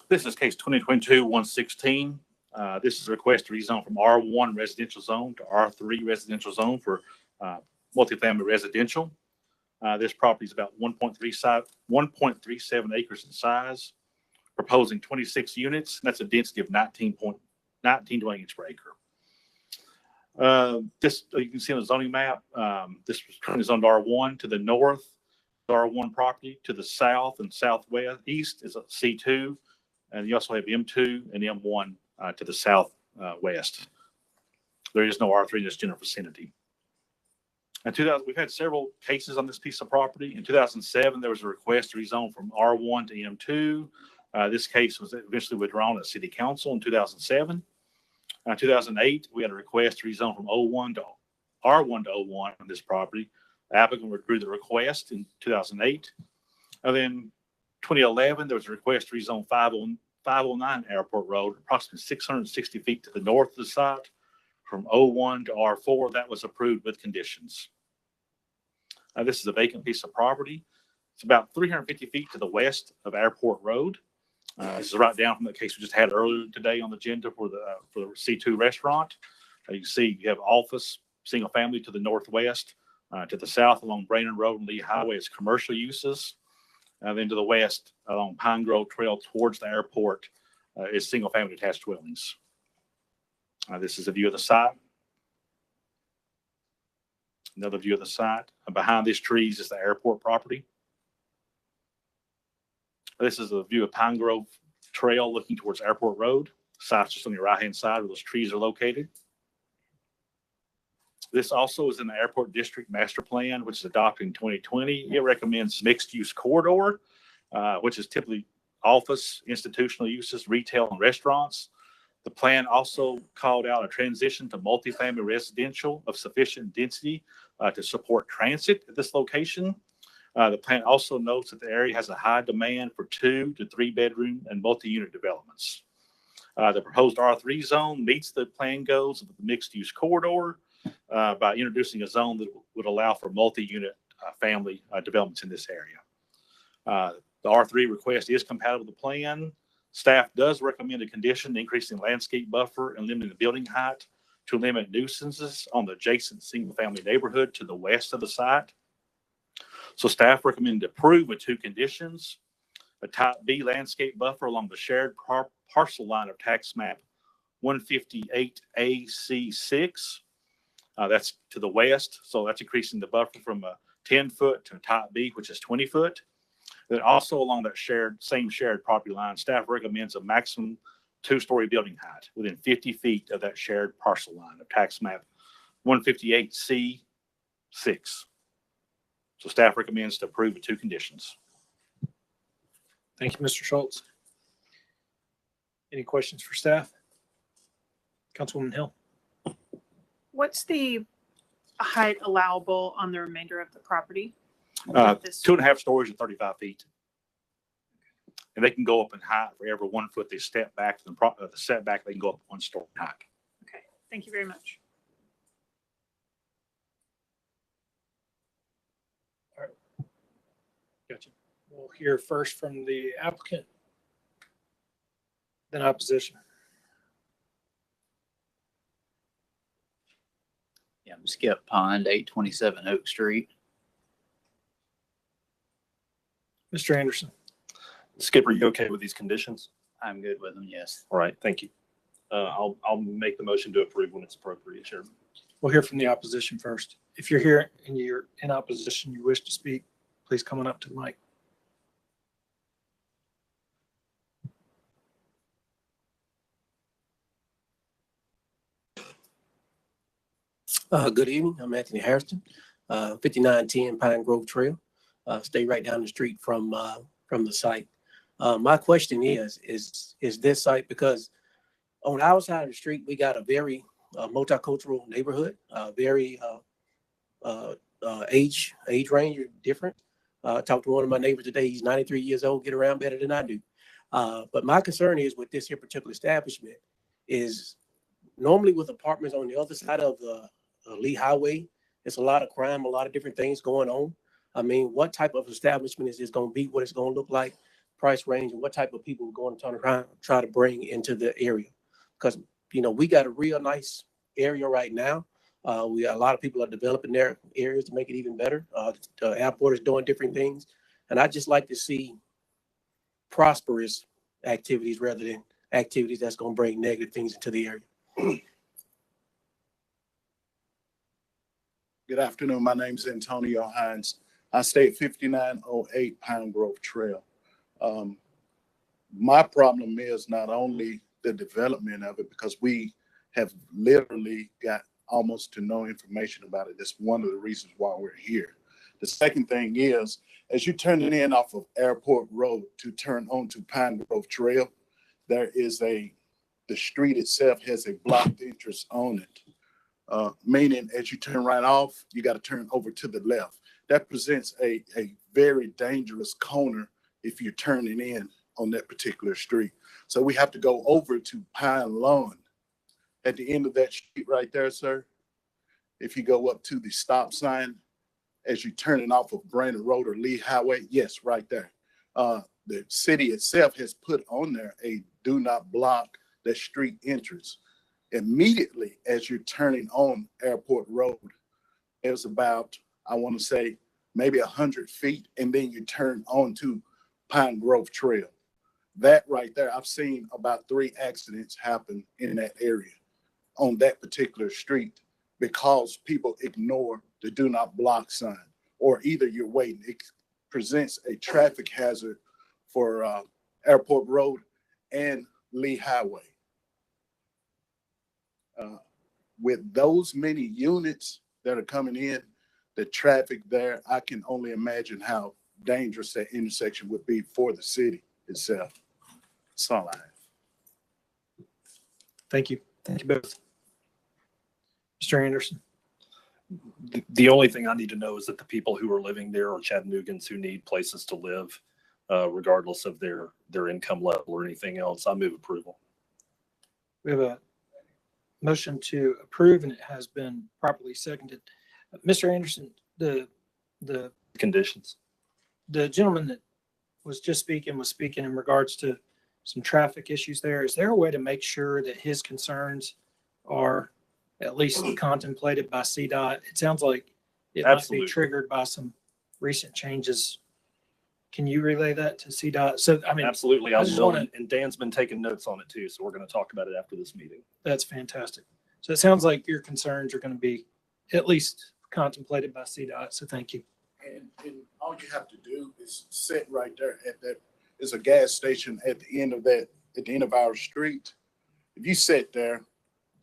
This is case 2022-116. This is a request to rezone from R1 residential zone to R3 residential zone for multifamily residential. This property is about 1.37 acres in size, proposing 26 units. And that's a density of 19 dwellings per acre. This, you can see on the zoning map, this was currently zoned R1. To the north, the R1 property. To the south and southwest east is a C2. And you also have M2 and M1 to the south west. There is no R3 in this general vicinity. In 2000, we've had several cases on this piece of property. In 2007, there was a request to rezone from R1 to M2. This case was eventually withdrawn at City Council in 2007. In 2008, we had a request to rezone from R1 to O1 on this property. The applicant withdrew the request in 2008. And then 2011, there was a request to rezone 509 Airport Road, approximately 660 feet to the north of the site, from O1 to R4. That was approved with conditions. This is a vacant piece of property. It's about 350 feet to the west of Airport Road. This is right down from the case we just had earlier today on the agenda for the C2 restaurant. You can see you have office, single family to the northwest. To the south along Brainerd Road and Lee Highway is commercial uses. Then to the west along Pine Grove Trail towards the airport is single family detached dwellings. This is a view of the site. Another view of the site. Behind these trees is the airport property. This is a view of Pine Grove Trail looking towards Airport Road. Site's just on your right-hand side where those trees are located. This also is in the Airport District Master Plan, which is adopted in 2020. It recommends mixed-use corridor, which is typically office, institutional uses, retail, and restaurants. The plan also called out a transition to multifamily residential of sufficient density to support transit at this location. The plan also notes that the area has a high demand for 2 to 3 bedroom and multi-unit developments. The proposed R3 zone meets the plan goals of the mixed-use corridor by introducing a zone that would allow for multi-unit family developments in this area. The R3 request is compatible with the plan. Staff does recommend a condition increasing landscape buffer and limiting the building height to limit nuisances on the adjacent single-family neighborhood to the west of the site. So staff recommend to approve with 2 conditions: a type B landscape buffer along the shared parcel line of tax map 158AC6. That's to the west, so that's increasing the buffer from a 10-foot to a type B, which is 20 foot. Then also along that same shared property line, staff recommends a maximum 2-story building height within 50 feet of that shared parcel line of tax map 158C6. So staff recommends to approve with 2 conditions. Thank you, Mr. Schultz. Any questions for staff? Councilwoman Hill. What's the height allowable on the remainder of the property? 2.5 stories and 35 feet. And they can go up in height for every 1 foot they step back from the setback. They can go up 1 story high. Okay, thank you very much. All right. Gotcha. We'll hear first from the applicant, then opposition. Yeah, I'm Skip Pond, 827 Oak Street. Mr. Anderson. Skip, are you okay with these conditions? I'm good with them, yes. All right, thank you. I'll make the motion to approve when it's appropriate, Chairman. We'll hear from the opposition first. If you're here and you're in opposition, you wish to speak, please come on up to the mic. Good evening. I'm Anthony Harrison. 5910 Pine Grove Trail. Stay right down the street from the site. My question is this site, because on our side of the street, we got a very multicultural neighborhood, very age range are different. I talked to one of my neighbors today. He's 93 years old, get around better than I do. But my concern is with this here particular establishment is normally with apartments on the other side of the Lee Highway, it's a lot of crime, a lot of different things going on. I mean, what type of establishment is this going to be? What it's going to look like? Price range, and what type of people we're going to turn around, try to bring into the area? Because, you know, we got a real nice area right now. We got a lot of people are developing their areas to make it even better. The airport is doing different things. And I just like to see prosperous activities rather than activities that's going to bring negative things into the area. Good afternoon. My name is Antonio Hines. I stay at 5908 Pine Grove Trail. My problem is not only the development of it, because we have literally got almost to no information about it. That's one of the reasons why we're here. The second thing is, as you turn it in off of Airport Road to turn onto Pine Grove Trail, there is the street itself has a blocked entrance on it. Meaning as you turn right off, you got to turn over to the left. That presents a very dangerous corner if you're turning in on that particular street. So we have to go over to Pine Lawn. At the end of that street right there, sir, if you go up to the stop sign, as you're turning off of Brandon Road or Lee Highway, yes, right there. The city itself has put on there a do not block the street entrance. Immediately as you're turning on Airport Road, it's about, I want to say, maybe 100 feet, and then you turn onto Pine Grove Trail. That right there, I've seen about 3 accidents happen in that area on that particular street because people ignore the do not block sign, or either you're waiting. It presents a traffic hazard for Airport Road and Lee Highway. With those many units that are coming in, the traffic there, I can only imagine how dangerous that intersection would be for the city itself. That's all I have. Thank you. Thank you both. Mr. Anderson. The only thing I need to know is that the people who are living there are Chattanoogan's who need places to live, regardless of their income level or anything else. I move approval. We have a motion to approve, and it has been properly seconded. Mr. Anderson, the Conditions. the gentleman that was just speaking was speaking in regards to some traffic issues there. Is there a way to make sure that his concerns are at least contemplated by CDOT? It sounds like it Absolutely. might be triggered by some recent changes. Can you relay that to CDOT? So, I mean, Absolutely. I I just will. wanna- And Dan's been taking notes on it too. So we're going to talk about it after this meeting. that's fantastic. So it sounds like your concerns are going to be at least contemplated by CDOT. So thank you. And all you have to do is sit right there at that, there's a gas station at the end of that, at the end of our street. If you sit there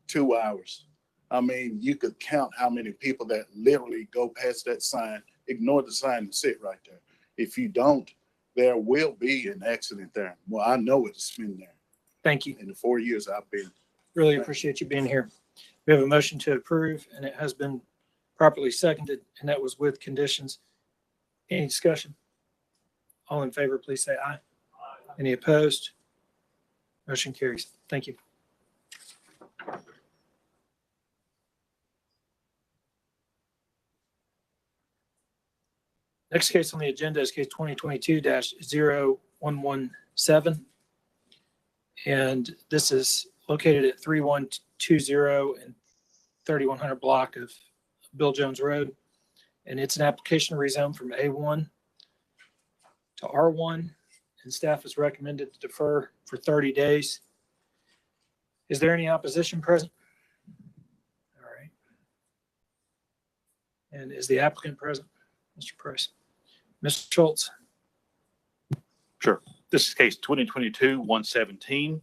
2 hours, I mean, you could count how many people that literally go past that sign, ignore the sign and sit right there. If you don't, there will be an accident there. Well, I know it's been there. Thank you. In the 4 years I've been. Really appreciate you being here. We have a motion to approve, and it has been properly seconded, and that was with conditions. Any discussion? All in favor, please say aye. Any opposed? Motion carries. Thank you. Next case on the agenda is case 2022-0117. And this is located at 3120 and 3100 block of Bill Jones Road. And it's an application to rezone from A1 to R1, and staff is recommended to defer for 30 days. Is there any opposition present? All right. And is the applicant present? Mr. Price. Mr. Schultz. Sure. This is case 2022-117.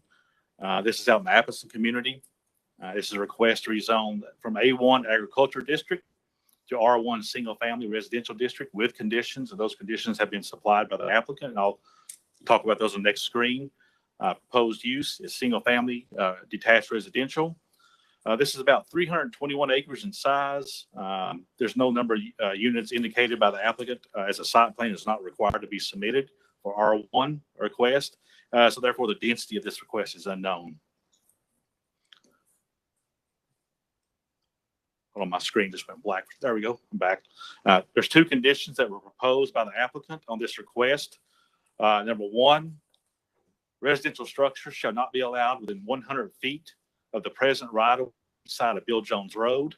This is out in the Appleton community. This is a request to rezone from A1 Agriculture District to R1 Single Family Residential District with conditions, and those conditions have been supplied by the applicant, and I'll talk about those on the next screen. Proposed use is single family detached residential. This is about 321 acres in size. There's no number of units indicated by the applicant, as a site plan is not required to be submitted for R1 request. So therefore, the density of this request is unknown. Hold on, my screen just went black. There we go. I'm back. There's two conditions that were proposed by the applicant on this request. Number one, residential structures shall not be allowed within 100 feet of the present right of side of Bill Jones Road.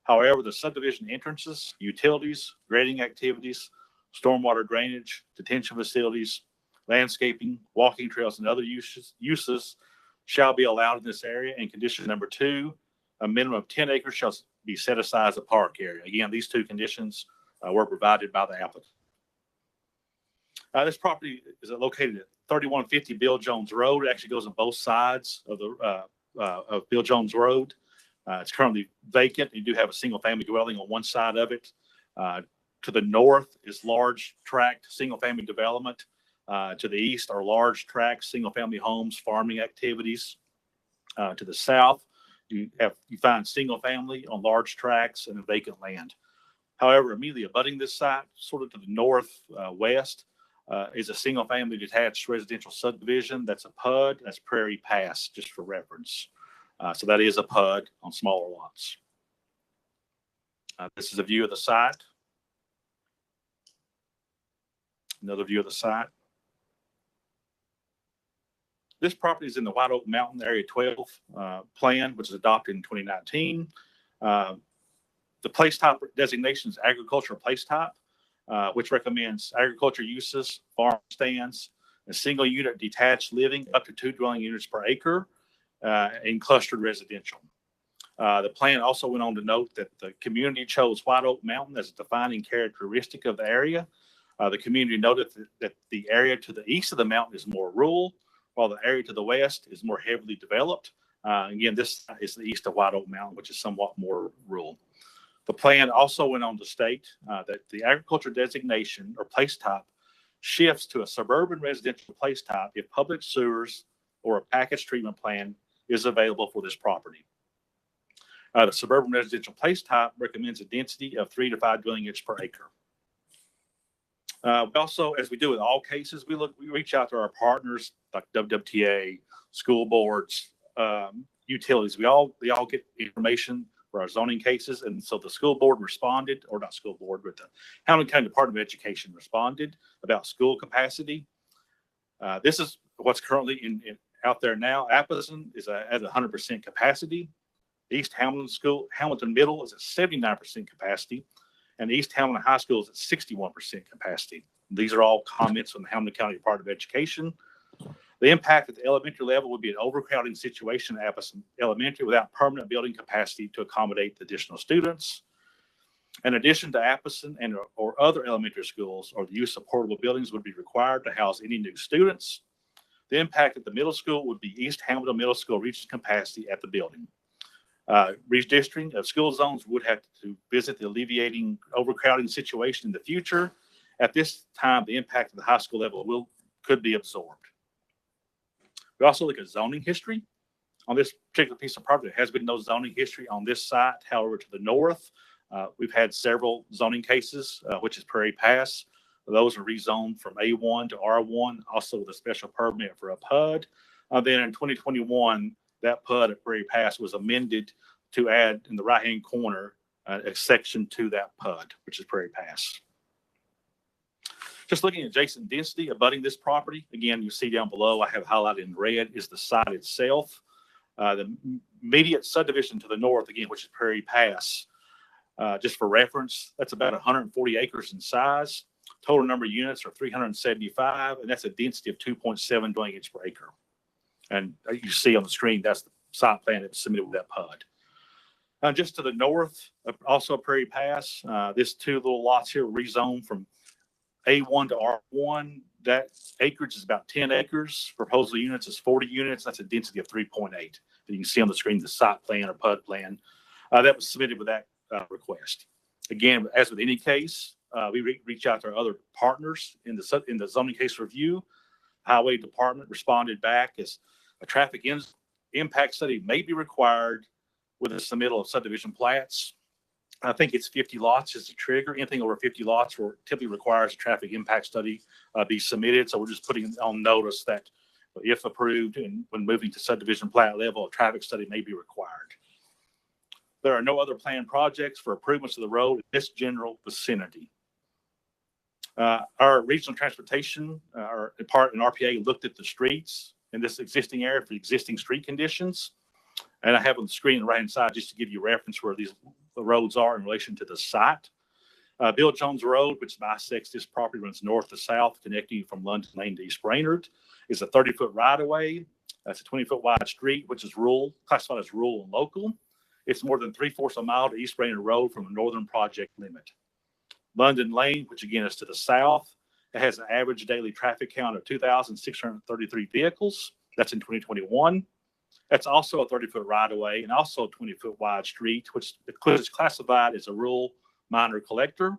However, the subdivision entrances, utilities, grading activities, stormwater drainage, detention facilities, landscaping, walking trails, and other uses shall be allowed in this area. And condition number two, a minimum of 10 acres shall be set aside as a park area. Again, these two conditions were provided by the applicant. This property is located at 3150 Bill Jones Road. It actually goes on both sides of the of Bill Jones Road. It's currently vacant. You do have a single family dwelling on one side of it. To the north is large tract single family development. To the east are large tract single family homes, farming activities. To the south, you find single family on large tracts and vacant land. However, immediately abutting this site, sort of to the northwest, is a single family detached residential subdivision. That's a PUD. That's Prairie Pass, just for reference. So that is a PUD on smaller lots. This is a view of the site. Another view of the site. This property is in the White Oak Mountain Area 12 plan, which was adopted in 2019. The place type designation is agricultural place type, which recommends agriculture uses, farm stands, a single unit detached living up to 2 dwelling units per acre, and clustered residential. The plan also went on to note that the community chose White Oak Mountain as a defining characteristic of the area. The community noted that the area to the east of the mountain is more rural, while the area to the west is more heavily developed. Again, this is the east of White Oak Mountain, which is somewhat more rural. The plan also went on to state that the agriculture designation or place type shifts to a suburban residential place type if public sewers or a package treatment plan is available for this property. The suburban residential place type recommends a density of 3 to 5 dwelling units per acre. We also, as we do in all cases, we reach out to our partners like WWTA, school boards, utilities. They all get information for our zoning cases, and so the school board responded, or not school board, but the Hamilton County Department of Education responded about school capacity. This is what's currently out there now. Appleton is at 100% capacity. East Hamilton Middle is at 79% capacity, and East Hamilton High School is at 61% capacity. These are all comments from the Hamilton County Department of Education. The impact at the elementary level would be an overcrowding situation at Appleton Elementary without permanent building capacity to accommodate the additional students. In addition to Appleton or other elementary schools, or the use of portable buildings would be required to house any new students. The impact at the middle school would be East Hamilton Middle School reaching capacity at the building. Redistricting of school zones would have to visit the alleviating overcrowding situation in the future. At this time, the impact of the high school level could be absorbed. We also look at zoning history. On this particular piece of property, there has been no zoning history on this site. However, to the north, we've had several zoning cases, which is Prairie Pass. Those are rezoned from A1 to R1, also with a special permit for a PUD. Then in 2021, that PUD at Prairie Pass was amended to add in the right-hand corner a section to that PUD, which is Prairie Pass. Just looking at adjacent density abutting this property, again, you see down below, I have highlighted in red, is the site itself. The immediate subdivision to the north, again, which is Prairie Pass, just for reference, that's about 140 acres in size. Total number of units are 375, and that's a density of 2.7 dwelling units per acre. And you see on the screen, that's the site plan that was submitted with that PUD. Just to the north, also Prairie Pass, this two little lots here rezoned from A1 to R1. That acreage is about 10 acres. Proposal units is 40 units. That's a density of 3.8. You can see on the screen the site plan or PUD plan that was submitted with that request. Again, as with any case, we reach out to our other partners in the zoning case review. Highway Department responded back as a traffic impact study may be required with the submittal of subdivision plats. I think it's 50 lots is the trigger. Anything over 50 lots typically requires a traffic impact study be submitted. So we're just putting on notice that if approved and when moving to subdivision plat level, a traffic study may be required. There are no other planned projects for improvements of the road in this general vicinity. Our regional transportation, our part in RPA looked at the streets in this existing area for existing street conditions. And I have on the screen on the right-hand side just to give you reference where the roads are in relation to the site. Bill Jones Road, which bisects this property, runs north to south, connecting from London Lane to East Brainerd, is a 30-foot right-of-way. That's a 20-foot wide street, which is rural, classified as rural and local. It's more than 3/4 of a mile to East Brainerd Road from the northern project limit. London Lane, which again is to the south, it has an average daily traffic count of 2,633 vehicles. That's in 2021. That's also a 30-foot right-of-way and also a 20-foot wide street, which is classified as a rural minor collector.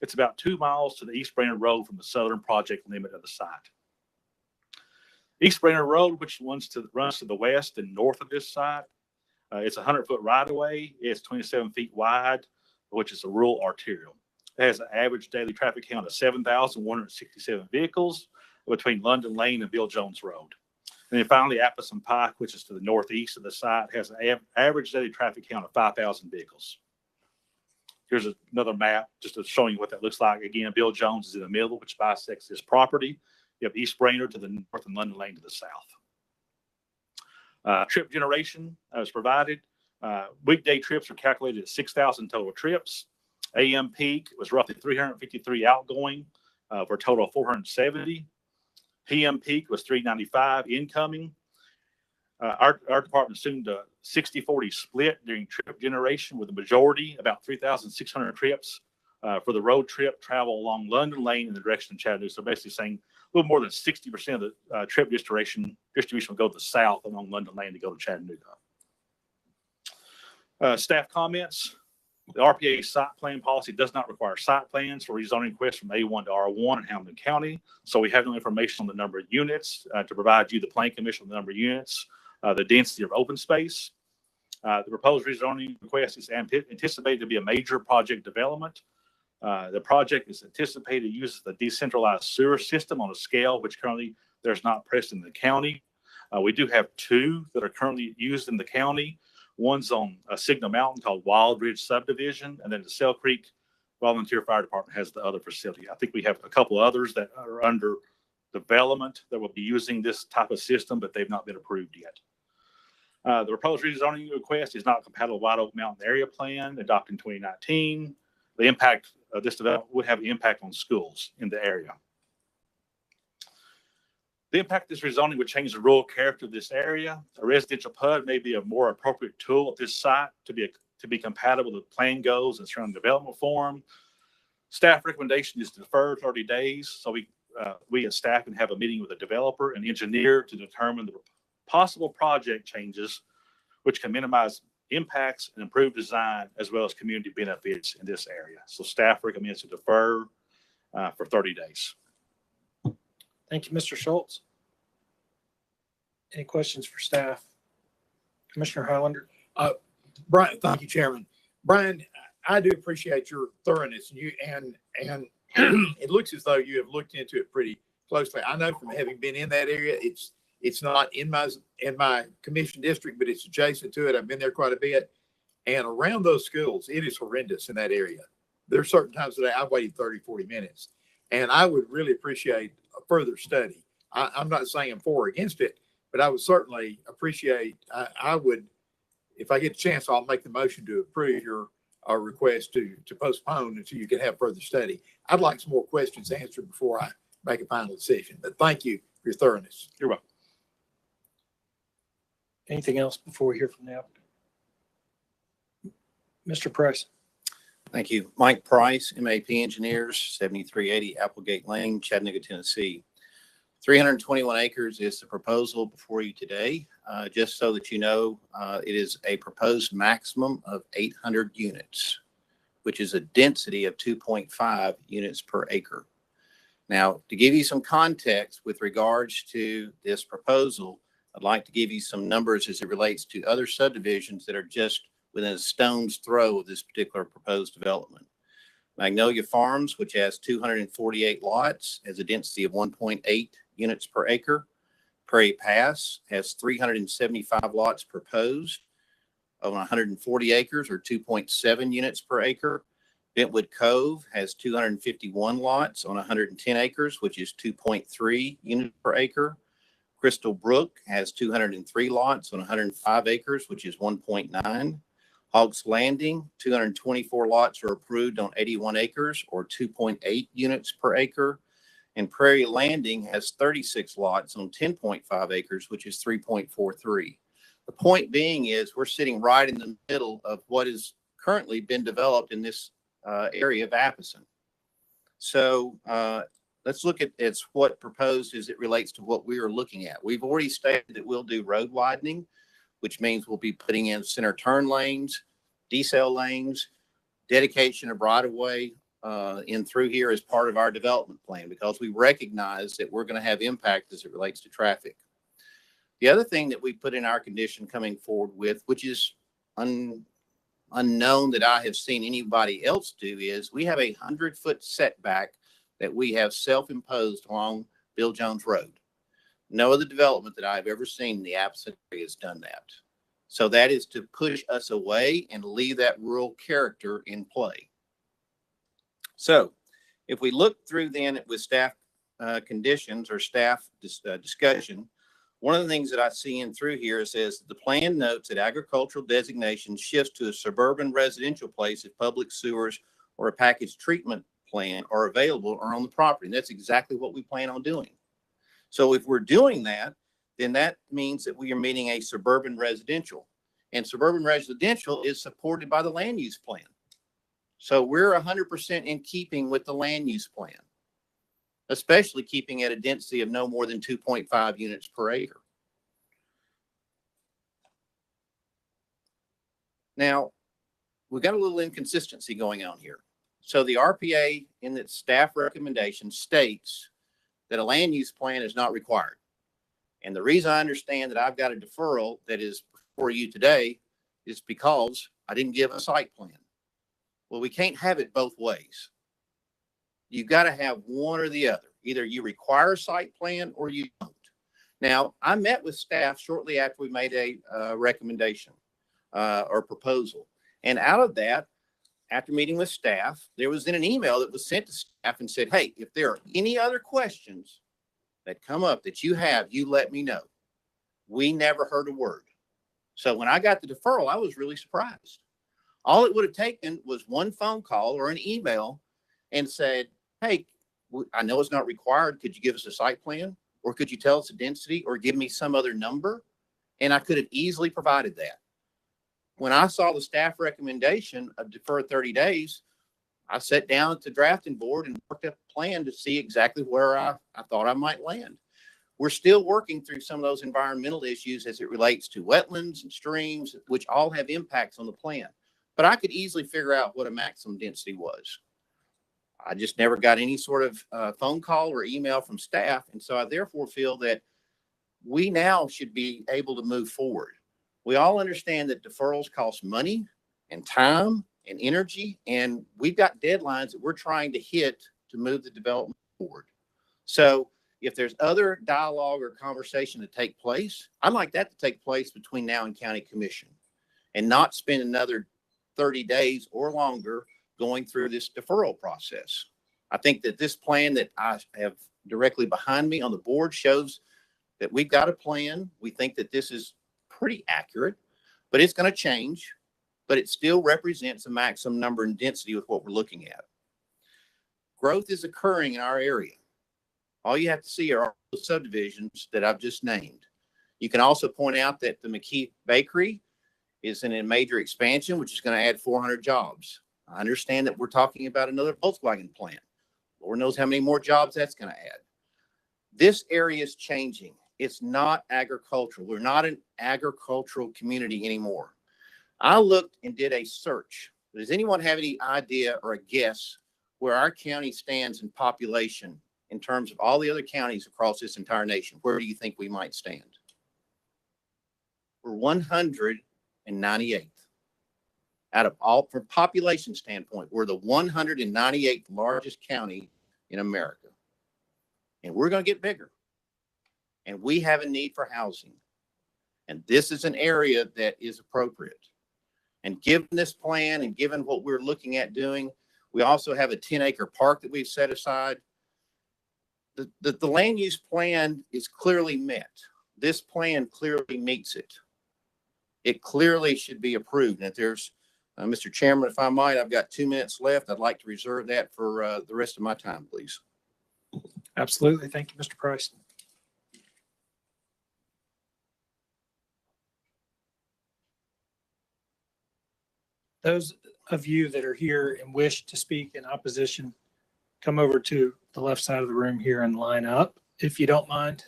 It's about 2 miles to the East Brainerd Road from the southern project limit of the site. East Brainerd Road, which runs to the west and north of this site, it's a 100-foot right-of-way. It's 27 feet wide, which is a rural arterial. It has an average daily traffic count of 7,167 vehicles between London Lane and Bill Jones Road. And then finally, Appleson Pike, which is to the northeast of the site, has an average daily traffic count of 5,000 vehicles. Here's another map just showing you what that looks like. Again, Bill Jones is in the middle, which bisects this property. You have East Brainerd to the north and London Lane to the south. Trip generation is provided. Weekday trips are calculated at 6,000 total trips. AM peak was roughly 353 outgoing for a total of 470. PM peak was 395 incoming. Our department assumed a 60-40 split during trip generation, with the majority, about 3,600 trips for the road trip, travel along London Lane in the direction of Chattanooga. So basically saying a little more than 60% of the trip distribution will go to the south along London Lane to go to Chattanooga. Staff comments. The RPA site plan policy does not require site plans for rezoning requests from A1 to R1 in Hamilton County. So we have no information on the number of units to provide you, the Plan Commission, on the number of units, the density of open space. The proposed rezoning request is anticipated to be a major project development. The project is anticipated to use the decentralized sewer system on a scale which currently there's not present in the county. We do have 2 that are currently used in the county. One's on Signal Mountain called Wild Ridge Subdivision, and then the Sale Creek Volunteer Fire Department has the other facility. I think we have a couple others that are under development that will be using this type of system, but they've not been approved yet. The proposed rezoning request is not compatible with White Oak Mountain Area Plan adopted in 2019. The impact of this development would have an impact on schools in the area. The impact of this rezoning would change the rural character of this area. A residential PUD may be a more appropriate tool at this site to be compatible with plan goals and surrounding development form. Staff recommendation is to defer 30 days. So we as staff can have a meeting with a developer and engineer to determine the possible project changes, which can minimize impacts and improve design as well as community benefits in this area. So staff recommends to defer for 30 days. Thank you, Mr. Schultz. Any questions for staff? Commissioner Highlander? Brian, thank you, Chairman. Brian, I do appreciate your thoroughness, and it looks as though you have looked into it pretty closely. I know from having been in that area, it's not in my commission district, but it's adjacent to it. I've been there quite a bit, and around those schools, it is horrendous in that area. There are certain times that I've waited 30, 40 minutes, and I would really appreciate a further study. I'm not saying I'm for or against it, but I would certainly appreciate, I would, if I get a chance, I'll make the motion to approve your request to postpone until you can have further study. I'd like some more questions answered before I make a final decision, but thank you for your thoroughness. You're welcome. Anything else before we hear from the applicant? Mr. Price. Thank you. Mike Price, MAP Engineers, 7380 Applegate Lane, Chattanooga, Tennessee. 321 acres is the proposal before you today. Just so that you know, it is a proposed maximum of 800 units. which is a density of 2.5 units per acre. Now, to give you some context with regards to this proposal, I'd like to give you some numbers as it relates to other subdivisions that are just within a stone's throw of this particular proposed development. Magnolia Farms, which has 248 lots, has a density of 1.8 units per acre. Prairie Pass has 375 lots proposed on 140 acres, or 2.7 units per acre. Bentwood Cove has 251 lots on 110 acres, which is 2.3 units per acre. Crystal Brook has 203 lots on 105 acres, which is 1.9. Hogs Landing, 224 lots are approved on 81 acres, or 2.8 units per acre. And Prairie Landing has 36 lots on 10.5 acres, which is 3.43. The point being is we're sitting right in the middle of what has currently been developed in this area of Appleton. So let's look at what proposed as it relates to what we are looking at. We've already stated that we'll do road widening, which means we'll be putting in center turn lanes, decel lanes, dedication of right of way in through here as part of our development plan, because we recognize that we're going to have impact as it relates to traffic. The other thing that we put in our condition coming forward with, which is unknown that I have seen anybody else do, is we have a 100-foot setback that we have self-imposed along Bill Jones Road. No other development that I've ever seen in the Appleton area has done that. So that is to push us away and leave that rural character in play. So if we look through then with staff conditions or staff discussion, one of the things that I see in through here says that the plan notes that agricultural designation shifts to a suburban residential place if public sewers or a packaged treatment plan are available or on the property. And that's exactly what we plan on doing. So if we're doing that, then that means that we are meeting a suburban residential, and suburban residential is supported by the land use plan. So we're 100% in keeping with the land use plan, especially keeping at a density of no more than 2.5 units per acre. Now, we've got a little inconsistency going on here. So the RPA in its staff recommendation states that a land use plan is not required. And the reason I understand that I've got a deferral that is before you today is because I didn't give a site plan. Well, we can't have it both ways. You've got to have one or the other. Either you require a site plan or you don't. Now, I met with staff shortly after we made a recommendation or proposal. And out of that, after meeting with staff, there was then an email that was sent to staff and said, hey, if there are any other questions that come up that you have, you let me know. We never heard a word. So when I got the deferral, I was really surprised. All it would have taken was one phone call or an email and said, hey, I know it's not required. Could you give us a site plan? Or could you tell us the density or give me some other number? And I could have easily provided that. When I saw the staff recommendation of defer 30 days, I sat down at the drafting board and worked up a plan to see exactly where I thought I might land. We're still working through some of those environmental issues as it relates to wetlands and streams, which all have impacts on the plan. But I could easily figure out what a maximum density was. I just never got any sort of phone call or email from staff. And so I therefore feel that we now should be able to move forward. We all understand that deferrals cost money and time and energy, and we've got deadlines that we're trying to hit to move the development forward. So if there's other dialogue or conversation to take place, I'd like that to take place between now and county commission and not spend another 30 days or longer going through this deferral process. I think that this plan that I have directly behind me on the board shows that we've got a plan. We think that this is pretty accurate, but it's going to change, but it still represents a maximum number and density with what we're looking at. Growth is occurring in our area. All you have to see are the subdivisions that I've just named. You can also point out that the McKee Bakery is in a major expansion, which is going to add 400 jobs. I understand that we're talking about another Volkswagen plant. Lord knows how many more jobs that's going to add. This area is changing. It's not agricultural. We're not an agricultural community anymore. I looked and did a search Does anyone have any idea or a guess where our county stands in population in terms of all the other counties across this entire nation? Where do you think we might stand? We're 198th. Out of all, from population standpoint, we're the 198th largest county in America. And we're going to get bigger. And we have a need for housing. And this is an area that is appropriate. And given this plan and given what we're looking at doing, we also have a 10-acre park that we've set aside. The land use plan is clearly met. This plan clearly meets it. It clearly should be approved. And if there's, Mr. Chairman, if I might, I've got 2 minutes left. I'd like to reserve that for the rest of my time, please. Absolutely. Thank you, Mr. Price. Those of you that are here and wish to speak in opposition, come over to the left side of the room here and line up, if you don't mind,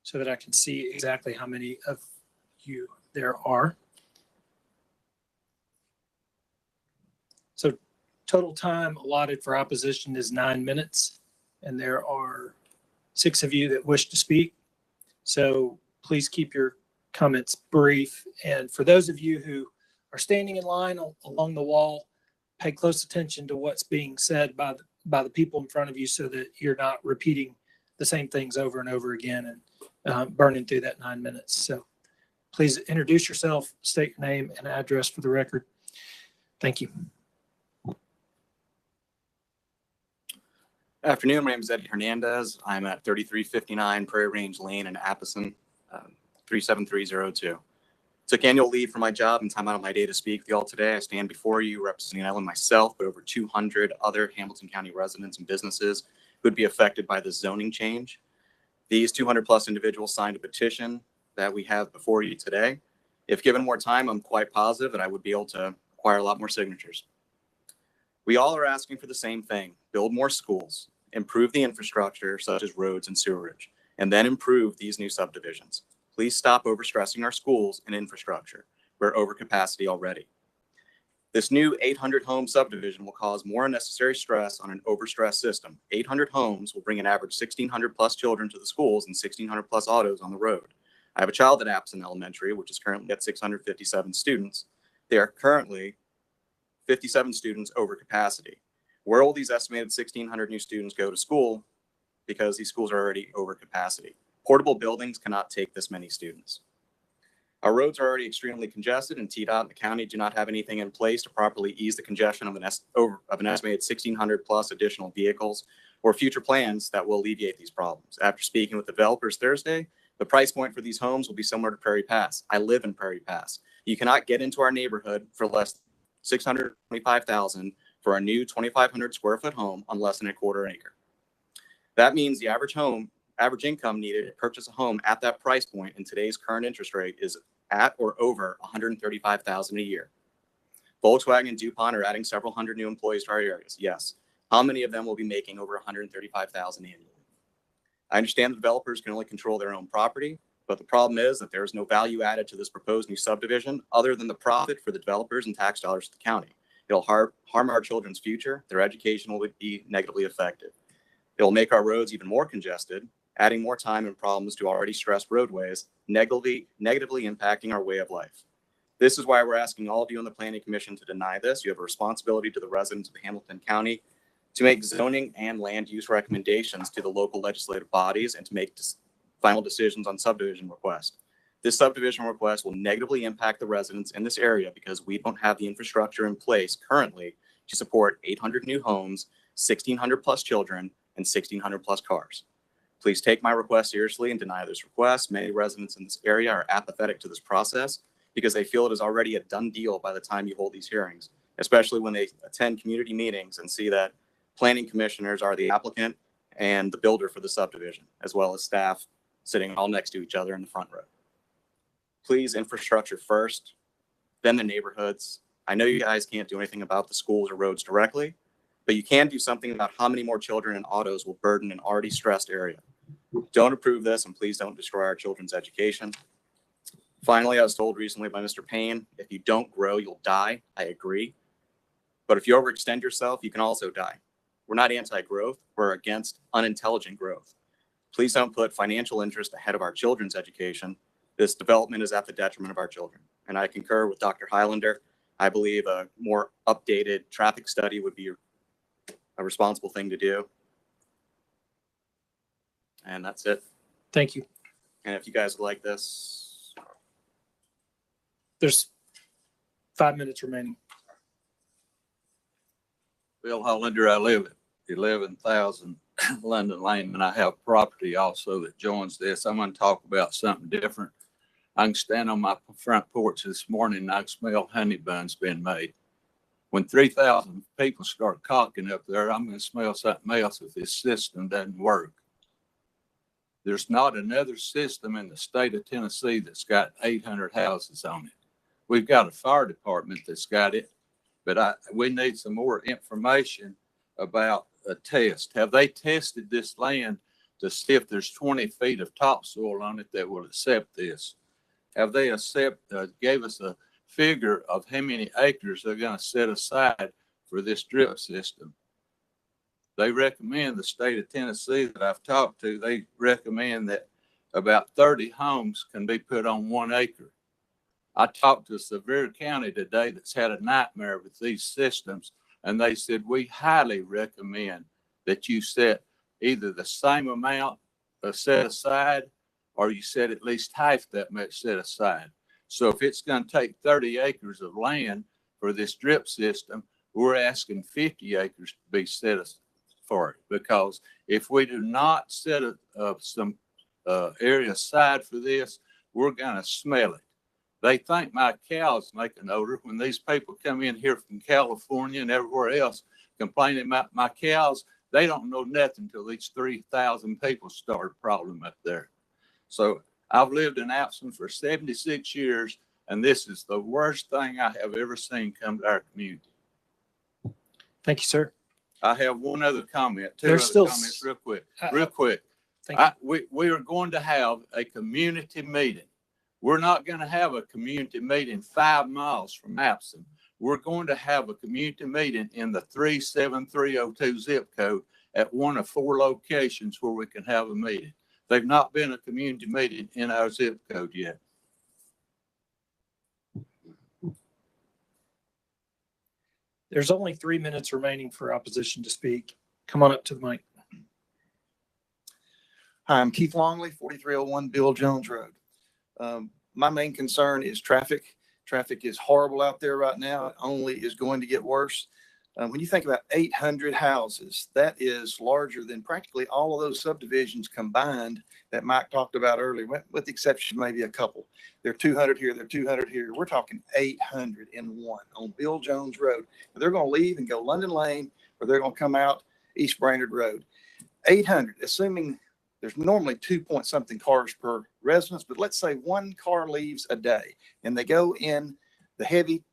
so that I can see exactly how many of you there are. So total time allotted for opposition is 9 minutes, and there are 6 of you that wish to speak. So please keep your comments brief. And for those of you who are standing in line along the wall, pay close attention to what's being said by the people in front of you so that you're not repeating the same things over and over again and burning through that 9 minutes. So please introduce yourself, state your name and address for the record. Thank you. Afternoon, my name is Eddie Hernandez. I'm at 3359 Prairie Range Lane in Appleton, 37302. Took annual leave from my job and time out of my day to speak with you all today. I stand before you representing not only myself, but over 200 other Hamilton County residents and businesses who would be affected by the zoning change. These 200 plus individuals signed a petition that we have before you today. If given more time, I'm quite positive that I would be able to acquire a lot more signatures. We all are asking for the same thing: build more schools, improve the infrastructure such as roads and sewerage, and then improve these new subdivisions. Please stop overstressing our schools and infrastructure. We're over capacity already. This new 800 home subdivision will cause more unnecessary stress on an overstressed system. 800 homes will bring an average 1,600 plus children to the schools and 1,600 plus autos on the road. I have a child at Appleton Elementary, which is currently at 657 students. They are currently 57 students over capacity. Where will these estimated 1,600 new students go to school? Because these schools are already over capacity. Portable buildings cannot take this many students. Our roads are already extremely congested, and TDOT and the county do not have anything in place to properly ease the congestion of an estimated 1,600 plus additional vehicles or future plans that will alleviate these problems. After speaking with developers Thursday, the price point for these homes will be similar to Prairie Pass. I live in Prairie Pass. You cannot get into our neighborhood for less than $625,000 for a new 2,500 square foot home on less than a quarter acre. That means the average income needed to purchase a home at that price point in today's current interest rate is at or over $135,000 a year. Volkswagen and DuPont are adding several hundred new employees to our areas. Yes. How many of them will be making over $135,000 annually? I understand the developers can only control their own property, but the problem is that there is no value added to this proposed new subdivision other than the profit for the developers and tax dollars to the county. It'll harm our children's future. Their education will be negatively affected. It'll make our roads even more congested, adding more time and problems to already stressed roadways, negatively impacting our way of life. This is why we're asking all of you on the Planning Commission to deny this. You have a responsibility to the residents of Hamilton County to make zoning and land use recommendations to the local legislative bodies and to make final decisions on subdivision requests. This subdivision request will negatively impact the residents in this area because we don't have the infrastructure in place currently to support 800 new homes, 1,600 plus children, and 1,600 plus cars. Please take my request seriously and deny this request. Many residents in this area are apathetic to this process because they feel it is already a done deal by the time you hold these hearings, especially when they attend community meetings and see that planning commissioners are the applicant and the builder for the subdivision, as well as staff sitting all next to each other in the front row. Please, infrastructure first, then the neighborhoods. I know you guys can't do anything about the schools or roads directly, but you can do something about how many more children and autos will burden an already stressed area. Don't approve this, and please don't destroy our children's education. Finally, I was told recently by Mr. Payne, if you don't grow, you'll die. I agree. But if you overextend yourself, you can also die. We're not anti-growth. We're against unintelligent growth. Please don't put financial interest ahead of our children's education. This development is at the detriment of our children. And I concur with Dr. Highlander. I believe a more updated traffic study would be a responsible thing to do. And that's it. Thank you. And if you guys would like this, There's 5 minutes remaining. Bill Hollander, I live at 11,000 London Lane, and I have property also that joins this. I'm going to talk about something different. I can stand on my front porch this morning and I can smell honey buns being made. When 3,000 people start caulking up there, I'm going to smell something else if this system doesn't work. There's not another system in the state of Tennessee that's got 800 houses on it. We've got a fire department that's got it, but we need some more information about a test. Have they tested this land to see if there's 20 feet of topsoil on it that will accept this? Have they gave us a figure of how many acres they're going to set aside for this drip system? They recommend, the state of Tennessee that I've talked to, they recommend that about 30 homes can be put on 1 acre. I talked to Sevier County today that's had a nightmare with these systems, and they said, we highly recommend that you set either the same amount set aside, or you set at least half that much set aside. So if it's going to take 30 acres of land for this drip system, we're asking 50 acres to be set for it. Because if we do not set some area aside for this, we're going to smell it. They think my cows make an odor when these people come in here from California and everywhere else complaining about my cows. They don't know nothing until these 3,000 people start a problem up there. So I've lived in Appleton for 76 years, and this is the worst thing I have ever seen come to our community. Thank you, sir. I have one other comment, There's still comments real quick. We are going to have a community meeting. We're not going to have a community meeting 5 miles from Appleton. We're going to have a community meeting in the 37302 zip code at one of 4 locations where we can have a meeting. They've not been a community meeting in our zip code yet. There's only 3 minutes remaining for opposition to speak. Come on up to the mic. Hi, I'm Keith Longley, 4301 Bill Jones Road. My main concern is traffic. Traffic is horrible out there right now. It only is going to get worse. When you think about 800 houses, that is larger than practically all of those subdivisions combined that Mike talked about earlier, with the exception of maybe a couple. There are 200 here, there are 200 here. We're talking 800 in one on Bill Jones Road. They're going to leave and go London Lane, or they're going to come out East Brainerd Road. 800, assuming there's normally 2-point-something cars per residence, but let's say 1 car leaves a day and they go in the heavy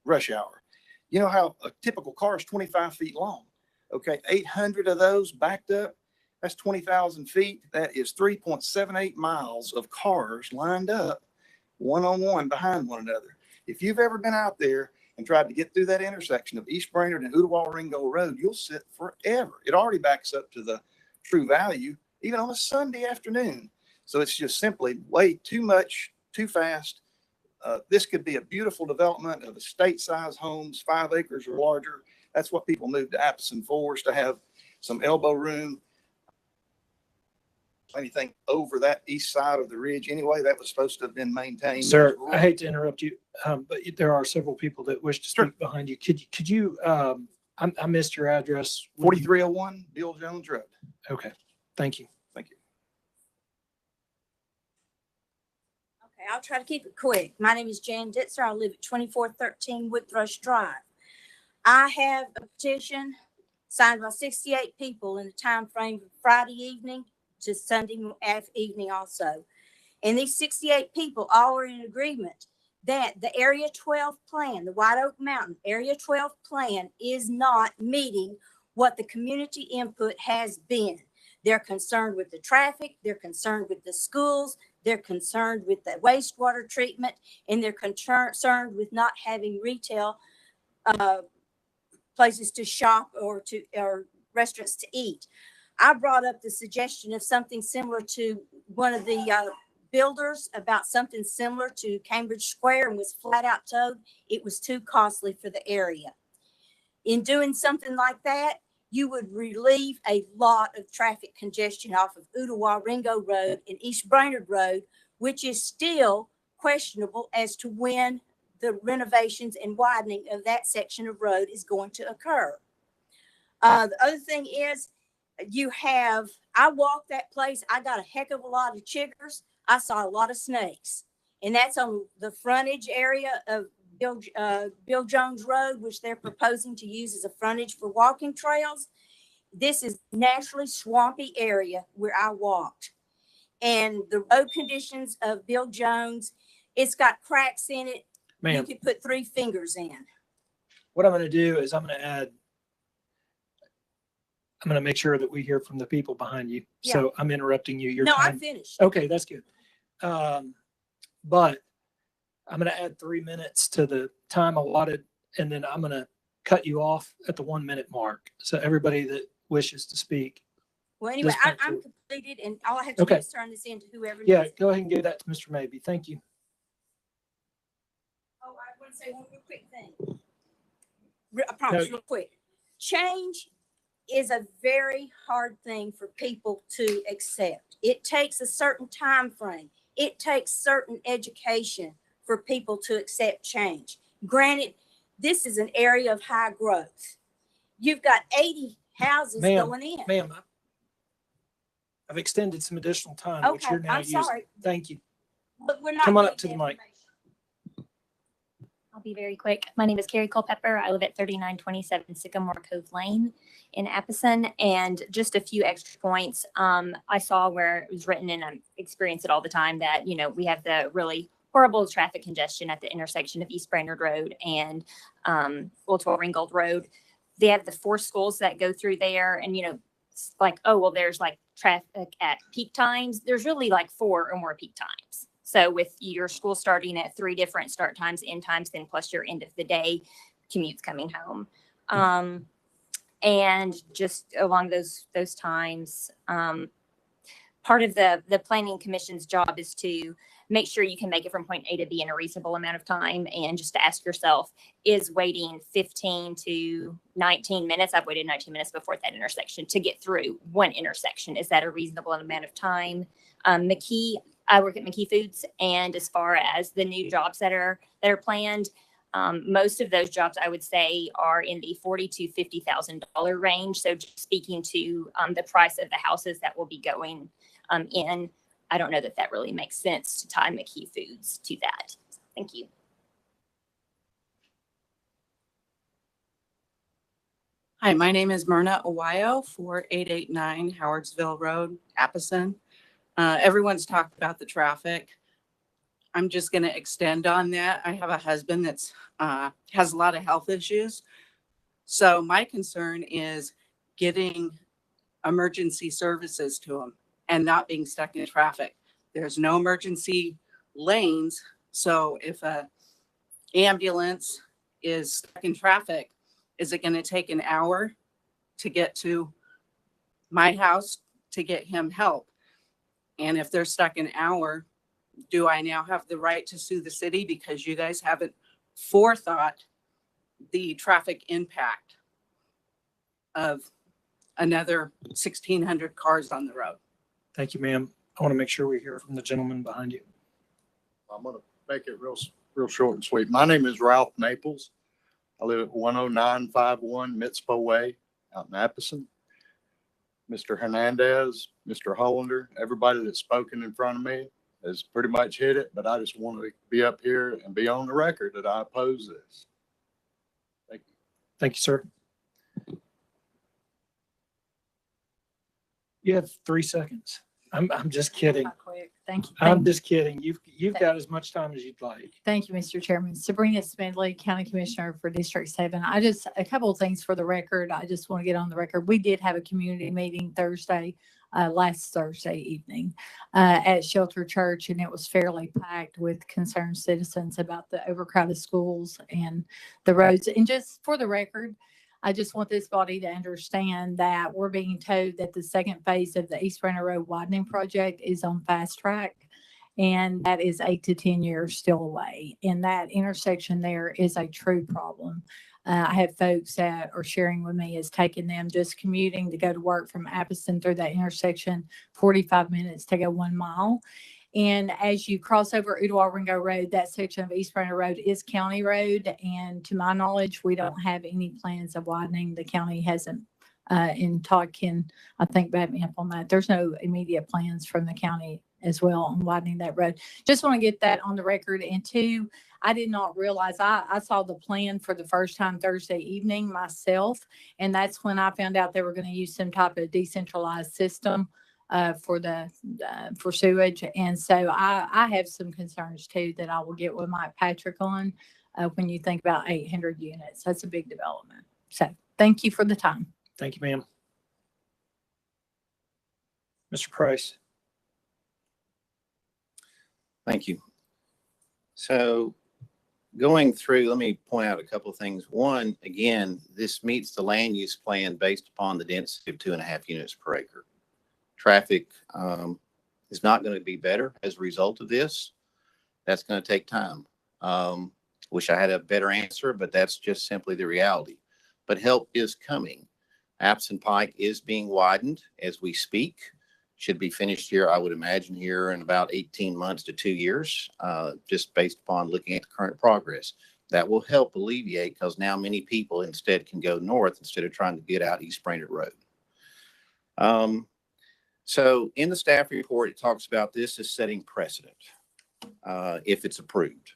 rush hour. You know how a typical car is 25 feet long. Okay, 800 of those backed up, that's 20,000 feet. That is 3.78 miles of cars lined up one-on-one behind one another. If you've ever been out there and tried to get through that intersection of East Brainerd and Ooltewah Ringo Road, you'll sit forever. It already backs up to the True Value, even on a Sunday afternoon. So it's just simply way too much, too fast. This could be a beautiful development of estate-size homes, 5 acres or larger. That's what people moved to Appleton for, is to have some elbow room. Anything over that east side of the ridge anyway, that was supposed to have been maintained. Sir, I hate to interrupt you, but there are several people that wish to speak behind you. Could you, I missed your address. 4301 Bill Jones Road. Okay, thank you. Thank you. Okay, I'll try to keep it quick. My name is Jan Ditzer. I live at 2413 Woodthrush Drive. I have a petition signed by 68 people in the time frame from Friday evening to Sunday evening also. And these 68 people all are in agreement that the Area 12 plan, the White Oak Mountain Area 12 plan, is not meeting what the community input has been. They're concerned with the traffic, they're concerned with the schools, they're concerned with the wastewater treatment, and they're concerned with not having retail places to shop or restaurants to eat. I brought up the suggestion of something similar to one of the builders about something similar to Cambridge Square and was flat out told it was too costly for the area. In doing something like that, you would relieve a lot of traffic congestion off of Ooltewah Ringo Road and East Brainerd Road, which is still questionable as to when the renovations and widening of that section of road is going to occur. The other thing is I walked that place. I got a heck of a lot of chiggers. I saw a lot of snakes, and that's on the frontage area of Bill Jones Road, which they're proposing to use as a frontage for walking trails. This is naturally swampy area where I walked, and the road conditions of Bill Jones, it's got cracks in it. Ma'am. You could put 3 fingers in. What I'm going to do is I'm going to make sure that we hear from the people behind you. Yeah. So I'm interrupting you. Your No, time. I'm finished. Okay, that's good. But I'm going to add 3 minutes to the time allotted, and then I'm going to cut you off at the 1 minute mark. So everybody that wishes to speak. Well, anyway, Just I'm completed, and all I have to Okay. do is turn this in to whoever Yeah, needs it. go ahead and give that to Mr. Maybe. Thank you. Oh, I want to say one real quick thing. I promise, No. real quick. Change is a very hard thing for people to accept. It takes a certain time frame. It takes certain education for people to accept change. Granted, this is an area of high growth. You've got 80 houses going in. Ma'am, I've extended some additional time, which Okay, you're now I'm using. sorry. Thank you. But we're not Come on up getting to the mic. I'll be very quick. My name is Carrie Culpepper. I live at 3927 Sycamore Cove Lane in Appleton. And just a few extra points. I saw where it was written, and I experience it all the time, that, we have the really horrible traffic congestion at the intersection of East Brainerd Road and Ooltewah Ringgold Road. They have the 4 schools that go through there, and, it's like, oh, well, there's like traffic at peak times. There's really like 4 or more peak times. So with your school starting at 3 different start times, end times, then plus your end of the day commutes coming home. And just along those times, part of the planning commission's job is to make sure you can make it from point A to B in a reasonable amount of time. And just to ask yourself, is waiting 15 to 19 minutes? I've waited 19 minutes before that intersection to get through one intersection. Is that a reasonable amount of time? I work at McKee Foods, and as far as the new jobs that are planned, most of those jobs I would say are in the $40,000 to $50,000 range. So just speaking to the price of the houses that will be going in, I don't know that really makes sense to tie McKee Foods to that. Thank you. Hi, my name is Myrna Owayo, 4889 Howardsville Road, Appleton. Everyone's talked about the traffic. I'm just going to extend on that. I have a husband that's has a lot of health issues. So my concern is getting emergency services to him and not being stuck in traffic. There's no emergency lanes. So if a ambulance is stuck in traffic, is it going to take an hour to get to my house to get him help? And if they're stuck an hour, do I now have the right to sue the city because you guys haven't forethought the traffic impact of another 1,600 cars on the road? Thank you, ma'am. I want to make sure we hear from the gentleman behind you. I'm going to make it real short and sweet. My name is Ralph Naples. I live at 10951 Mitzvah Way out in Appleton. Mr. Hernandez, Mr. Hollander, everybody that's spoken in front of me has pretty much hit it, but I just want to be up here and be on the record that I oppose this. Thank you. Thank you, sir. You have 3 seconds. I'm just kidding. Quick. Thank you. I'm just kidding. You've got as much time as you'd like. Thank you, Mr. Chairman. Sabrina Smedley, County Commissioner for District 7. A couple of things for the record. I just want to get on the record. We did have a community meeting last Thursday evening at Shelter Church, and it was fairly packed with concerned citizens about the overcrowded schools and the roads. And just for the record, I just want this body to understand that we're being told that the second phase of the East Brenner Road widening project is on fast track. And that is 8 to 10 years still away. And that intersection there is a true problem. I have folks that are sharing with me it's taking them just commuting to go to work from Appleton through that intersection, 45 minutes to go 1 mile. And as you cross over Ooltewah Ringo Road, that section of East Brenner Road is county road. And to my knowledge, we don't have any plans of widening. The county hasn't, and Todd can, I think, back me up on that. There's no immediate plans from the county as well on widening that road. Just want to get that on the record. And two, I did not realize, I saw the plan for the first time Thursday evening myself. And that's when I found out they were going to use some type of decentralized system for sewage. And so I have some concerns too that I will get with Mike Patrick on when you think about 800 units. That's a big development. So thank you for the time. Thank you, ma'am. Mr. Price. Thank you. So going through, let me point out a couple of things. One, again, this meets the land use plan based upon the density of 2.5 units per acre. Traffic is not going to be better as a result of this. That's going to take time. Wish I had a better answer, but that's just simply the reality. But help is coming. Appleton Pike is being widened as we speak. Should be finished here, I would imagine, here in about 18 months to 2 years, just based upon looking at the current progress. That will help alleviate, because now many people instead can go north instead of trying to get out East Brainerd Road. So in the staff report, it talks about this as setting precedent if it's approved.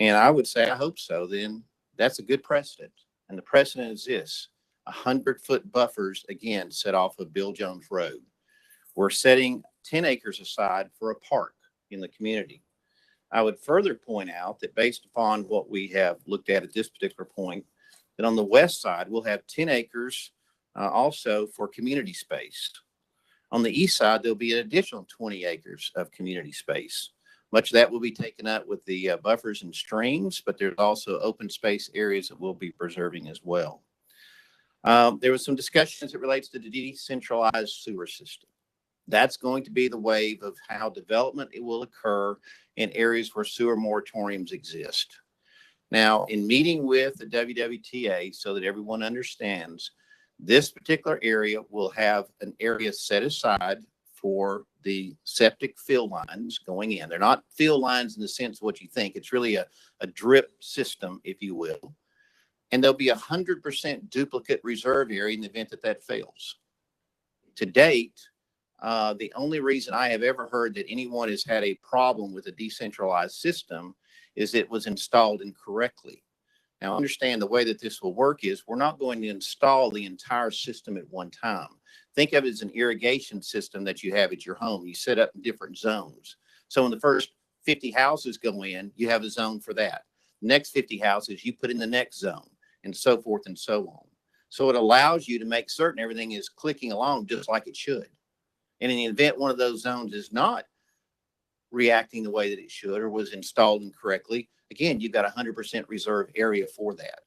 And I would say, I hope so, then that's a good precedent. And the precedent is this: 100-foot buffers, again, set off of Bill Jones Road. We're setting 10 acres aside for a park in the community. I would further point out that based upon what we have looked at this particular point, that on the west side, we'll have 10 acres also for community space. On the east side, there'll be an additional 20 acres of community space. Much of that will be taken up with the buffers and streams, but there's also open space areas that we'll be preserving as well. There was some discussion as it relates to the decentralized sewer system. That's going to be the wave of how development it will occur in areas where sewer moratoriums exist. Now, in meeting with the WWTA, so that everyone understands, this particular area will have an area set aside for the septic fill lines going in. They're not fill lines in the sense of what you think. It's really a drip system, if you will. And there'll be 100% duplicate reserve area in the event that that fails. To date, the only reason I have ever heard that anyone has had a problem with a decentralized system is it was installed incorrectly. Now, understand the way that this will work is we're not going to install the entire system at one time. Think of it as an irrigation system that you have at your home. You set up in different zones. So when the first 50 houses go in, you have a zone for that. Next 50 houses, you put in the next zone, and so forth and so on. So it allows you to make certain everything is clicking along just like it should. And in the event one of those zones is not reacting the way that it should or was installed incorrectly, again, you've got 100% reserve area for that.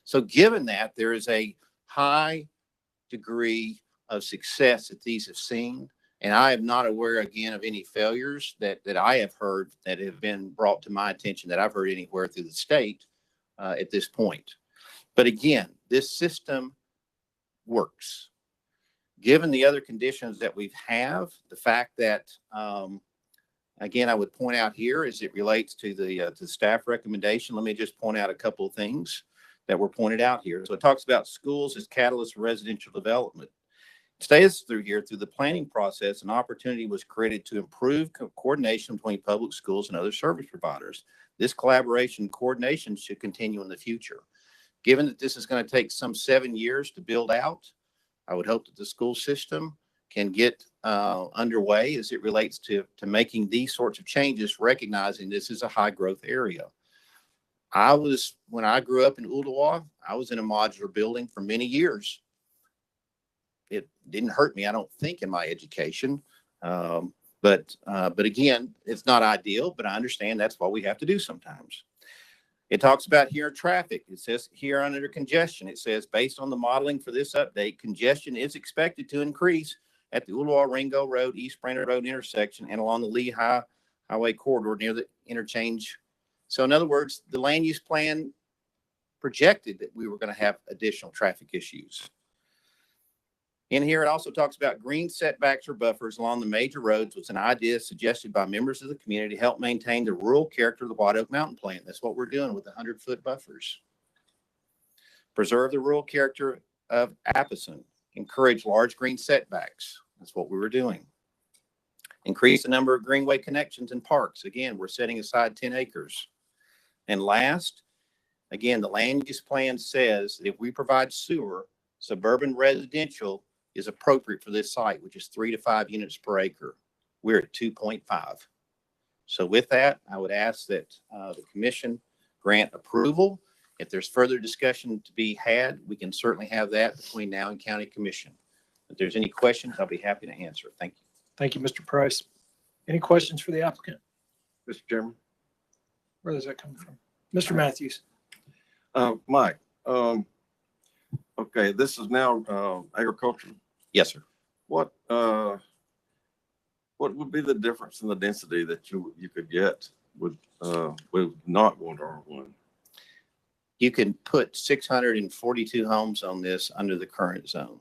So given that, there is a high degree of success that these have seen, and I am not aware, again, of any failures that I have heard that have been brought to my attention that I've heard anywhere through the state at this point. But again, this system works. Given the other conditions that we have, the fact that, again, I would point out here as it relates to the staff recommendation, let me just point out a couple of things that were pointed out here. So it talks about schools as catalyst for residential development. It stays through here, through the planning process, an opportunity was created to improve coordination between public schools and other service providers. This collaboration and coordination should continue in the future. Given that this is going to take some 7 years to build out, I would hope that the school system can get underway as it relates to making these sorts of changes, recognizing this is a high growth area. When I grew up in Ooltewah, I was in a modular building for many years. It didn't hurt me, I don't think, in my education. But again, it's not ideal, but I understand that's what we have to do sometimes. It talks about here traffic. It says here under congestion, it says based on the modeling for this update, congestion is expected to increase at the Ooltewah Ringo Road, East Brainerd Road intersection and along the Lehigh Highway corridor near the interchange. So in other words, the land use plan projected that we were going to have additional traffic issues. In here, it also talks about green setbacks or buffers along the major roads, was an idea suggested by members of the community to help maintain the rural character of the White Oak Mountain Plan. That's what we're doing with the 100-foot buffers. Preserve the rural character of Appleton. Encourage large green setbacks. That's what we were doing. Increase the number of greenway connections and parks. Again, we're setting aside 10 acres. And last, again, the land use plan says that if we provide sewer, suburban residential is appropriate for this site, which is 3 to 5 units per acre. We're at 2.5. So with that, I would ask that the commission grant approval. If there's further discussion to be had, we can certainly have that between now and county commission. If there's any questions, I'll be happy to answer. Thank you. Thank you, Mr. Price. Any questions for the applicant? Mr. Chairman. Where does that come from? Mr. Matthews. Mike, okay, this is now agricultural. Yes, sir. What would be the difference in the density that you could get with not going to R1? You can put 642 homes on this under the current zone.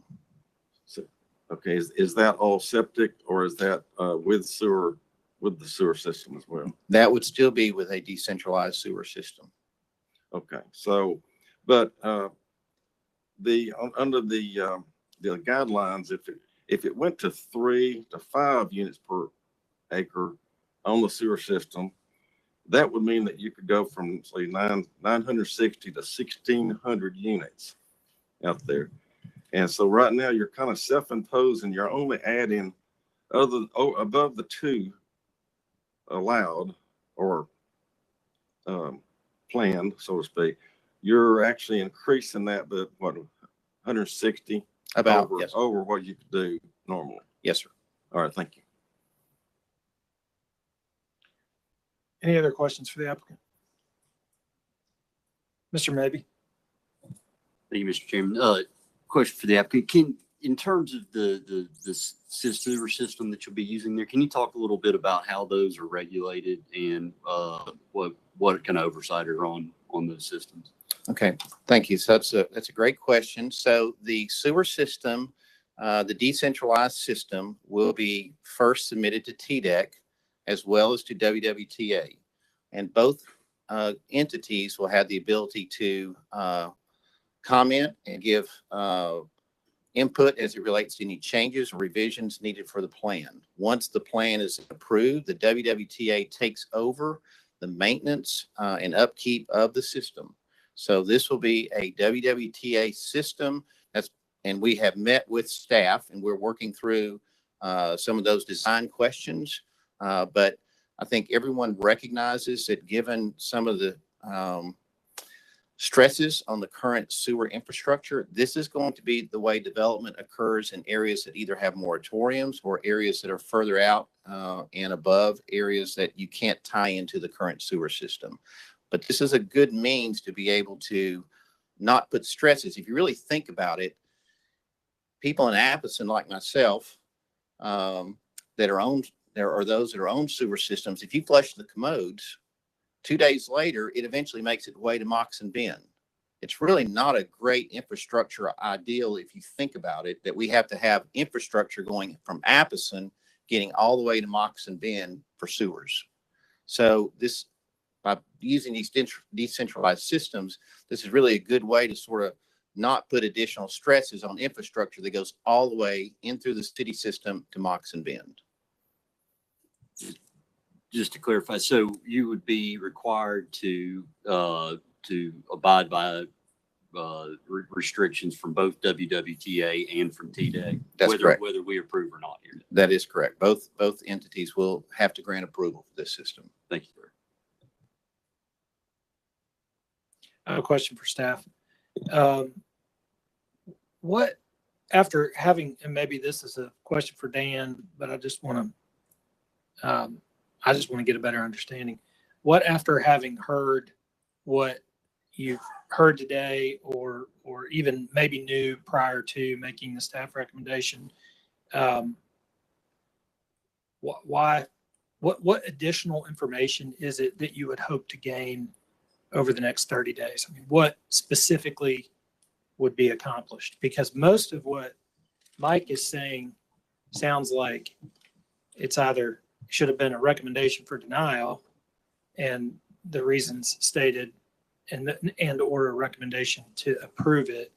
So, okay, is that all septic or is that with the sewer system as well? That would still be with a decentralized sewer system. Okay, so, but under the guidelines, if it went to 3 to 5 units per acre on the sewer system, that would mean that you could go from say 960 to 1,600 units out there. And so right now you're kind of self-imposed and you're only adding above the 2 allowed or planned, so to speak. You're actually increasing that, but what, 160 about over, yes. over what you could do normally. Yes, sir. All right, thank you. Any other questions for the applicant? Mr. Maybe. Thank you, Mr. Chairman. Question for the applicant. In terms of the sewer system that you'll be using there, can you talk a little bit about how those are regulated and what kind of oversight are on those systems? Okay, thank you. So that's a great question. So the sewer system, the decentralized system, will be first submitted to TDEC as well as to WWTA, and both entities will have the ability to comment and give input as it relates to any changes or revisions needed for the plan. Once the plan is approved, the WWTA takes over the maintenance and upkeep of the system. So this will be a WWTA system and we have met with staff and we're working through some of those design questions. But I think everyone recognizes that given some of the stresses on the current sewer infrastructure, this is going to be the way development occurs in areas that either have moratoriums or areas that are further out and above areas that you can't tie into the current sewer system. But this is a good means to be able to not put stresses. If you really think about it, people in Appleton like myself that are owned, there are those that are owned sewer systems. If you flush the commodes, 2 days later, it eventually makes its way to Moxon Bend. It's really not a great infrastructure ideal if you think about it, that we have to have infrastructure going from Appleton, getting all the way to Moxon Bend for sewers. So this, by using these decentralized systems, this is really a good way to sort of not put additional stresses on infrastructure that goes all the way in through the city system to Moxon Bend. Just to clarify, so you would be required to abide by restrictions from both WWTA and from TDEC, That's correct. Whether we approve or not here. That is correct. Both entities will have to grant approval for this system. Thank you, sir. I have a question for staff. What, after having, and maybe this is a question for Dan, but I just want to get a better understanding. What, after having heard what you've heard today or even maybe knew prior to making the staff recommendation, what additional information is it that you would hope to gain over the next 30 days? I mean, what specifically would be accomplished? Because most of what Mike is saying sounds like it's either should have been a recommendation for denial and the reasons stated and or a recommendation to approve it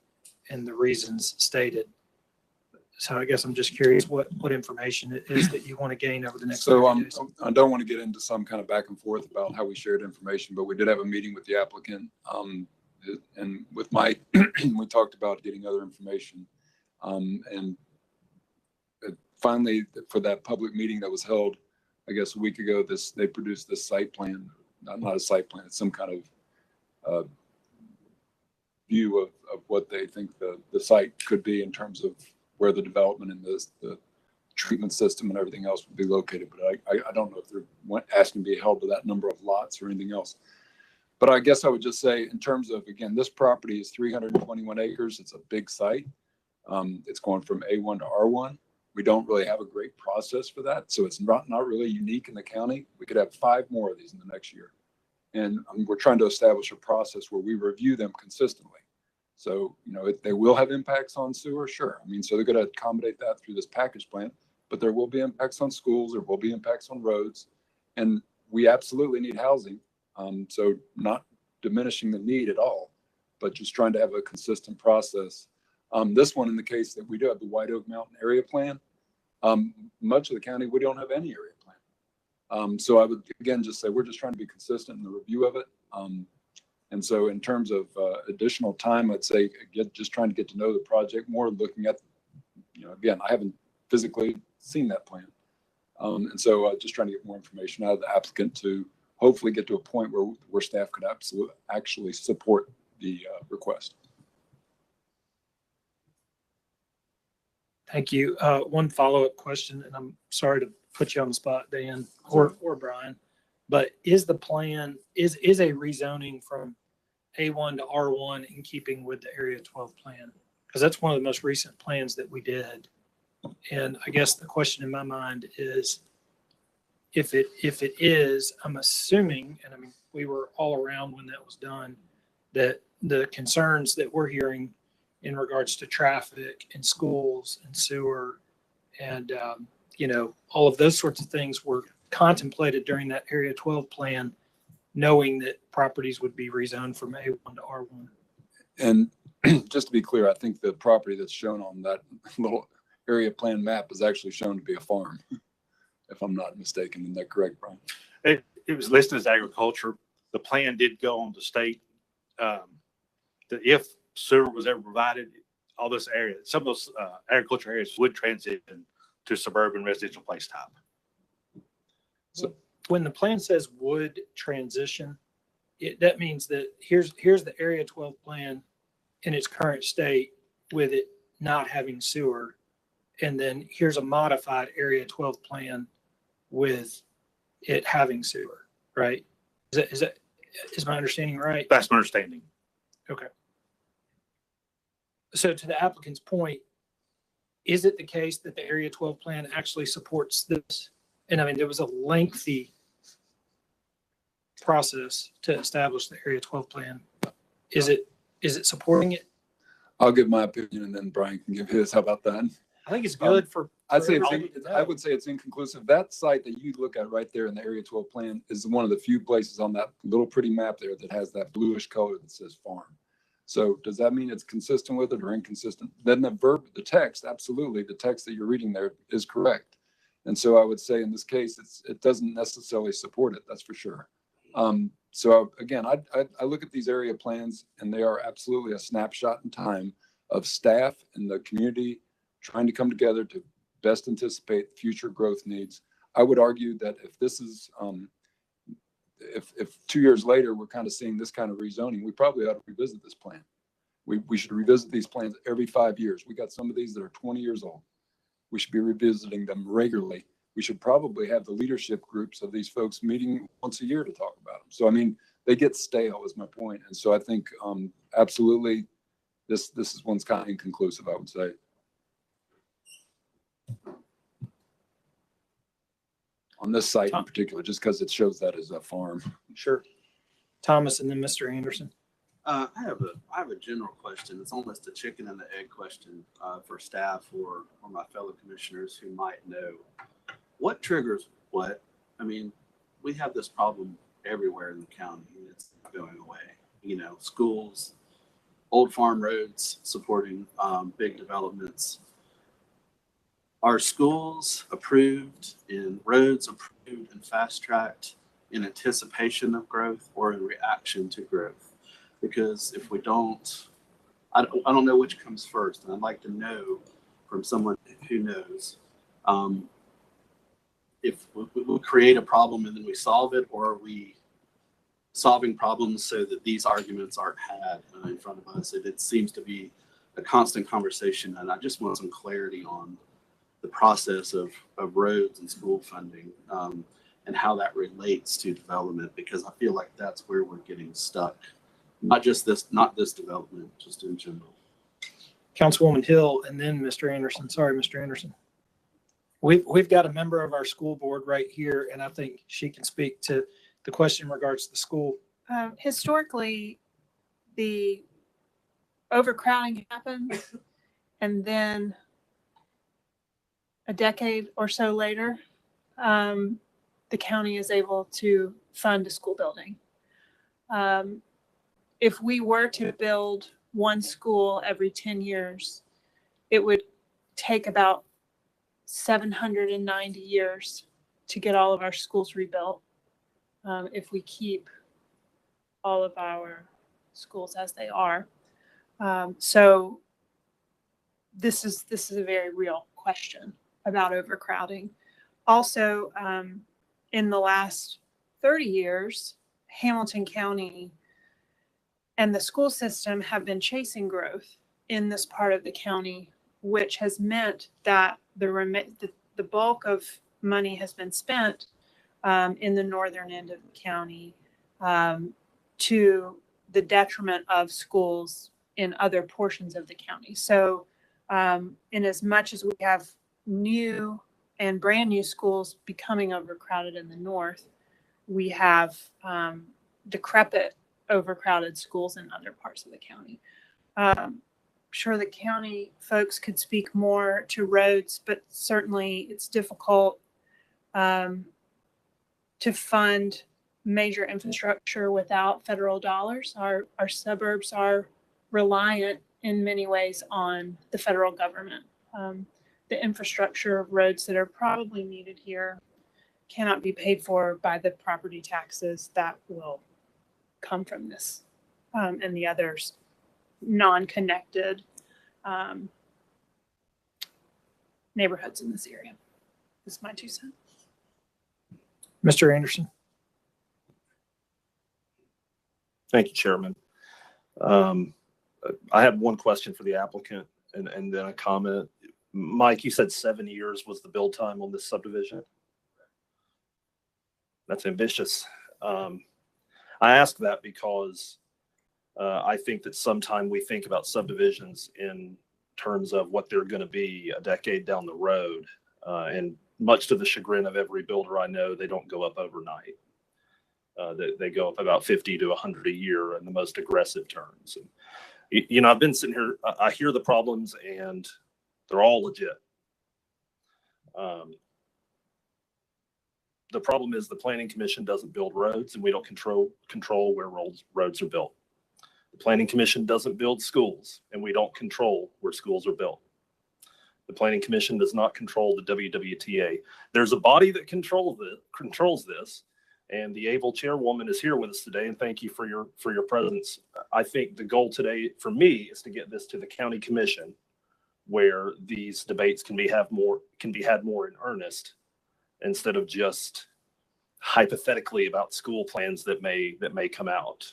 and the reasons stated. So I guess I'm just curious what information it is that you want to gain over the next 30 days. I don't want to get into some kind of back and forth about how we shared information, but we did have a meeting with the applicant and with Mike. We talked about getting other information. And finally, for that public meeting that was held, I guess a week ago, they produced this site plan, not a site plan, it's some kind of view of what they think the site could be in terms of where the development and the treatment system and everything else would be located. But I don't know if they're asking to be held to that number of lots or anything else. But I guess I would just say in terms of, again, this property is 321 acres. It's a big site. It's going from A1 to R1. We don't really have a great process for that. So it's not really unique in the county. We could have 5 more of these in the next year. And we're trying to establish a process where we review them consistently. So, they will have impacts on sewer, sure. I mean, so they're going to accommodate that through this package plan, but there will be impacts on schools, there will be impacts on roads, and we absolutely need housing. So not diminishing the need at all, but just trying to have a consistent process. This one, in the case that we do have the White Oak Mountain area plan, much of the county, we don't have any area plan. So I would, again, just say we're just trying to be consistent in the review of it. And so in terms of additional time, I'd say just trying to get to know the project more, looking at, again, I haven't physically seen that plan. And so just trying to get more information out of the applicant to hopefully get to a point where staff could actually support the request. Thank you. One follow-up question, and I'm sorry to put you on the spot, Dan or Brian, but is the plan, is a rezoning from A1 to R1 in keeping with the Area 12 plan? Because that's one of the most recent plans that we did. And I guess the question in my mind is, if it is, I'm assuming, and I mean, we were all around when that was done, that the concerns that we're hearing in regards to traffic and schools and sewer and, all of those sorts of things were contemplated during that Area 12 plan, knowing that properties would be rezoned from A1 to R1. And just to be clear, I think the property that's shown on that little area plan map is actually shown to be a farm, if I'm not mistaken. Isn't that correct, Brian? It was listed as agriculture. The plan did go on to state that if sewer was ever provided, all this area, some of those agriculture areas would transition to suburban residential place type. So when the plan says would transition, that means that here's the Area 12 plan in its current state with it not having sewer. And then here's a modified Area 12 plan with it having sewer, right? Is my understanding right? That's my understanding. Okay. So to the applicant's point, is it the case that the Area 12 plan actually supports this? And I mean, there was a lengthy process to establish the Area 12 plan. Is it supporting it? I'll give my opinion and then Brian can give his. How about that? I think it's good I would say it's inconclusive. That site that you look at right there in the Area 12 plan is one of the few places on that little pretty map there that has that bluish color that says farm. So does that mean it's consistent with it or inconsistent? Then the text, absolutely, the text that you're reading there is correct. And so I would say in this case, it doesn't necessarily support it, that's for sure. So again, I look at these area plans and they are absolutely a snapshot in time of staff and the community trying to come together to best anticipate future growth needs. I would argue that if this is, if 2 years later, we're kind of seeing this kind of rezoning, we probably ought to revisit this plan. We should revisit these plans every 5 years. We got some of these that are 20 years old. We should be revisiting them regularly. We should probably have the leadership groups of these folks meeting once a year to talk about them. So, I mean, they get stale is my point. And so I think, absolutely, this is one's kind of inconclusive, I would say. On this site in particular, just because it shows that as a farm. Sure. Thomas and then Mr. Anderson. I have a general question. It's almost a chicken and the egg question for staff or my fellow commissioners who might know. What triggers what? I mean, we have this problem everywhere in the county, and it's not going away. You know, schools, old farm roads supporting big developments. Are schools approved and roads approved and fast-tracked in anticipation of growth or in reaction to growth? Because if we don't, I don't know which comes first. And I'd like to know from someone who knows if we create a problem and then we solve it, or are we solving problems so that these arguments aren't had in front of us? It seems to be a constant conversation, and I just want some clarity on the process of roads and school funding and how that relates to development, because I feel like that's where we're getting stuck. Not this development, just in general. Councilwoman Hill and then Mr. Anderson. Sorry, Mr. Anderson. We've got a member of our school board right here, and I think she can speak to the question in regards to the school. Historically, the overcrowding happens, and then a decade or so later, the county is able to fund a school building. If we were to build one school every 10 years, it would take about 790 years to get all of our schools rebuilt. If we keep all of our schools as they are. So this is a very real question about overcrowding. Also, in the last 30 years, Hamilton County and the school system have been chasing growth in this part of the county, which has meant that the bulk of money has been spent in the northern end of the county to the detriment of schools in other portions of the county. So in as much as we have new and brand new schools becoming overcrowded in the north, we have decrepit, overcrowded schools in other parts of the county. Sure, the county folks could speak more to roads, but certainly it's difficult to fund major infrastructure without federal dollars. Our suburbs are reliant in many ways on the federal government. The infrastructure of roads that are probably needed here cannot be paid for by the property taxes that will come from this and the others non-connected neighborhoods in this area. This is my 2 cents. Mr. Anderson. Thank you, Chairman. I had one question for the applicant and then a comment. Mike, you said 7 years was the build time on this subdivision. That's ambitious. I ask that because I think that sometime we think about subdivisions in terms of what they're going to be a decade down the road. And much to the chagrin of every builder I know, they don't go up overnight. They go up about 50 to 100 a year in the most aggressive terms. And, you know, I've been sitting here, I hear the problems and they're all legit. The problem is the Planning Commission doesn't build roads and we don't control where roads are built. The Planning Commission doesn't build schools and we don't control where schools are built. The Planning Commission does not control the WWTA. There's a body that controls this, and the able chairwoman is here with us today, and thank you for your presence. I think the goal today for me is to get this to the county commission where these debates can be had more in earnest instead of just hypothetically about school plans that may come out.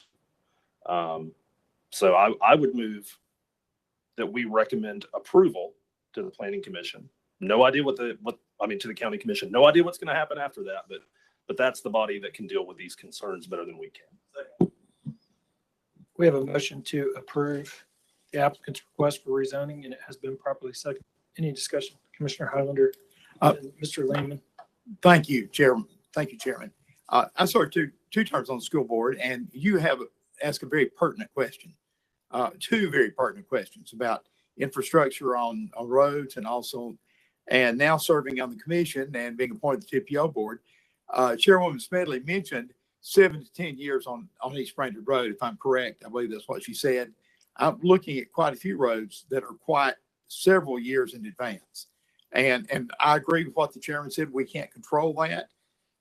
So I would move that we recommend approval to the Planning Commission. No idea to the County Commission. No idea what's going to happen after that, but that's the body that can deal with these concerns better than we can. We have a motion to approve the applicant's request for rezoning, and it has been properly seconded. Any discussion? Commissioner Highlander, and Mr. Lehman. Thank you, Chairman. Thank you, Chairman. I served two terms on the school board, and you have asked a very pertinent question. Two very pertinent questions about infrastructure on roads and now serving on the commission and being appointed to the TPO board. Chairwoman Smedley mentioned 7 to 10 years on East Brainerd Road, if I'm correct. I believe that's what she said. I'm looking at quite a few roads that are quite several years in advance. And I agree with what the chairman said. We can't control that.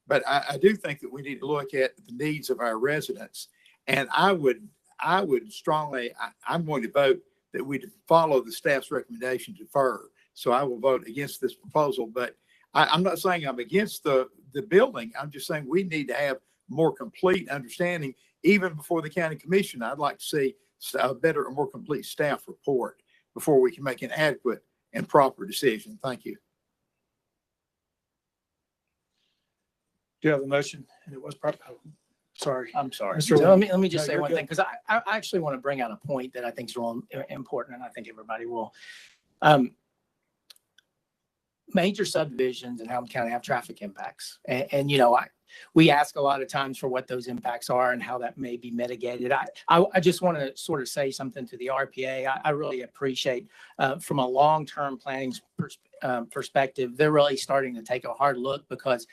But I do think that we need to look at the needs of our residents. And I would strongly, I'm going to vote that we follow the staff's recommendation to defer. So I will vote against this proposal. But I'm not saying I'm against the building. I'm just saying we need to have more complete understanding. Even before the county commission, I'd like to see a better and more complete staff report before we can make an adequate and proper decision. Thank you. Do you have a motion? And it was proper. Sorry. I'm sorry. Mr. So let Lehman. me just No, say you're one good. thing, because I actually want to bring out a point that I think is real important, and I think everybody will. Major subdivisions in Hamilton County have traffic impacts. And we ask a lot of times for what those impacts are and how that may be mitigated. I just want to sort of say something to the RPA. I really appreciate from a long-term planning perspective, they're really starting to take a hard look because,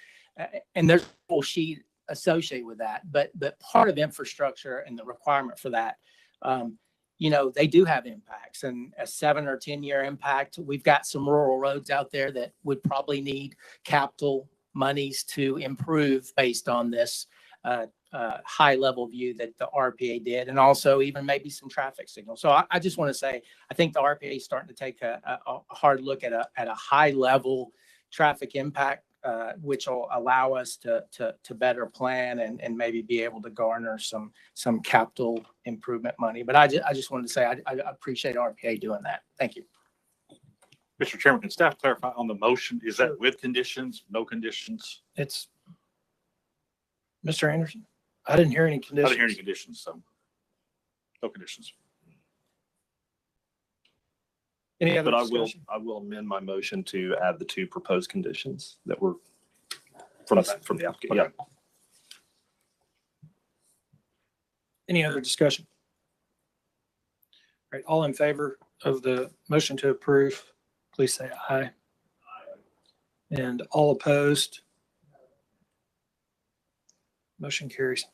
and there's a whole sheet associated with that, but part of infrastructure and the requirement for that, they do have impacts, and a 7 or 10 year impact. We've got some rural roads out there that would probably need capital monies to improve based on this high level view that the RPA did, and also even maybe some traffic signals. So I just want to say, I think the RPA is starting to take a hard look at a high level traffic impact, which will allow us to better plan and maybe be able to garner some capital improvement money. But I just wanted to say I appreciate RPA doing that. Thank you. Mr. Chairman, can staff clarify on the motion? Is that with conditions, no conditions? It's Mr. Anderson. I didn't hear any I conditions. didn't hear any conditions, so no conditions. Any other But discussion? I will amend my motion to add the 2 proposed conditions that were from the applicant. Okay. Yeah. Any other discussion? All right, all in favor of the motion to approve, please say aye. And all opposed? Motion carries.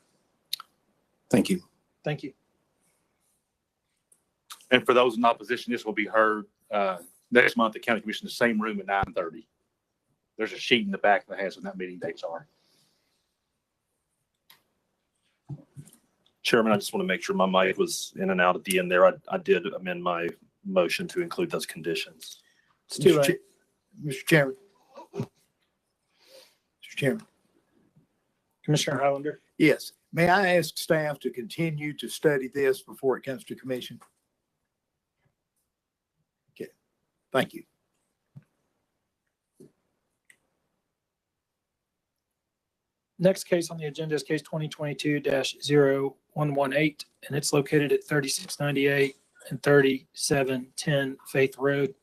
Thank you. Thank you. And for those in opposition, this will be heard next month at County Commission, the same room at 9:30. There's a sheet in the back that has when that meeting dates are. Chairman, I just want to make sure my mic was in and out at the end there. I did amend my motion to include those conditions. It's too Mr. late. Mr. Chairman. Mr. Chairman. Commissioner Highlander. Yes. May I ask staff to continue to study this before it comes to commission? Okay. Thank you. Next case on the agenda is case 2022-0118, and it's located at 3698 and 3710 Faith Road.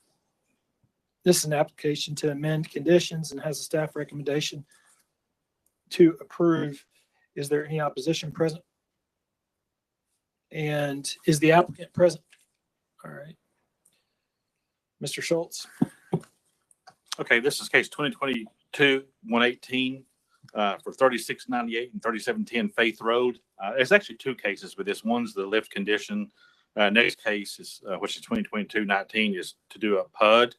This is an application to amend conditions and has a staff recommendation to approve. Is there any opposition present? And is the applicant present? All right. Mr. Schultz. Okay, this is case 2022-118 for 3698 and 3710 Faith Road. There's actually 2 cases with this. One's the lift condition. Next case is, which is 2022-19, is to do a PUD.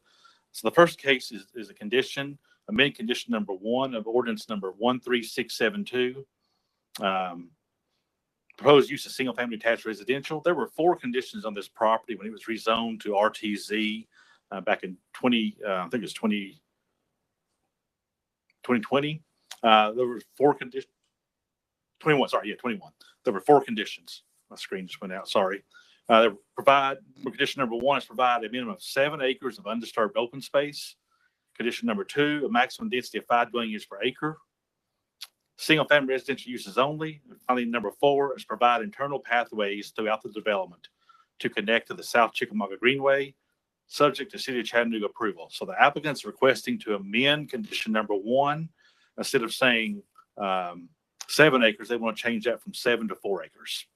So the first case is a condition, amending condition number 1 of ordinance number 13672. Proposed use of single family attached residential. There were 4 conditions on this property when it was rezoned to RTZ back in 2020. There were 4 conditions. 21. Sorry, yeah, 21. There were 4 conditions. My screen just went out. Sorry. Condition number 1 is provide a minimum of 7 acres of undisturbed open space. Condition number 2, a maximum density of 5 dwelling units per acre. Single-family residential uses only. And finally, number 4 is provide internal pathways throughout the development to connect to the South Chickamauga Greenway, subject to City of Chattanooga approval. So the applicant's requesting to amend condition number 1. Instead of saying 7 acres, they want to change that from 7 to 4 acres.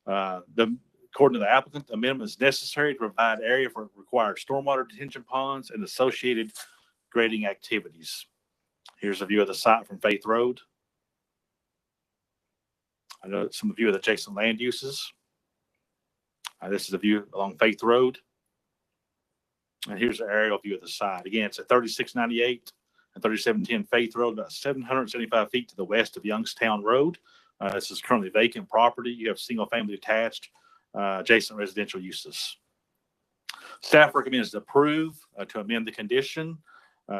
According to the applicant, the amendment is necessary to provide area for required stormwater detention ponds and associated grading activities. Here's a view of the site from Faith Road. I know some of you of the adjacent land uses. This is a view along Faith Road. And here's an aerial view of the site. Again, it's at 3698 and 3710 Faith Road, about 775 feet to the west of Youngstown Road. This is currently vacant property. You have single family attached, adjacent residential uses. Staff recommends to approve to amend the condition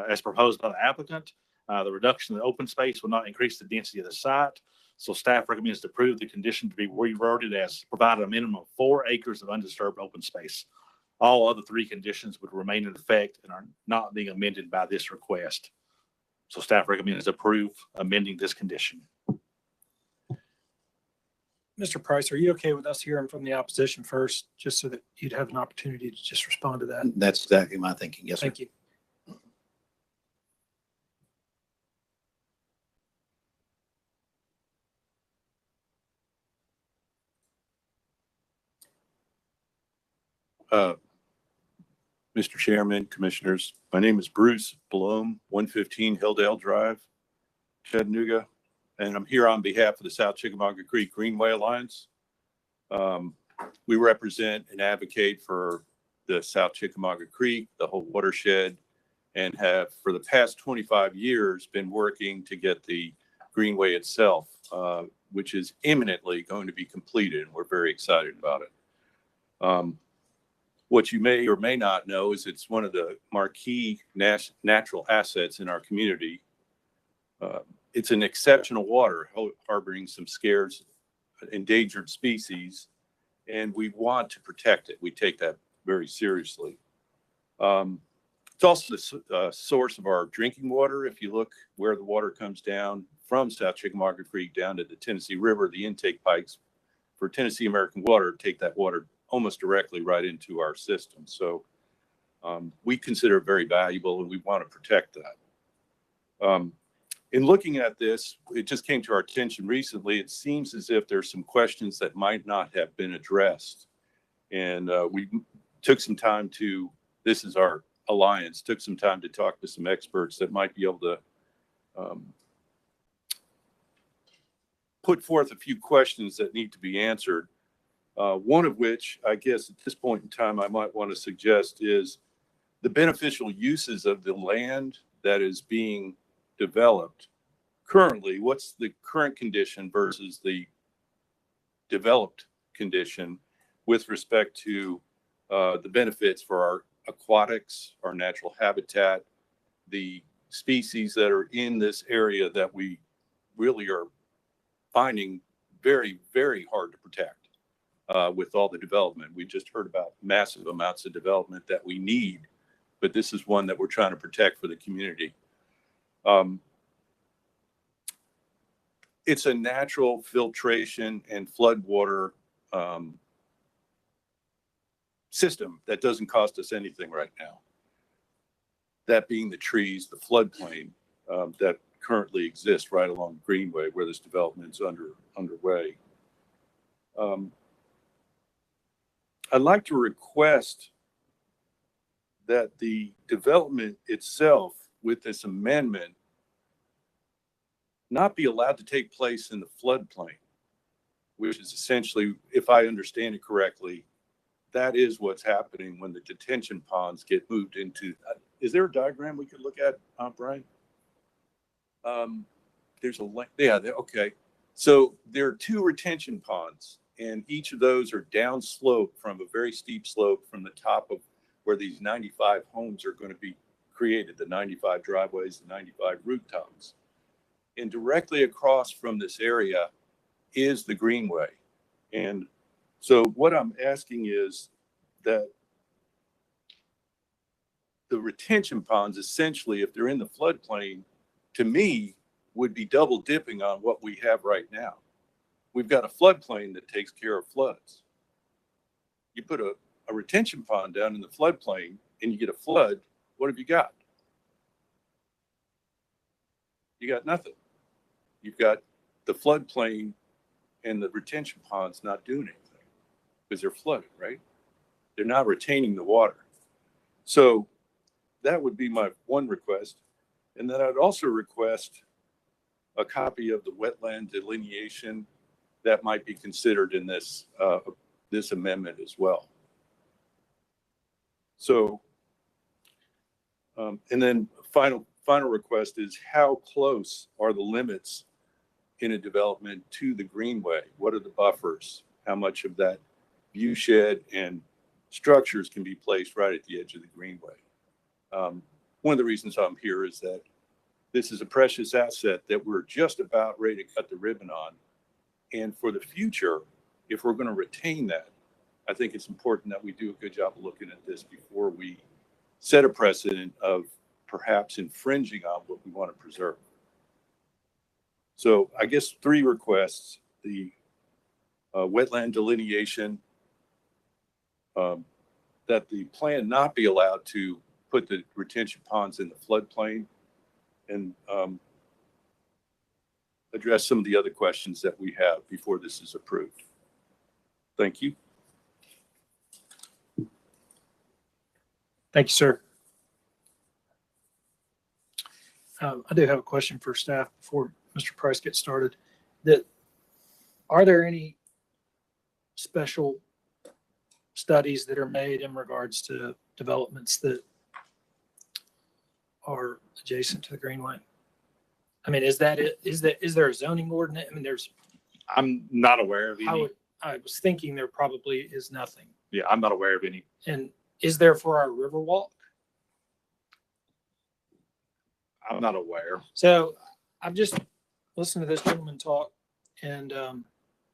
as proposed by the applicant. The reduction in the open space will not increase the density of the site. So staff recommends to approve the condition to be reworded as provide a minimum of 4 acres of undisturbed open space. All other 3 conditions would remain in effect and are not being amended by this request. So staff recommends to approve amending this condition. Mr. Price, are you okay with us hearing from the opposition first, just so that you'd have an opportunity to just respond to that? That's exactly my thinking. Yes, sir. Thank you. Mr. Chairman, Commissioners, my name is Bruce Blum, 115 Hilldale Drive, Chattanooga, and I'm here on behalf of the South Chickamauga Creek Greenway Alliance. We represent and advocate for the South Chickamauga Creek, the whole watershed, and have for the past 25 years been working to get the Greenway itself, which is imminently going to be completed, and we're very excited about it. What you may or may not know is it's one of the marquee natural assets in our community. It's an exceptional water harboring some scarce endangered species, and we want to protect it. We take that very seriously. It's also the source of our drinking water. If you look where the water comes down from South Chickamauga Creek down to the Tennessee River, the intake pipes for Tennessee American Water take that water almost directly right into our system. So we consider it very valuable, and we want to protect that. In looking at this, it just came to our attention recently. It seems as if there's some questions that might not have been addressed. And we took some time to, this is our alliance, took some time to talk to some experts that might be able to put forth a few questions that need to be answered. One of which, I guess at this point in time, I might want to suggest is the beneficial uses of the land that is being developed. Currently, what's the current condition versus the developed condition with respect to the benefits for our aquatics, our natural habitat, the species that are in this area that we really are finding very, very hard to protect. With all the development. We just heard about massive amounts of development that we need, but this is one that we're trying to protect for the community. It's a natural filtration and floodwater system that doesn't cost us anything right now. That being the trees, the floodplain that currently exists right along Greenway where this development is underway. I'd like to request that the development itself with this amendment not be allowed to take place in the floodplain, which is essentially, if I understand it correctly, that is what's happening when the detention ponds get moved into. Is there a diagram we could look at, Brian? There's a link. Yeah, okay. So there are 2 retention ponds, and each of those are downslope from a very steep slope from the top of where these 95 homes are going to be created, the 95 driveways, the 95 rooftops. And directly across from this area is the Greenway. And so what I'm asking is that the retention ponds, essentially, if they're in the floodplain, to me, would be double dipping on what we have right now. We've got a floodplain that takes care of floods. You put a retention pond down in the floodplain and you get a flood, what have you got? You got nothing. You've got the floodplain and the retention ponds not doing anything because they're flooded, right? They're not retaining the water. So that would be my one request. And then I'd also request a copy of the wetland delineation that might be considered in this, this amendment as well. So, and then final request is how close are the limits in a development to the greenway? What are the buffers? How much of that view shed and structures can be placed right at the edge of the greenway? One of the reasons I'm here is that this is a precious asset that we're just about ready to cut the ribbon on. And for the future, if we're going to retain that, I think it's important that we do a good job of looking at this before we set a precedent of perhaps infringing on what we want to preserve. So I guess 3 requests: the wetland delineation, that the plan not be allowed to put the retention ponds in the floodplain, and address some of the other questions that we have before this is approved. Thank you. Thank you, sir. I do have a question for staff before Mr. Price gets started. Are there any special studies that are made in regards to developments that are adjacent to the Greenway? I mean, is that it? Is there a zoning ordinance? I mean, I'm not aware of any. I was thinking there probably is nothing. Yeah, I'm not aware of any. And is there for our Riverwalk? I'm not aware. So I've just listened to this gentleman talk, and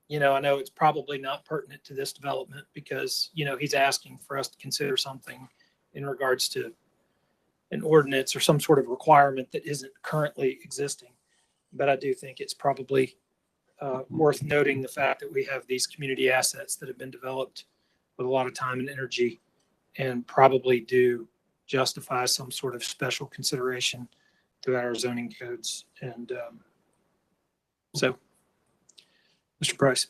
you know, I know it's probably not pertinent to this development because, you know, he's asking for us to consider something in regards to an ordinance or some sort of requirement that isn't currently existing. But I do think it's probably worth noting the fact that we have these community assets that have been developed with a lot of time and energy and probably do justify some sort of special consideration throughout our zoning codes. And so, Mr. Price.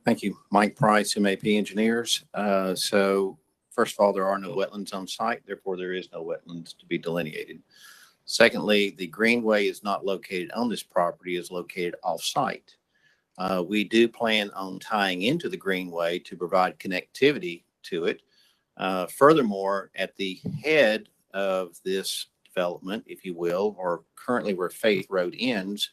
Thank you. Mike Price, MAP Engineers. So first of all, there are no wetlands on site, therefore there is no wetlands to be delineated. Secondly, the greenway is not located on this property, is located off-site. We do plan on tying into the greenway to provide connectivity to it. Furthermore, at the head of this development, if you will, or currently where Faith Road ends,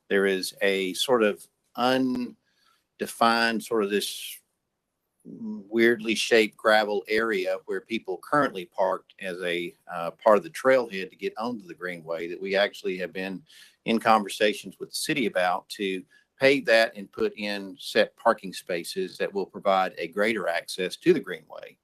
there is a sort of undefined sort of this weirdly shaped gravel area where people currently parked as a part of the trailhead to get onto the greenway that we actually have been in conversations with the city about to pave that and put in set parking spaces that will provide a greater access to the greenway.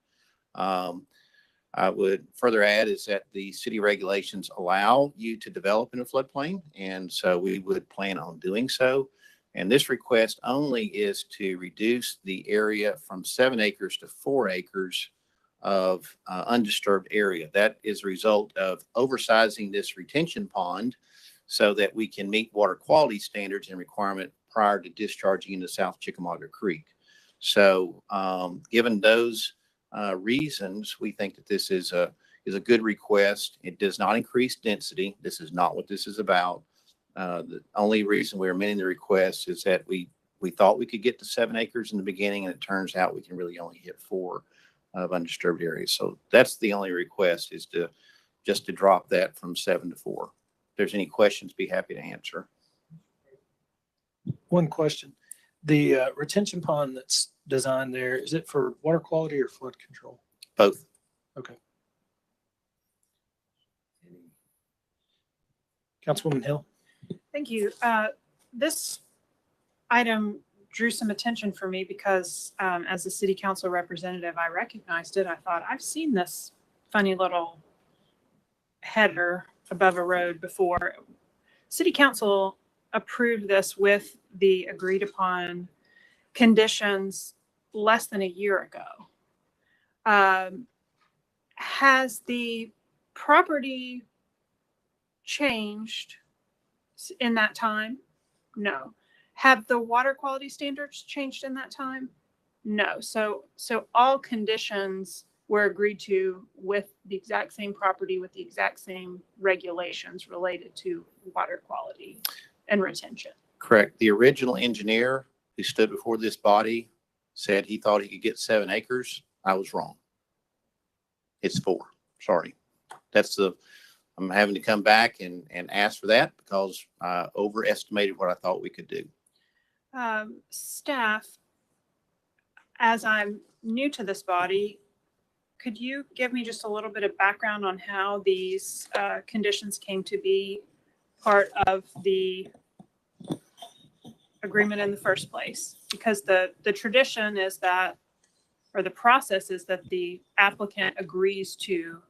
I would further add is that the city regulations allow you to develop in a floodplain, and so we would plan on doing so. And this request only is to reduce the area from 7 acres to 4 acres of undisturbed area. That is a result of oversizing this retention pond so that we can meet water quality standards and requirement prior to discharging into South Chickamauga Creek. So given those reasons, we think that this is a good request. It does not increase density. This is not what this is about. The only reason we're amending the request is that we thought we could get to 7 acres in the beginning, and it turns out we can really only hit 4 of undisturbed areas. So that's the only request, is just to drop that from 7 to 4. If there's any questions, be happy to answer. One question. The retention pond that's designed there, is it for water quality or flood control? Both. Okay. Councilwoman Hill. Thank you. This item drew some attention for me because as a city council representative, I recognized it. I thought, I've seen this funny little header above a road before. City Council approved this with the agreed upon conditions less than a year ago. Has the property changed in that time? No. Have the water quality standards changed in that time? No. So all conditions were agreed to with the exact same property, with the exact same regulations related to water quality and retention. Correct. The original engineer who stood before this body said he thought he could get 7 acres. I was wrong. It's 4. Sorry. I'm having to come back and ask for that because I overestimated what I thought we could do. Staff, as I'm new to this body, could you give me just a little bit of background on how these conditions came to be part of the agreement in the first place? Because the tradition is that, or the process is that the applicant agrees to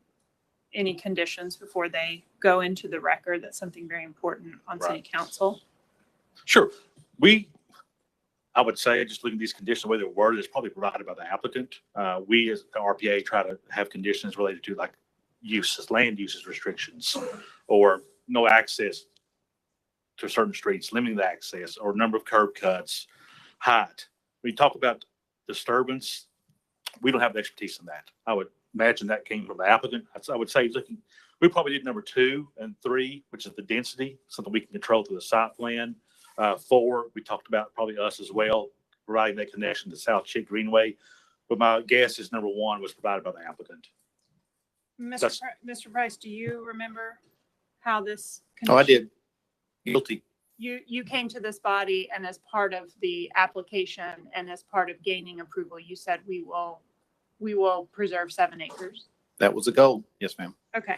any conditions before they go into the record. That's something very important on city council. Sure. I would say, just looking at these conditions, the way they're worded is probably provided by the applicant. We as the RPA try to have conditions related to like uses, land uses restrictions, or no access to certain streets, limiting the access, or number of curb cuts, height. When you talk about disturbance, we don't have the expertise in that. I would imagine that came from the applicant. I would say we probably did number 2 and 3, which is the density, something we can control through the site plan. 4, we talked about probably us as well, providing that connection to South Chick Greenway. But my guess is number 1 was provided by the applicant. Mr. Price, do you remember how this? Oh, I did. Guilty. You came to this body, and as part of the application and as part of gaining approval, you said we will preserve 7 acres. That was the goal. Yes, ma'am. Okay.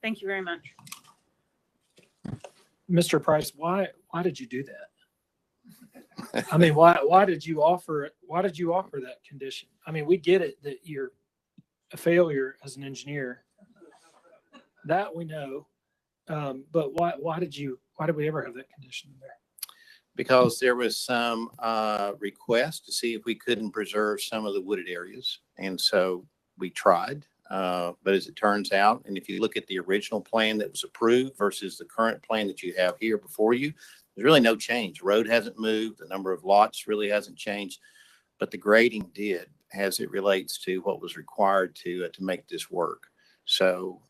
Thank you very much. Mr. Price, why did you do that? I mean, why did you offer that condition? I mean, we get it that you're a failure as an engineer. That we know. But why did we ever have that condition in there? Because there was some request to see if we couldn't preserve some of the wooded areas. And so we tried. But as it turns out, and if you look at the original plan that was approved versus the current plan that you have here before you, there's really no change. The road hasn't moved. The number of lots really hasn't changed, but the grading did as it relates to what was required to make this work. So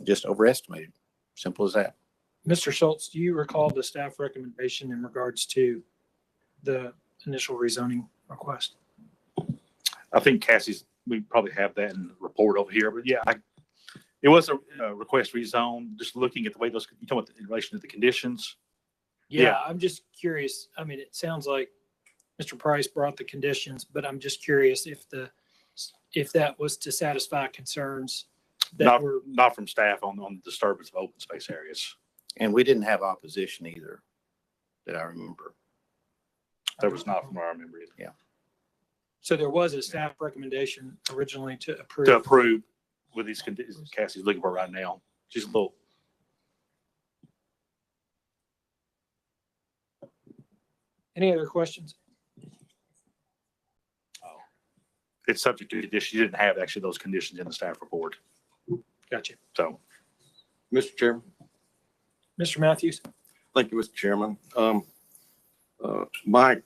just overestimated. Simple as that. Mr. Schultz, do you recall the staff recommendation in regards to the initial rezoning request? I think we probably have that in the report over here, but yeah, it was a request rezone, just looking at the way you're talking about in relation to the conditions. Yeah, I'm just curious. I mean, it sounds like Mr. Price brought the conditions, but I'm just curious if that was to satisfy concerns that not from staff on the disturbance of open space areas. And we didn't have opposition either, that I remember. There was not from our memory. Yeah. So there was a staff recommendation originally to approve. To approve with these conditions Cassie's looking for right now. She's a little. Any other questions? It's subject to condition. You didn't have actually those conditions in the staff report. Gotcha. So, Mr. Chairman. Mr. Matthews. Thank you, Mr. Chairman. Mike,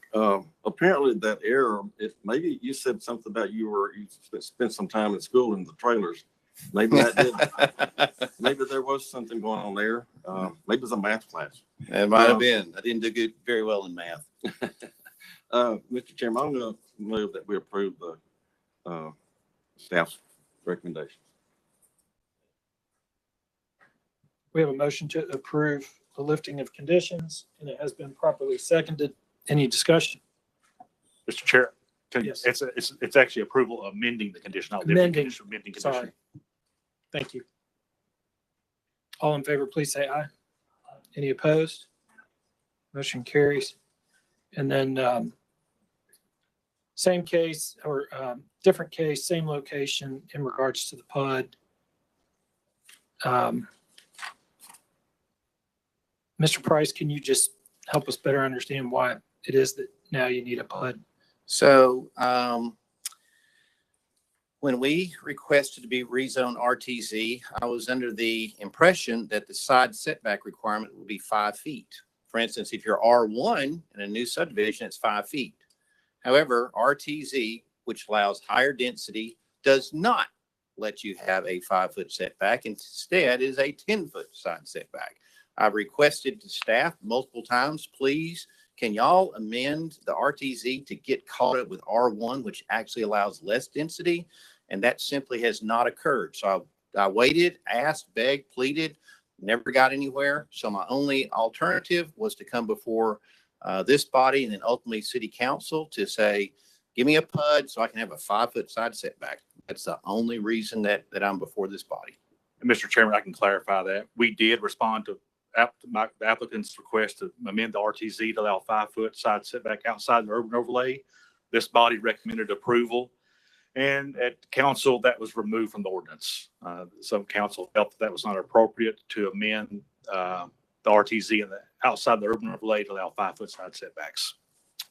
apparently that error, maybe you said something about you spent some time in school in the trailers. Maybe that did. Maybe there was something going on there. Maybe it was a math class. It might have been. I didn't do very well in math. Mr. Chairman, I'm going to move that we approve the staff's recommendation. We have a motion to approve the lifting of conditions, and it has been properly seconded. Any discussion? Mr. Chair, Yes. it's actually approval of amending the condition, not lifting condition, amending condition. Sorry. Thank you. All in favor, please say aye. Any opposed? Motion carries. And then same case or different case, same location in regards to the PUD. Mr. Price, can you just help us better understand why it is that now you need a PUD? So, when we requested to be rezoned RTZ, I was under the impression that the side setback requirement would be 5 feet. For instance, if you're R1 in a new subdivision, it's 5 feet. However, RTZ, which allows higher density, does not let you have a 5-foot setback. Instead, is a 10-foot side setback. I've requested to staff multiple times, please, can y'all amend the RTZ to get caught up with R1, which actually allows less density? And that simply has not occurred. So I waited, asked, begged, pleaded, never got anywhere. So my only alternative was to come before this body and then ultimately city council to say, give me a PUD so I can have a 5-foot side setback. That's the only reason that I'm before this body. And Mr. Chairman, I can clarify that. We did respond to the applicant's request to amend the RTZ to allow 5-foot side setback outside the urban overlay. This body recommended approval. And at council, that was removed from the ordinance. Some council felt that was not appropriate to amend the RTZ and outside the urban overlay to allow 5-foot side setbacks.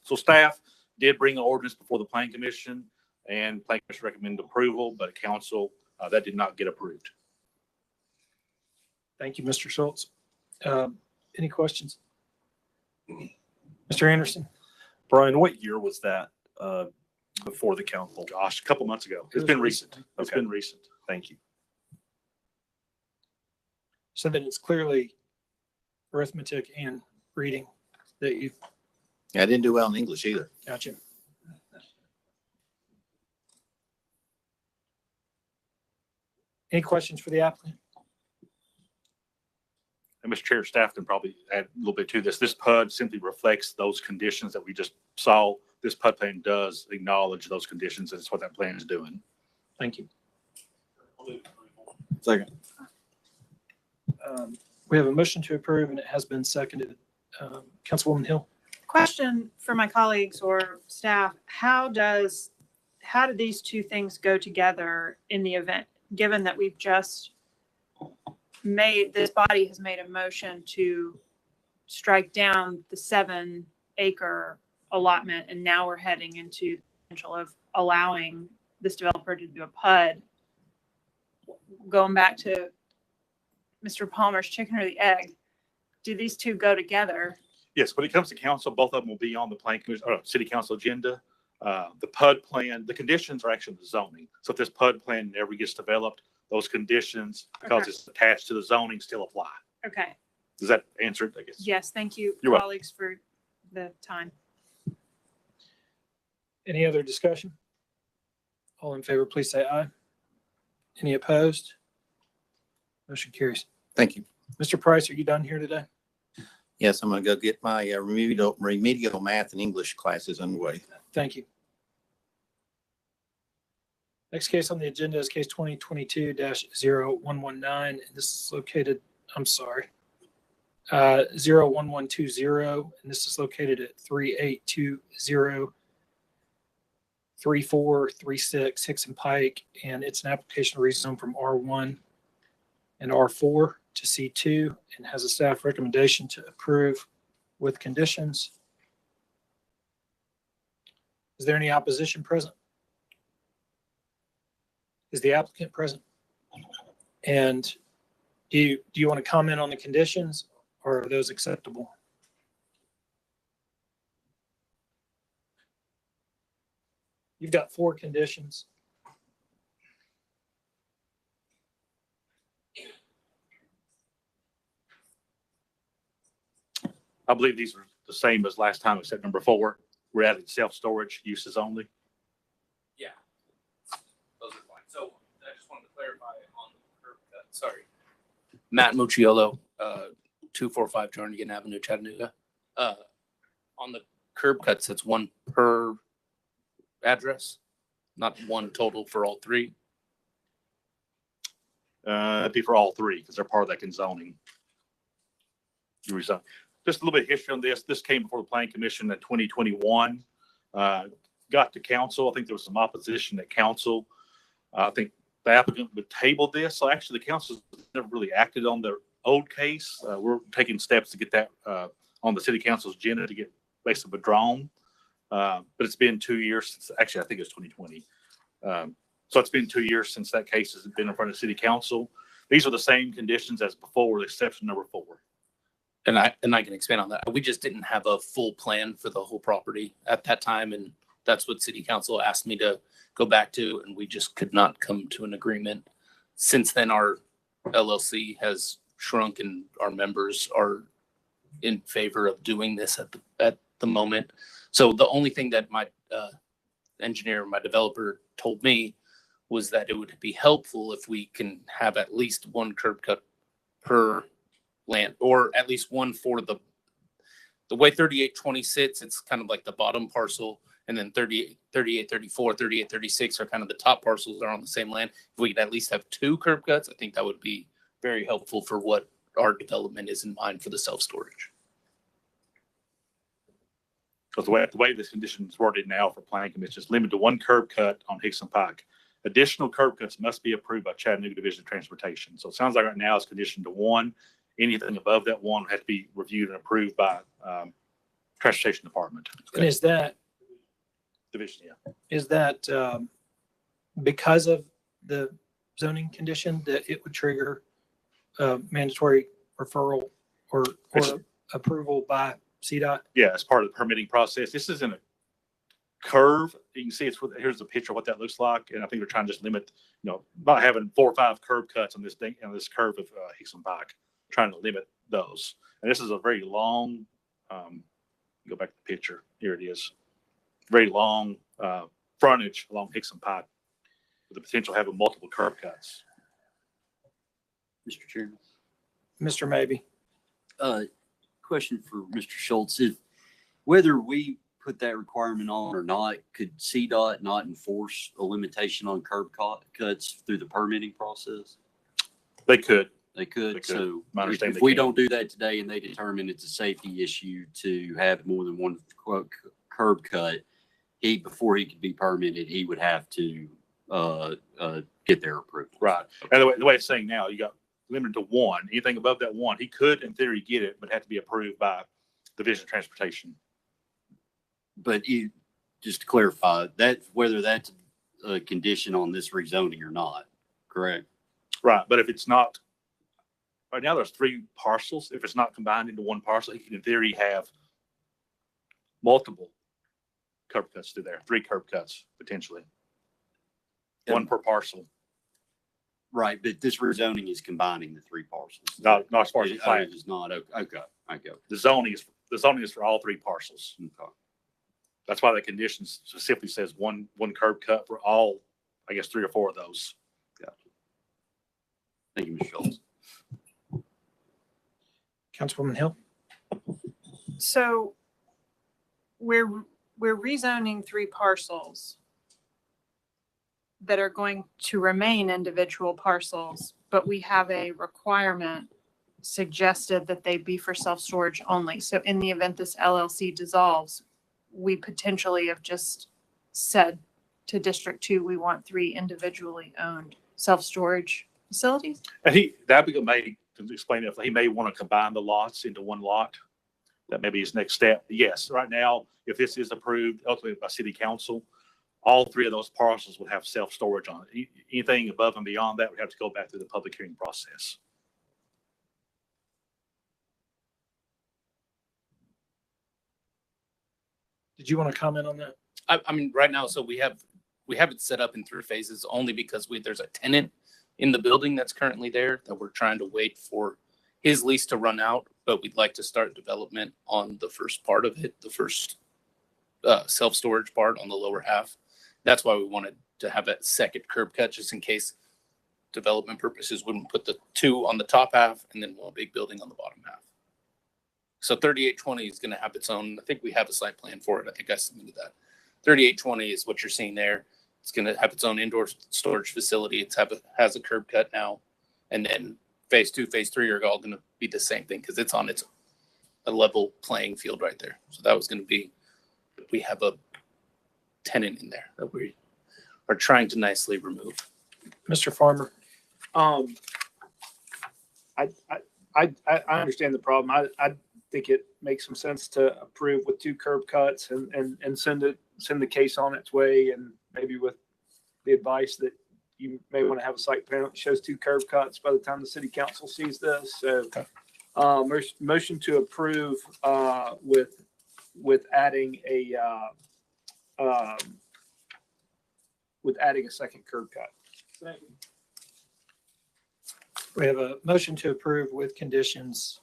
So staff did bring the ordinance before the Planning Commission, and Planning Commission recommended approval, but at council, that did not get approved. Thank you, Mr. Schultz. Any questions? Mr. Anderson? Brian, what year was that before the council? Gosh, a couple months ago. It's been recent. It's been recent. Thank you. So then it's clearly arithmetic and reading that you Yeah, I didn't do well in English either. Gotcha. Any questions for the applicant? And Mr. Chair, staff can probably add a little bit to this. This PUD simply reflects those conditions that we just saw. This PUD plan does acknowledge those conditions, and it's what that plan is doing. Thank you. Second. We have a motion to approve and it has been seconded. Councilwoman Hill? Question for my colleagues or staff, how do these two things go together in the event, given that we've just this body has made a motion to strike down the 7-acre allotment, and now we're heading into the potential of allowing this developer to do a PUD. Going back to Mr. Palmer's chicken or the egg, do these two go together? Yes, when it comes to council, both of them will be on the Planning Commission or city council agenda. The PUD plan, the conditions are actually the zoning. So if this PUD plan never gets developed, those conditions, because Okay. it's attached to the zoning, still apply. Okay. Does that answer it? I guess. Yes, thank you, You're welcome. colleagues, for the time. Any other discussion? All in favor, please say aye. Any opposed? Motion carries. Thank you. Mr. Price, are you done here today? Yes, I'm going to go get my remedial math and English classes underway. Thank you. Next case on the agenda is case 2022-0119. And this is located, 01120. And this is located at 3820 3436 Hickson Pike. And it's an application to rezone from R1 and R4 to C2, and has a staff recommendation to approve with conditions. Is there any opposition present? Is the applicant present? And do you want to comment on the conditions, or are those acceptable? You've got 4 conditions. I believe these are the same as last time, except number 4. We're adding self-storage uses only. Yeah, those are fine. So I just wanted to clarify on the curb cut. Sorry. Matt Mucciolo, 245 Jernigan Avenue, Chattanooga. On the curb cuts, it's one per address, not one total for all 3. That'd be for all 3 because they're part of that conzoning. Just a little bit of history on this. This came before the Planning Commission in 2021. Got to council. I think there was some opposition at council. I think the applicant would table this. So actually the council never really acted on the old case. We're taking steps to get that on the city council's agenda to get basically withdrawn. But it's been 2 years since, actually, I think it's 2020. So it's been 2 years since that case has been in front of city council. These are the same conditions as before, with exception number 4. And I can expand on that. We just didn't have a full plan for the whole property at that time, and that's what city council asked me to go back to, and we just could not come to an agreement. Since then, our LLC has shrunk, and our members are in favor of doing this at the moment. So the only thing that my engineer, my developer, told me was that it would be helpful if we can have at least one curb cut per land, or at least one for the way 3820 sits. It's kind of like the bottom parcel, and then 3834, 3836 are kind of the top parcels that are on the same land. If we could at least have 2 curb cuts, I think that would be very helpful for what our development is in mind for the self-storage. Because the way this condition is worded now for planning commission is limited to 1 curb cut on Hickson Pike. Additional curb cuts must be approved by Chattanooga Division of Transportation. So it sounds like right now it's conditioned to 1. Anything above that 1 has to be reviewed and approved by Transportation Department. And is that Division, yeah. Is that because of the zoning condition that it would trigger mandatory referral or approval by CDOT? Yeah, as part of the permitting process. This isn't a curve. You can see here's a picture of what that looks like. And I think we're trying to just limit, not having 4 or 5 curb cuts on this thing, on this curve of Hickson Pike, trying to limit those. And this is a very long, go back to the picture. Here it is. Very long frontage along Hickson Pike with the potential of having multiple curb cuts. Mr. Chairman. Mr. Maybe. Question for Mr. Schultz. If whether we put that requirement on or not, could CDOT not enforce a limitation on curb cuts through the permitting process? They could. They could. They could. So if we don't do that today and they determine it's a safety issue to have more than 1 curb cut, before he could be permitted, he would have to get their approval. Right. And the way it's saying now, you got limited to 1. Anything above that 1, he could in theory get it, but have to be approved by Division of Transportation. But just to clarify, whether that's a condition on this rezoning or not, correct? Right. But if it's not, right now there's 3 parcels. If it's not combined into 1 parcel, he can in theory have multiple curb cuts through there, 3 curb cuts potentially. 1 per parcel. Right, but this rezoning is combining the 3 parcels. Not as far as the plan. It is not. Okay, I go. The zoning is for all 3 parcels. Okay. That's why the condition specifically says one curb cut for all, I guess, 3 or 4 of those. Gotcha. Thank you, Mr. Schultz. Councilwoman Hill. So we're rezoning 3 parcels that are going to remain individual parcels, but we have a requirement suggested that they be for self-storage only. So in the event this LLC dissolves, we potentially have just said to District 2, we want 3 individually owned self-storage facilities. And Abigail may explain if he may want to combine the lots into 1 lot. That may be his next step. Yes, right now, if this is approved ultimately by city council, all 3 of those parcels would have self-storage on it. Anything above and beyond that would have to go back through the public hearing process. Did you want to comment on that? I mean, right now, so we have it set up in 3 phases only because there's a tenant in the building that's currently there that we're trying to wait for his lease to run out, but we'd like to start development on the first part of it, the first self-storage part on the lower half. That's why we wanted to have that second curb cut, just in case development purposes wouldn't put the 2 on the top half and then 1 big building on the bottom half. So 3820 is going to have its own, I think we have a site plan for it. I think I submitted that. 3820 is what you're seeing there. It's going to have its own indoor storage facility. It has a curb cut now. And then phase 2, phase 3 are all going to be the same thing because it's on a level playing field right there. So that was going to be, we have a tenant in there that we are trying to nicely remove. Mr. Farmer. I understand the problem. I think it makes some sense to approve with 2 curb cuts and send the case on its way, and maybe with the advice that you may want to have a site plan that shows 2 curb cuts by the time the city council sees this. So, motion to approve with adding a second curb cut. We have a motion to approve with conditions,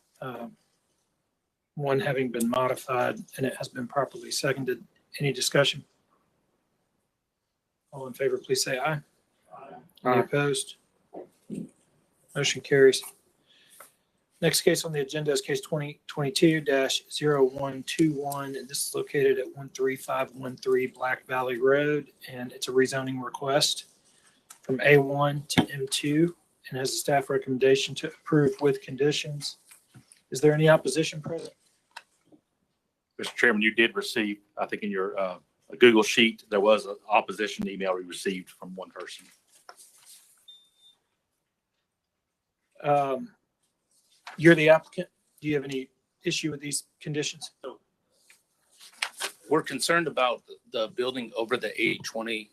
one having been modified, and it has been properly seconded. Any discussion? All in favor, please say aye. Any opposed? Motion carries. Next case on the agenda is case 2022-0121, and this is located at 13513 Black Valley Road, and it's a rezoning request from A1 to M2, and has a staff recommendation to approve with conditions. Is there any opposition present? Mr. Chairman, you did receive, I think in your Google sheet, there was an opposition email we received from one person. You're the applicant. Do you have any issue with these conditions? We're concerned about the building over the 80/20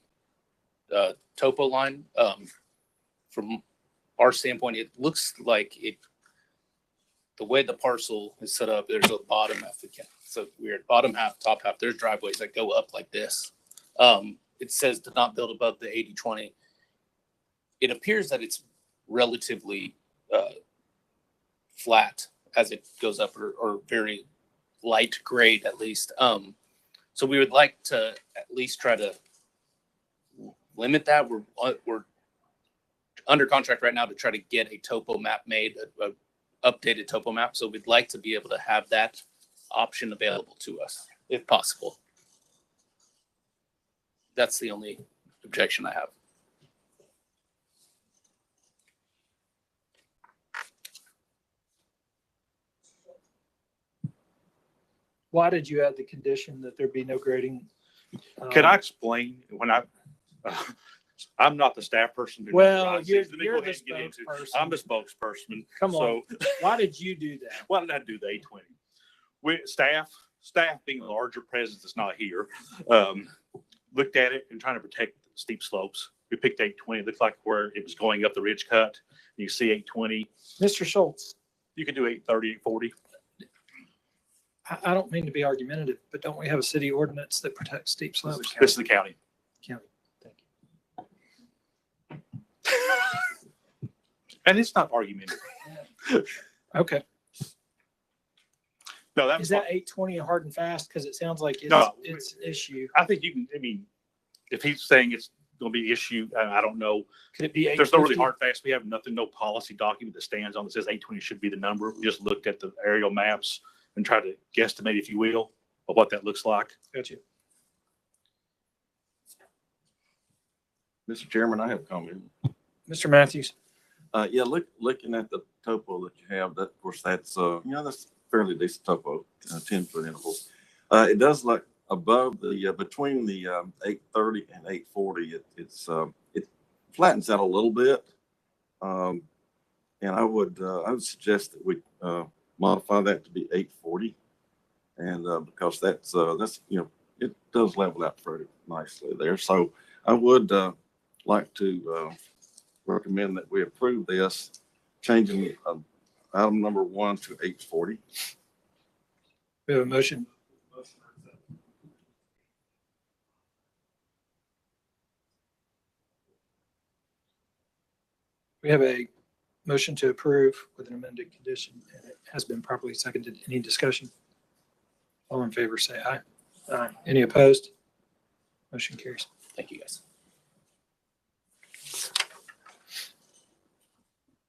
topo line. From our standpoint, it looks like the way the parcel is set up, there's a bottom half. So weird bottom half, top half. There's driveways that go up like this. It says to not build above the 80/20. It appears that it's relatively flat as it goes up, or very light grade at least. So we would like to at least try to limit that. We're under contract right now to try to get a topo map made, a updated topo map. So we'd like to be able to have that option available to us if possible. That's the only objection I have. Why did you add the condition that there be no grading? Can I explain I'm not the staff person. Well, you're Let me go the ahead and get into it. spokesperson. I'm the spokesperson. Come on. So Why did you do that? why did I do the 820? Staff being the larger presence that's not here, looked at it and trying to protect steep slopes. We picked 820. It looked like where it was going up the ridge cut. You see 820. Mr. Schultz, You could do 830, 840. I don't mean to be argumentative, but don't we have a city ordinance that protects steep slopes? This is the county. County. And it's not argumentative. Okay. No, that Is was that 820 a hard and fast? Because it sounds like No. it's an issue. I think you can, I mean, if he's saying it's going to be an issue, I don't know. Could it be There's no really 850? hard fast. We have nothing, no policy document that stands on that says 820 should be the number. We just looked at the aerial maps and tried to guesstimate, if you will, of what that looks like. Gotcha. Mr. Chairman, I have a comment. Mr. Matthews. Yeah, looking at the topo that you have, that, of course, that's, that's fairly decent topo, 10-foot intervals. It does look above the, between the 830 and 840, it flattens out a little bit. And I would suggest that we modify that to be 840. And because that's, it does level out pretty nicely there. So I would like to recommend that we approve this, changing item number 1 to 840. We have a motion. We have a motion to approve with an amended condition, and it has been properly seconded. Any discussion? All in favor, say aye. Aye. Any opposed? Motion carries. Thank you, guys.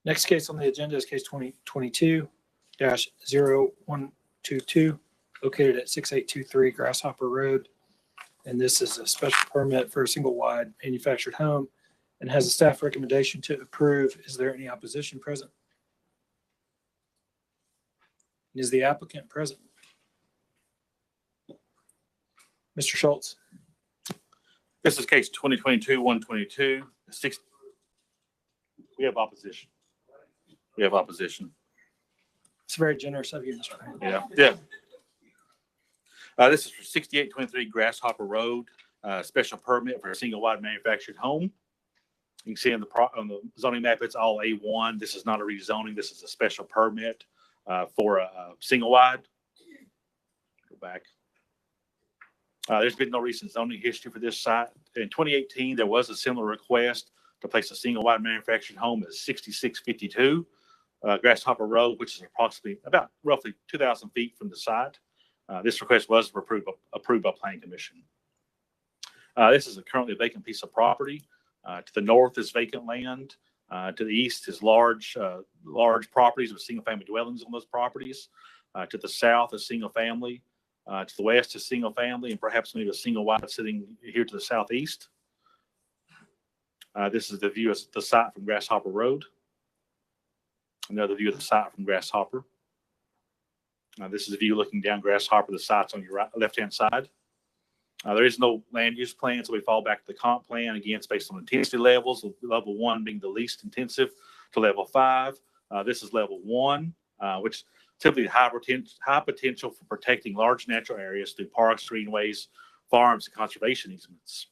Next case on the agenda is case 2022-0122, located at 6823 Grasshopper Road. And this is a special permit for a single wide manufactured home and has a staff recommendation to approve. Is there any opposition present? Is the applicant present? Mr. Schultz. This is case 2022-122. We have opposition. We have opposition. It's very generous of you, Mr. Grant. Yeah. This is for 6823 Grasshopper Road, special permit for a single wide manufactured home. You can see on the zoning map, it's all A1. This is not a rezoning. This is a special permit for a single wide. Go back. There's been no recent zoning history for this site. In 2018, there was a similar request to place a single wide manufactured home at 6652 Grasshopper Road, which is approximately about roughly 2,000 feet from the site. This request was approved by Planning Commission. This is currently a vacant piece of property. To the north is vacant land. To the east is large properties with single family dwellings on those properties. To the south is single family. To the west is single family, and perhaps maybe a single wide sitting here to the southeast. This is the view of the site from Grasshopper Road. Another view of the site from Grasshopper. This is a view looking down Grasshopper. The site's on your left-hand side. There is no land use plan, so we fall back to the comp plan. Again, it's based on intensity levels, level 1 being the least intensive to level 5. This is level 1, which typically high potential for protecting large natural areas through parks, greenways, farms, and conservation easements.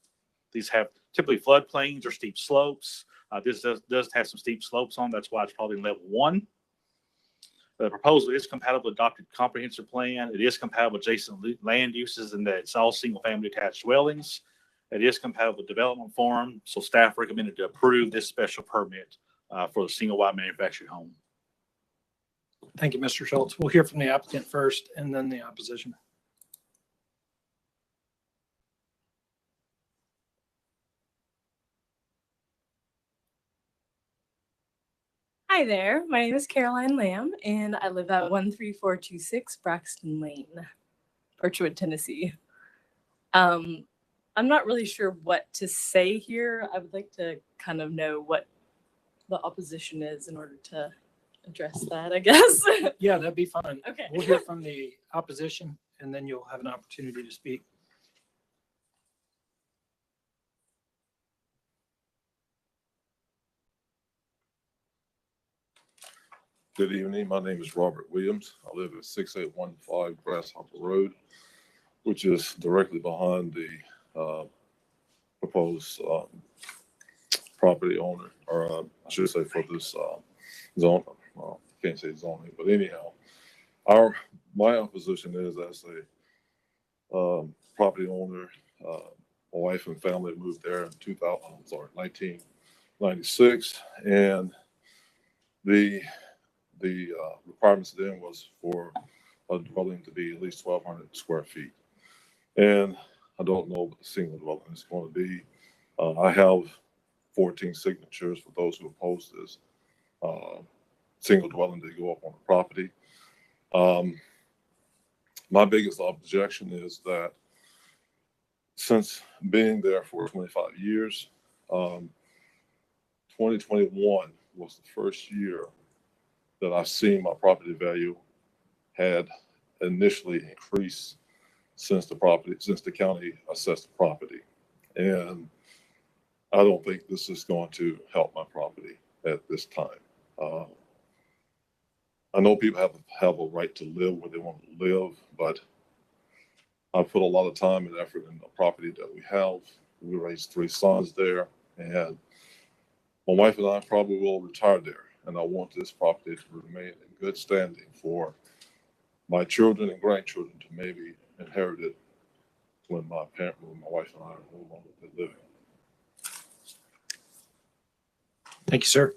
These have typically floodplains or steep slopes. This does have some steep slopes on. That's why it's probably in level 1. The proposal is compatible with adopted comprehensive plan. It is compatible with adjacent land uses and that it's all single family attached dwellings. It is compatible with development form. So staff recommended to approve this special permit for the single wide manufactured home. Thank you, Mr. Schultz. We'll hear from the applicant first and then the opposition. Hi there, my name is Caroline Lamb and I live at 13426 Braxton Lane, Birchwood, Tennessee. I'm not really sure what to say here. I would like to kind of know what the opposition is in order to address that, I guess. Yeah, that'd be fine. Okay. We'll hear from the opposition and then you'll have an opportunity to speak. Good evening. My name is Robert Williams. I live at 6815 Grasshopper Road, which is directly behind the proposed property owner, or I should say for this zone. Well, can't say zoning, but anyhow, my opposition is as a property owner. My wife and family moved there in 1996, and the requirements then was for a dwelling to be at least 1,200 square feet. And I don't know what the single dwelling is going to be. I have 14 signatures for those who oppose this single dwelling to go up on the property. My biggest objection is that since being there for 25 years, 2021 was the first year that I've seen my property value had initially increased since the county assessed the property. And I don't think this is going to help my property at this time. I know people have a right to live where they want to live, but I put a lot of time and effort in the property that we have. We raised 3 sons there, and my wife and I probably will retire there. And I want this property to remain in good standing for my children and grandchildren to maybe inherit it when my wife and I are no longer living. Thank you, sir.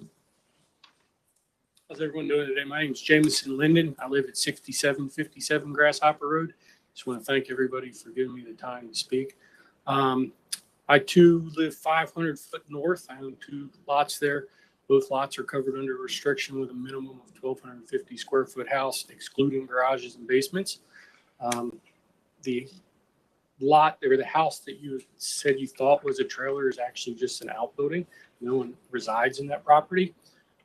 How's everyone doing today? My name is Jameson Linden. I live at 6757 Grasshopper Road. Just want to thank everybody for giving me the time to speak. I too live 500 foot north. I own 2 lots there. Both lots are covered under restriction with a minimum of 1,250 square foot house, excluding garages and basements. The lot or the house that you said you thought was a trailer is actually just an outbuilding. No one resides in that property.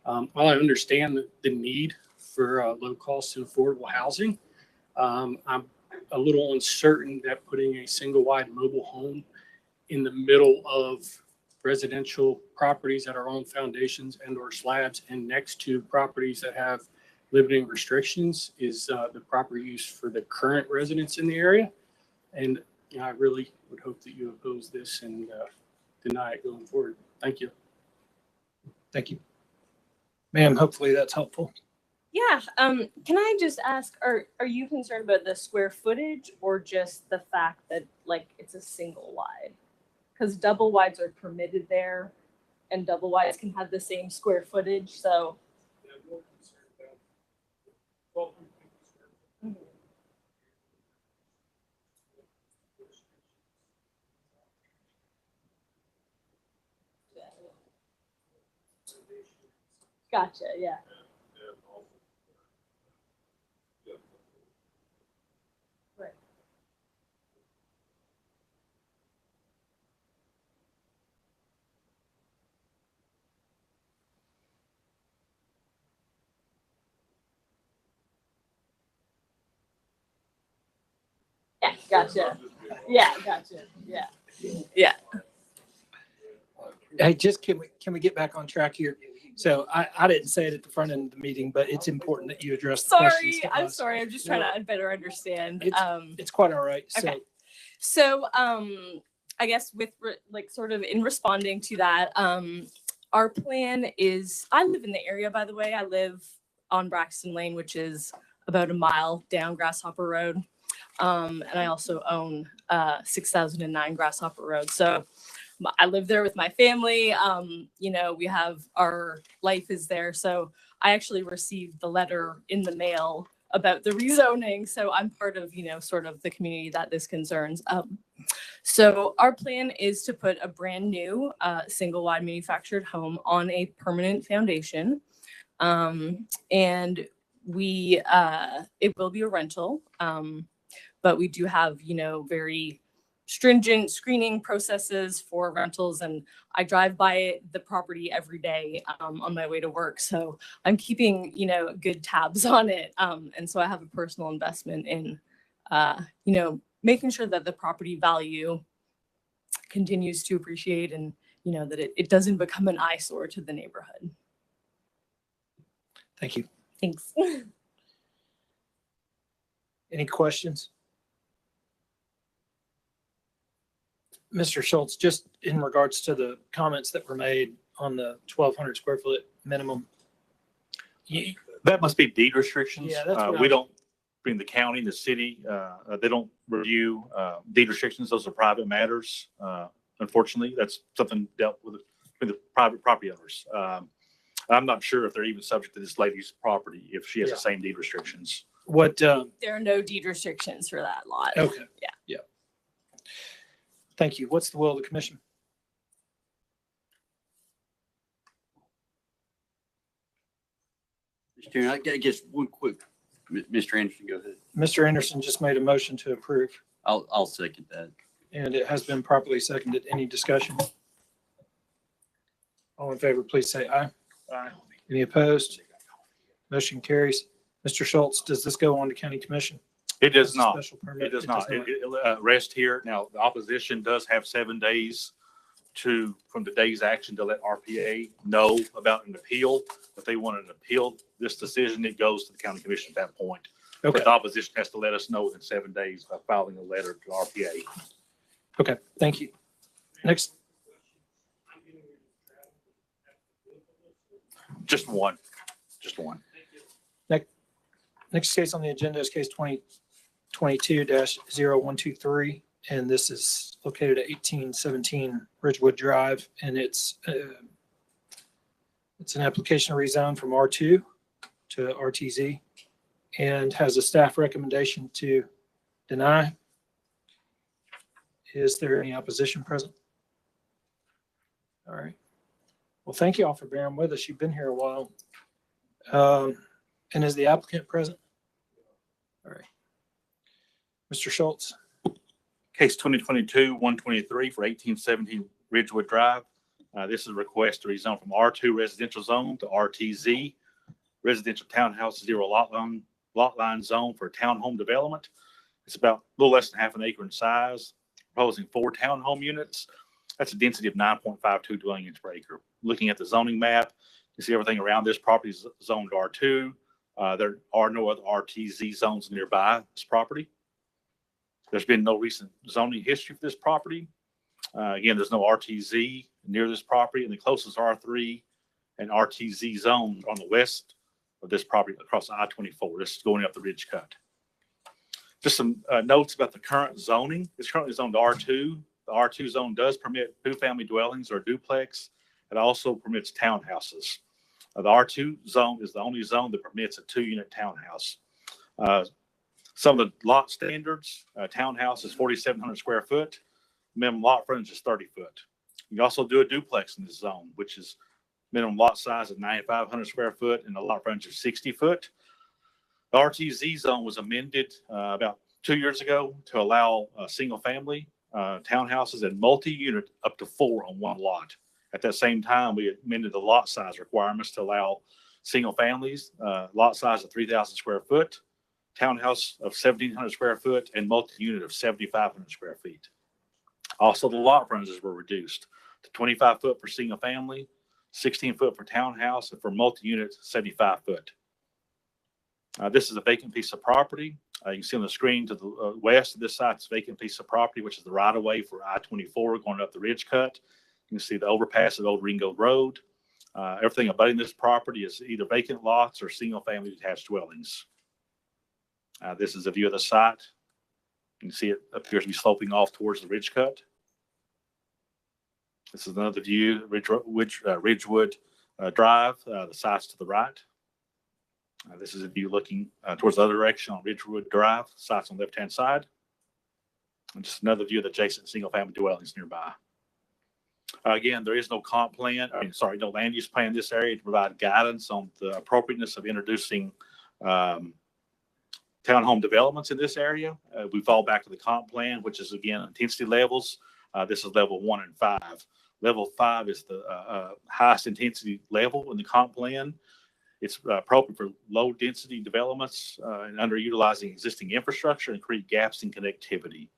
While I understand the need for low cost and affordable housing, I'm a little uncertain that putting a single wide mobile home in the middle of residential properties that are on foundations and or slabs and next to properties that have limiting restrictions is the proper use for the current residents in the area. And I really would hope that you oppose this and deny it going forward. Thank you. Thank you. Ma'am, hopefully that's helpful. Yeah. Can I just ask, are you concerned about the square footage or just the fact that like it's a single wide? Because double wides are permitted there, and double wides can have the same square footage. So. Mhm. Gotcha. Yeah. Right. Yeah. Gotcha. Yeah. Gotcha. Yeah. Yeah. Hey, just can we get back on track here? So I didn't say it at the front end of the meeting, but it's important that you address the questions Sorry, to I'm us. sorry. I'm just trying to better understand. It's quite all right. So Okay. So, I guess with like sort of in responding to that, our plan is, I live in the area, by the way. I live on Braxton Lane, which is about a mile down Grasshopper Road. And I also own 6009 Grasshopper Road. So I live there with my family. You know, we have our life is there. So I actually received the letter in the mail about the rezoning. So I'm part of, you know, sort of the community that this concerns. So our plan is to put a brand new single wide manufactured home on a permanent foundation. And we, it will be a rental. But we do have, you know, very stringent screening processes for rentals, and I drive by the property every day on my way to work. So I'm keeping, you know, good tabs on it. And so I have a personal investment in, you know, making sure that the property value continues to appreciate and, you know, that it doesn't become an eyesore to the neighborhood. thank you. Thanks. Any questions? Mr. Schultz, just in regards to the comments that were made on the 1,200 square foot minimum. That must be deed restrictions. Yeah, that's what I We was- don't, between the county and the city, they don't review deed restrictions. Those are private matters. Unfortunately, that's something dealt with the private property owners. I'm not sure if they're even subject to this lady's property, if she has Yeah. the same deed restrictions. What, There are no deed restrictions for that lot. okay. Yeah. Yeah. Thank you. What's the will of the commission? Mr. Chairman, I guess one quick, Mr. Anderson, go ahead. Mr. Anderson just made a motion to approve, I'll second that. and it has been properly seconded. Any discussion? All in favor, please say aye. Aye. Any opposed? Motion carries. Mr. Schultz, does this go on to county commission? It does As a not. special permit? It does not. It rests here. Now, the opposition does have 7 days from today's action to let RPA know about an appeal. If they want to appeal this decision, it goes to the county commission at that point. Okay. But the opposition has to let us know within 7 days by filing a letter to RPA. Okay, thank you. Next, Just one. next case on the agenda is case 2022-0123, and this is located at 1817 Ridgewood Drive, and it's an application rezone from R2 to RTZ, and has a staff recommendation to deny. Is there any opposition present? All right. Well, thank you all for bearing with us. You've been here a while. And is the applicant present? All right. Mr. Schultz. Case 2022-123 for 1817 Ridgewood Drive. This is a request to rezone from R2 residential zone to RTZ residential townhouse 0 lot line zone for townhome development. It's about a little less than half an acre in size, proposing 4 townhome units. That's a density of 9.52 dwelling units per acre. Looking at the zoning map, you see everything around this property is zoned R2. There are no other RTZ zones nearby this property. There's been no recent zoning history for this property. Again, there's no RTZ near this property, and the closest R3 and RTZ zone on the west of this property across I-24. This is going up the ridge cut. Just some notes about the current zoning. It's currently zoned R2. The R2 zone does permit two-family dwellings or duplex. It also permits townhouses. The R2 zone is the only zone that permits a 2-unit townhouse. Some of the lot standards, townhouse is 4,700 square foot. Minimum lot frontage is 30 foot. You can also do a duplex in this zone, which is minimum lot size of 9,500 square foot and a lot frontage of 60 foot. The RTZ zone was amended about 2 years ago to allow single family townhouses and multi-unit up to 4 on one lot. At that same time, we amended the lot size requirements to allow single families, lot size of 3,000 square foot, townhouse of 1,700 square foot, and multi-unit of 7,500 square feet. Also, the lot frontages were reduced to 25 foot for single family, 16 foot for townhouse, and for multi-unit, 75 foot. This is a vacant piece of property. You can see on the screen to the west of this site, it's a vacant piece of property, which is the right of way for I-24 going up the ridge cut. You can see the overpass of Old Ringo Road. Everything abutting this property is either vacant lots or single family detached dwellings. This is a view of the site. You can see it appears to be sloping off towards the ridge cut. This is another view, Ridgewood Drive, the site's to the right. This is a view looking towards the other direction on Ridgewood Drive, site's on the left-hand side. And just another view of the adjacent single-family dwellings nearby. Again, there is no comp plan, no land use plan in this area to provide guidance on the appropriateness of introducing townhome developments in this area. We fall back to the comp plan, which is again intensity levels. This is level 1 and 5. Level 5 is the highest intensity level in the comp plan. It's appropriate for low density developments and underutilizing existing infrastructure and create gaps in connectivity.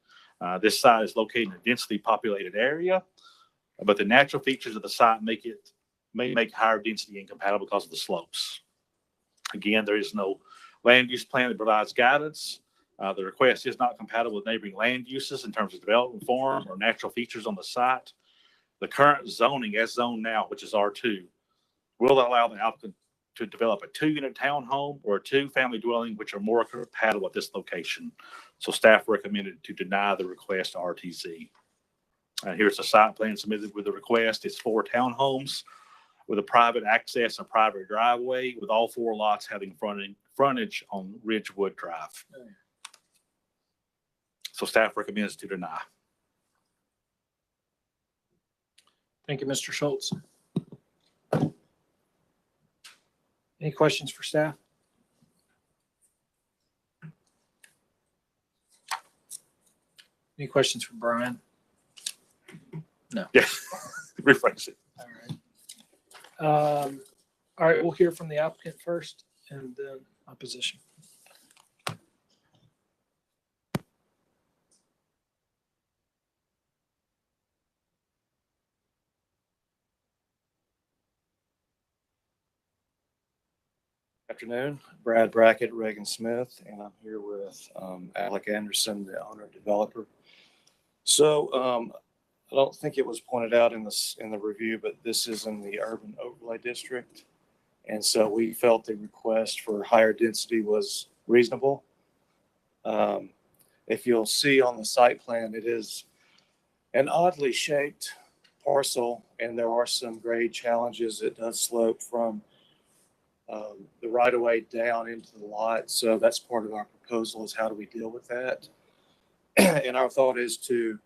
This site is located in a densely populated area, but the natural features of the site may make higher density incompatible because of the slopes. Again, there is no land use plan that provides guidance. The request is not compatible with neighboring land uses in terms of development form or natural features on the site. The current zoning as zoned now, which is R2, will allow the applicant to develop a 2-unit townhome or a 2-family dwelling, which are more compatible at this location. So staff recommended to deny the request to RTZ. Here's the site plan submitted with the request. It's 4 townhomes with a private access and private driveway, with all 4 lots having frontage on Ridgewood Drive. So staff recommends to deny. Thank you, Mr. Schultz. Any questions for staff? Any questions for Brian? No. Yeah, refresh it. All right, we'll hear from the applicant first and then opposition. Afternoon, Brad Brackett, Reagan Smith, and I'm here with Alec Anderson, the owner developer. So I don't think it was pointed out in the review, but this is in the urban overlay district, and so we felt the request for higher density was reasonable. If you'll see on the site plan, it is an oddly shaped parcel, and there are some grade challenges. It does slope from the right of way down into the lot. So that's part of our proposal, is how do we deal with that? And our thought is to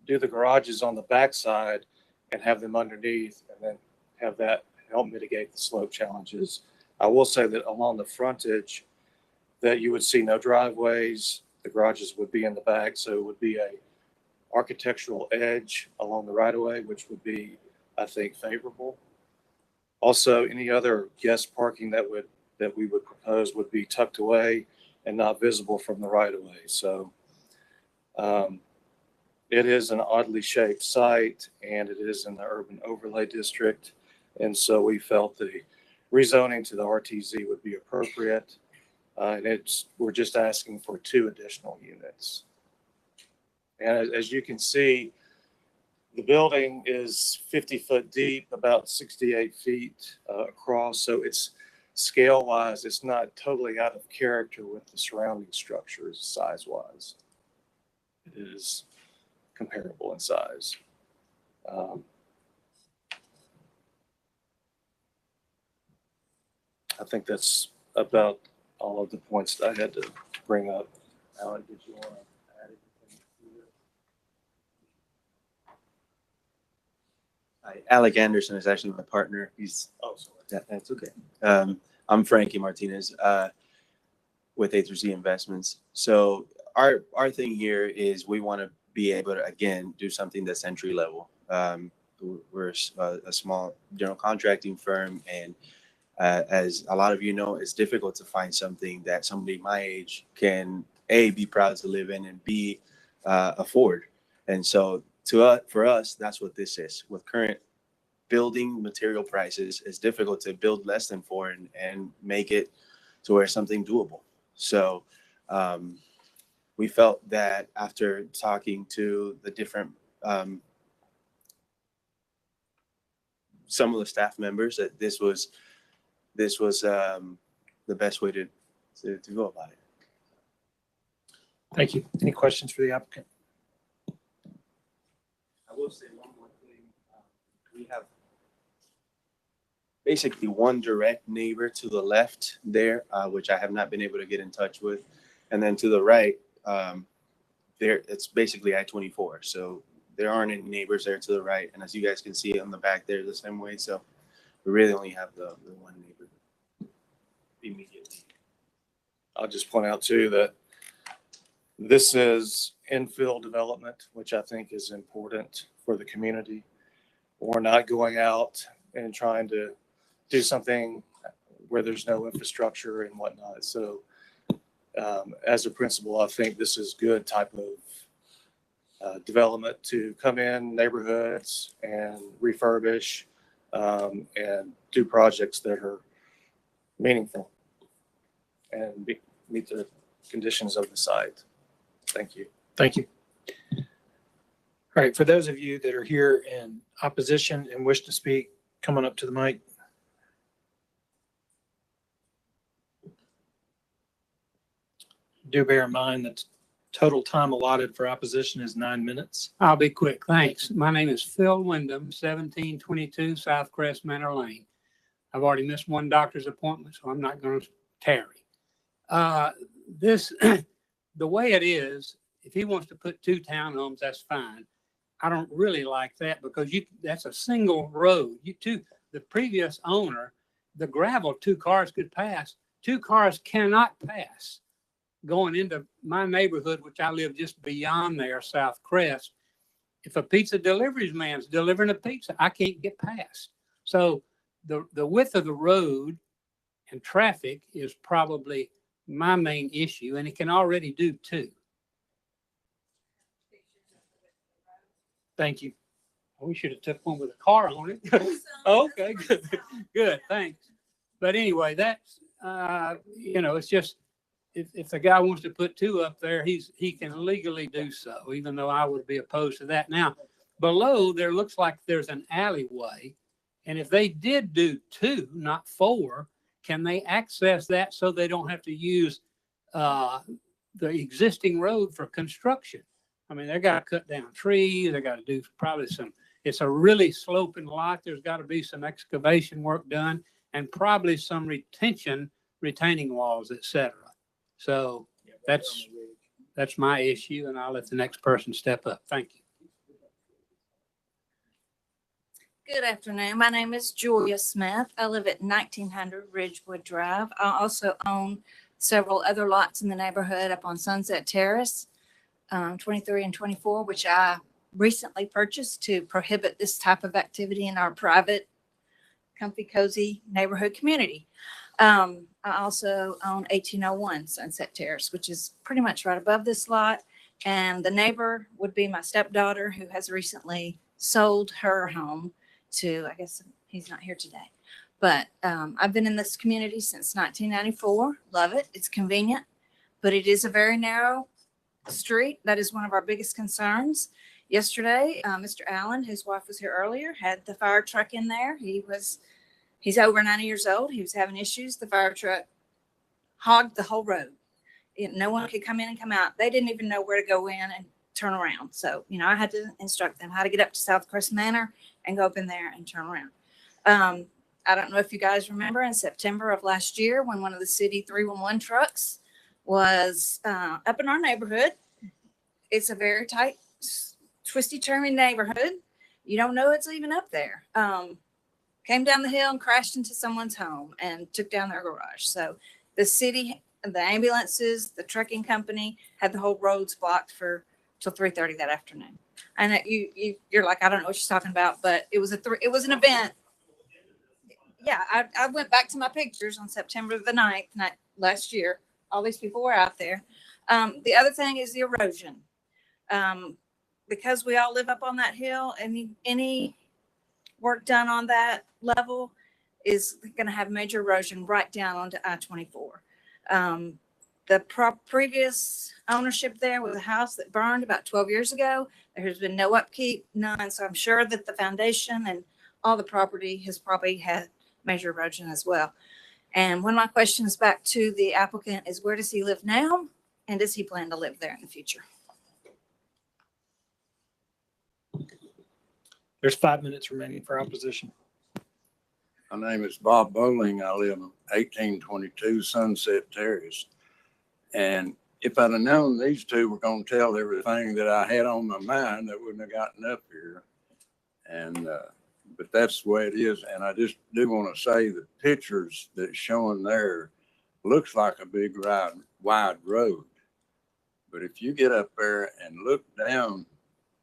do the garages on the backside and have them underneath, and then have that help mitigate the slope challenges. I will say that along the frontage that you would see no driveways, the garages would be in the back. So it would be a architectural edge along the right of way, which would be, I think, favorable. Also, any other guest parking that we would propose would be tucked away and not visible from the right of way. So it is an oddly shaped site, and it is in the urban overlay district. And so we felt the rezoning to the RTZ would be appropriate. And we're just asking for 2 additional units. And as you can see, the building is 50 foot deep, about 68 feet across. So it's scale wise, it's not totally out of character with the surrounding structures size wise. It is comparable in size. I think that's about all of the points that I had to bring up. Alec, did you want to add anything to it? Hi, Alec Anderson is actually my partner. He's yeah, that's okay. I'm Frankie Martinez with A3C Investments. So our thing here is we want to be able to again do something that's entry level. We're a small general contracting firm, and as a lot of you know, it's difficult to find something that somebody my age can A, be proud to live in, and B, afford. And so for us, that's what this is. With current building material prices, it's difficult to build less than 4 and make it to where something doable. So we felt that after talking to the different some of the staff members, that this was the best way to go about it. Thank you. Any questions for the applicant? I will say one more thing. We have basically one direct neighbor to the left there, which I have not been able to get in touch with. And then to the right, there it's basically I-24. So there aren't any neighbors there to the right. And as you guys can see on the back there, the same way. So we really only have the one neighbor immediately. I'll just point out too that this is infill development, which I think is important for the community. We're not going out and trying to do something where there's no infrastructure and whatnot. So as a principal, I think this is good type of development to come in neighborhoods and refurbish and do projects that are meaningful and meet the conditions of the site. Thank you. Thank you. All right, for those of you that are here in opposition and wish to speak, come on up to the mic. Do bear in mind that total time allotted for opposition is 9 minutes. I'll be quick. Thanks. My name is Phil Wyndham, 1722 South Crest Manor Lane. I've already missed one doctor's appointment, so I'm not going to tarry. The way it is, if he wants to put 2 townhomes, that's fine. I don't really like that because that's a single road. The previous owner, the gravel 2 cars could pass. 2 cars cannot pass going into my neighborhood, which I live just beyond there, South Crest. If a pizza delivery man's delivering a pizza, I can't get past. So the width of the road and traffic is probably my main issue, and it can already do 2. Thank you. We should have took one with a car on it. Okay, good, thanks. But anyway, that's, it's just, if the guy wants to put 2 up there, he can legally do so, even though I would be opposed to that. Now, below there looks like there's an alleyway, and if they did do 2, not 4, can they access that so they don't have to use the existing road for construction? I mean, they got to cut down trees. They got to do probably it's a really sloping lot. There's got to be some excavation work done and probably some retaining walls, etc. So that's my issue, and I'll let the next person step up. Thank you. Good afternoon. My name is Julia Smith. I live at 1900 Ridgewood Drive. I also own several other lots in the neighborhood up on Sunset Terrace, 23 and 24, which I recently purchased to prohibit this type of activity in our private, comfy, cozy neighborhood community. I also own 1801 Sunset Terrace, which is pretty much right above this lot. And the neighbor would be my stepdaughter, who has recently sold her home to, I guess he's not here today, But I've been in this community since 1994. Love it. It's convenient, but it is a very narrow street. That is one of our biggest concerns. Yesterday, Mr. Allen, his wife was here earlier, had the fire truck in there. He's over 90 years old. He was having issues. The fire truck hogged the whole road. No one could come in and come out. They didn't even know where to go in and turn around. So, I had to instruct them how to get up to Southcrest Manor and go up in there and turn around. I don't know if you guys remember in September of last year when one of the city 311 trucks was up in our neighborhood. It's a very tight, twisty, turny neighborhood. You don't know it's even up there. Came down the hill and crashed into someone's home and took down their garage. So the city, the ambulances, the trucking company had the whole roads blocked till 3:30 that afternoon. And you're like, I don't know what she's talking about, but it was an event. Yeah, I went back to my pictures on September the 9th last year. All these people were out there. The other thing is the erosion. Because we all live up on that hill, and any work done on that level is going to have major erosion right down onto I-24. The previous ownership there was a house that burned about 12 years ago. There has been no upkeep, none. So I'm sure that the foundation and all the property has probably had major erosion as well. And one of my questions back to the applicant is, where does he live now? And does he plan to live there in the future? There's 5 minutes remaining for opposition. My name is Bob Bowling. I live in 1822 Sunset Terrace. And if I'd have known these two were going to tell everything that I had on my mind, I wouldn't have gotten up here. And, but that's the way it is. And I just do want to say the pictures that's showing there looks like a big wide road. But if you get up there and look down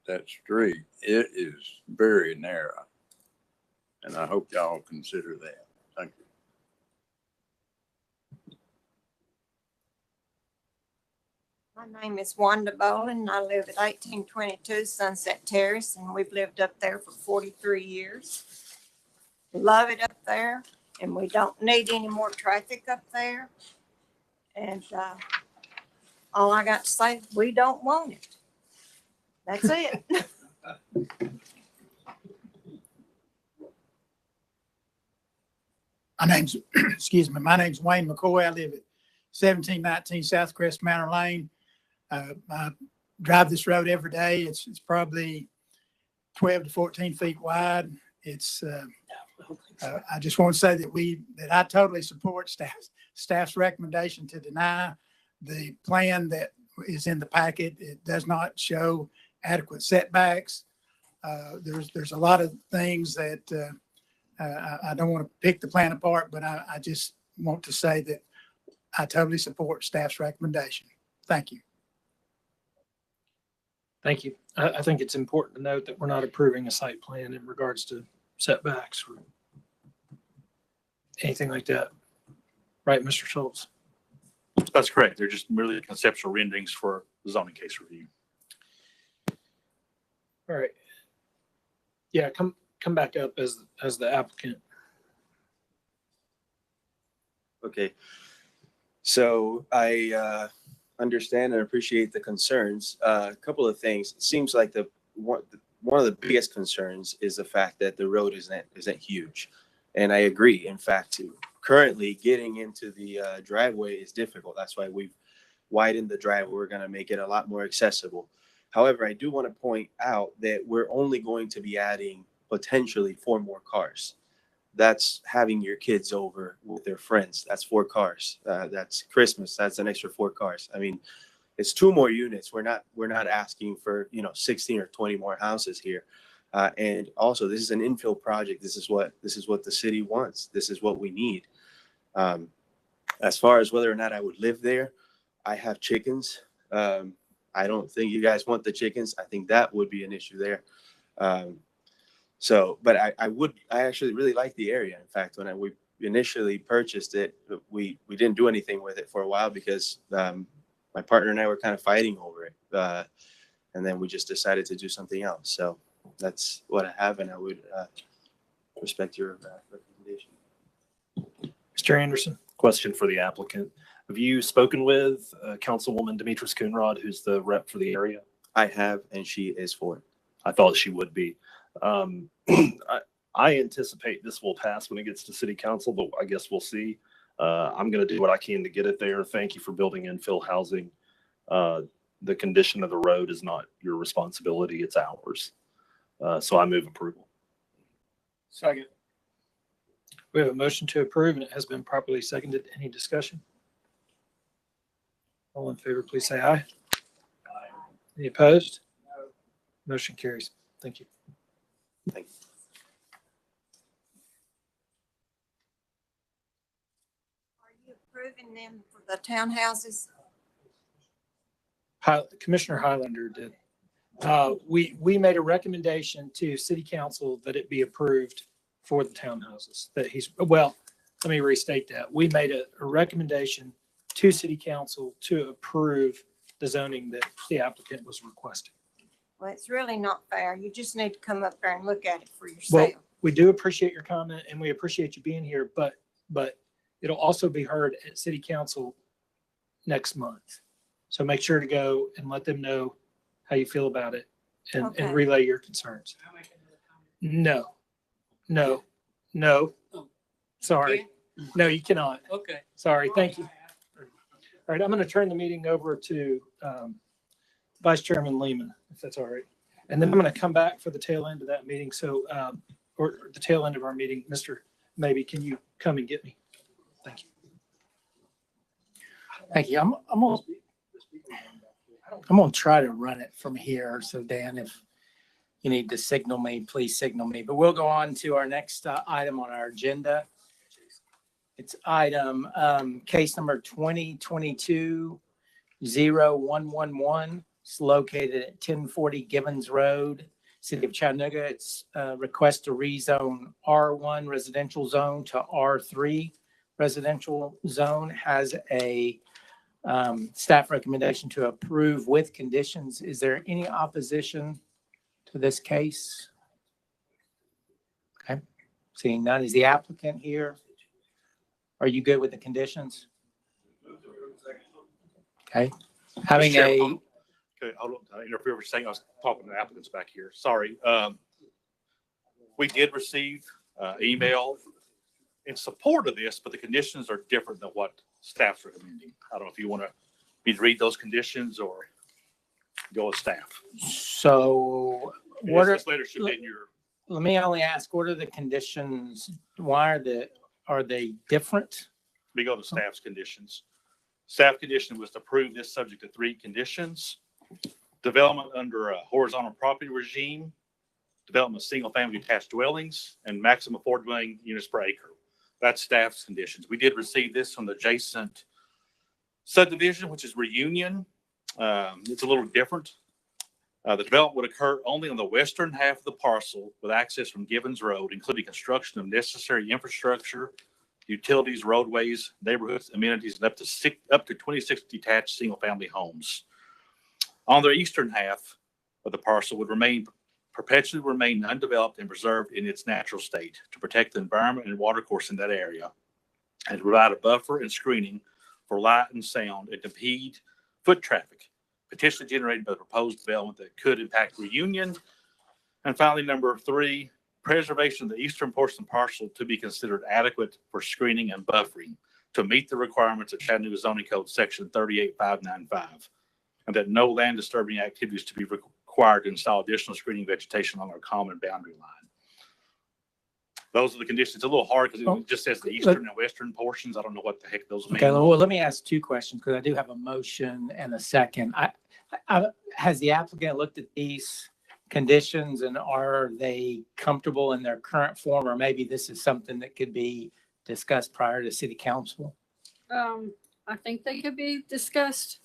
that street, it is very narrow. And I hope y'all consider that. Thank you. My name is Wanda Bowling. I live at 1822 Sunset Terrace, and we've lived up there for 43 years. Love it up there, and we don't need any more traffic up there. And all I got to say, we don't want it. That's it. My name's Wayne McCoy. I live at 1719 Southcrest Manor Lane. I drive this road every day. It's probably 12 to 14 feet wide. It's I just want to say that I totally support staff's recommendation to deny the plan that is in the packet. It does not show adequate setbacks. There's a lot of things that I don't want to pick the plan apart, but I just want to say that I totally support staff's recommendation. Thank you. Thank you. I think it's important to note that we're not approving a site plan in regards to setbacks or anything like that. Right, Mr. Schultz? That's correct. They're just merely conceptual renderings for the zoning case review. All right. Yeah, come back up as the applicant. Okay. So I understand and appreciate the concerns. A couple of things. It seems like one of the biggest concerns is the fact that the road isn't huge, and I agree. In fact, currently getting into the driveway is difficult. That's why we've widened the driveway. We're going to make it a lot more accessible. However, I do want to point out that we're only going to be adding potentially 4 more cars. That's having your kids over with their friends. That's 4 cars. That's Christmas. That's an extra 4 cars. I mean, it's 2 more units. We're not asking for 16 or 20 more houses here. And also, this is an infill project. This is what the city wants. This is what we need. As far as whether or not I would live there, I have chickens. I don't think you guys want the chickens. I think that would be an issue there. But I actually really like the area. In fact, when we initially purchased it, we didn't do anything with it for a while because my partner and I were kind of fighting over it. And then we just decided to do something else. So that's what I have, and I would respect your recommendation. Mr. Anderson. Question for the applicant. Have you spoken with Councilwoman Demetrius Coonrod, who's the rep for the area? I have, and she is for it. I thought she would be. I anticipate this will pass when it gets to city council, but I guess we'll see. I'm going to do what I can to get it there. Thank you for building infill housing. The condition of the road is not your responsibility, it's ours. So I move approval. Second. We have a motion to approve and it has been properly seconded. Any discussion? All in favor, please say aye. Any opposed? Motion carries. Thank you. Thank you. Are you approving them for the townhouses? Commissioner Highlander did. We made a recommendation to city council that it be approved for the townhouses let me restate that. We made a recommendation to city council to approve the zoning that the applicant was requesting. Well, it's really not fair. You just need to come up there and look at it for Well, yourself. we do appreciate your comment and we appreciate you being here, but it'll also be heard at city council next month. So make sure to go and let them know how you feel about it and Okay. relay your concerns. No. Sorry. No, you cannot. Okay. Sorry. Thank you. All right. I'm going to turn the meeting over to Vice Chairman Lehman, if that's all right. And then I'm going to come back for the tail end of that meeting. So, or the tail end of our meeting, Mr. Maybe, can you come and get me? Thank you. Thank you. I'm gonna try to run it from here. So Dan, if you need to signal me, please signal me. But we'll go on to our next item on our agenda. It's item case number 2022-0111. It's located at 1040 Gibbons Road, City of Chattanooga. It's a request to rezone R1 residential zone to R3 residential zone. Has a staff recommendation to approve with conditions. Is there any opposition to this case? Okay, seeing none. Is the applicant here? Are you good with the conditions? Okay, having Okay, a, hold on. I interfere for a second. I was talking to the applicants back here. Sorry. We did receive email in support of this, but the conditions are different than what staff's recommending. I don't know if you want me to read those conditions or go with staff. so what are, This letter should be in your, let me only ask, what are the conditions? Why are they different? we go to staff's conditions. Staff condition was to approve this subject to 3 conditions. Development under a horizontal property regime, development of single-family detached dwellings, and maximum 4 dwelling units per acre. That's staff's conditions. We did receive this from the adjacent subdivision, which is Reunion. It's a little different. The development would occur only on the western half of the parcel with access from Gibbons Road, including construction of necessary infrastructure, utilities, roadways, neighborhoods, amenities, and up to 26 detached single-family homes. On the eastern half of the parcel would perpetually remain undeveloped and preserved in its natural state to protect the environment and water course in that area, and to provide a buffer and screening for light and sound and to impede foot traffic potentially generated by the proposed development that could impact Reunion. And finally, number 3, preservation of the eastern portion of the parcel to be considered adequate for screening and buffering to meet the requirements of Chattanooga zoning code section 38595, and that no land disturbing activities to be required to install additional screening vegetation along our common boundary line. Those are the conditions. It's a little hard because it just says the eastern and western portions. I don't know what the heck those mean. Okay, well, let me ask 2 questions because I do have a motion and a second. Has the applicant looked at these conditions and are they comfortable in their current form? Or maybe this is something that could be discussed prior to city council? I think they could be discussed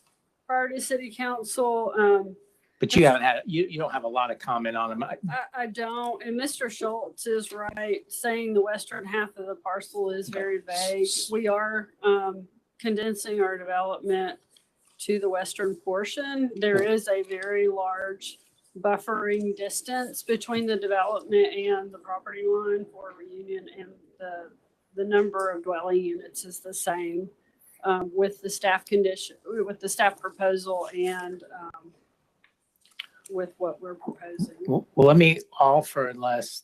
prior to city council. But you haven't had, you don't have a lot of comment on them. I don't, and Mr. Schultz is right, saying the western half of the parcel is very vague. We are condensing our development to the western portion. There is a very large buffering distance between the development and the property line for Reunion and the the number of dwelling units is the same with the staff condition, with the staff proposal and with what we're proposing. Well, let me offer, unless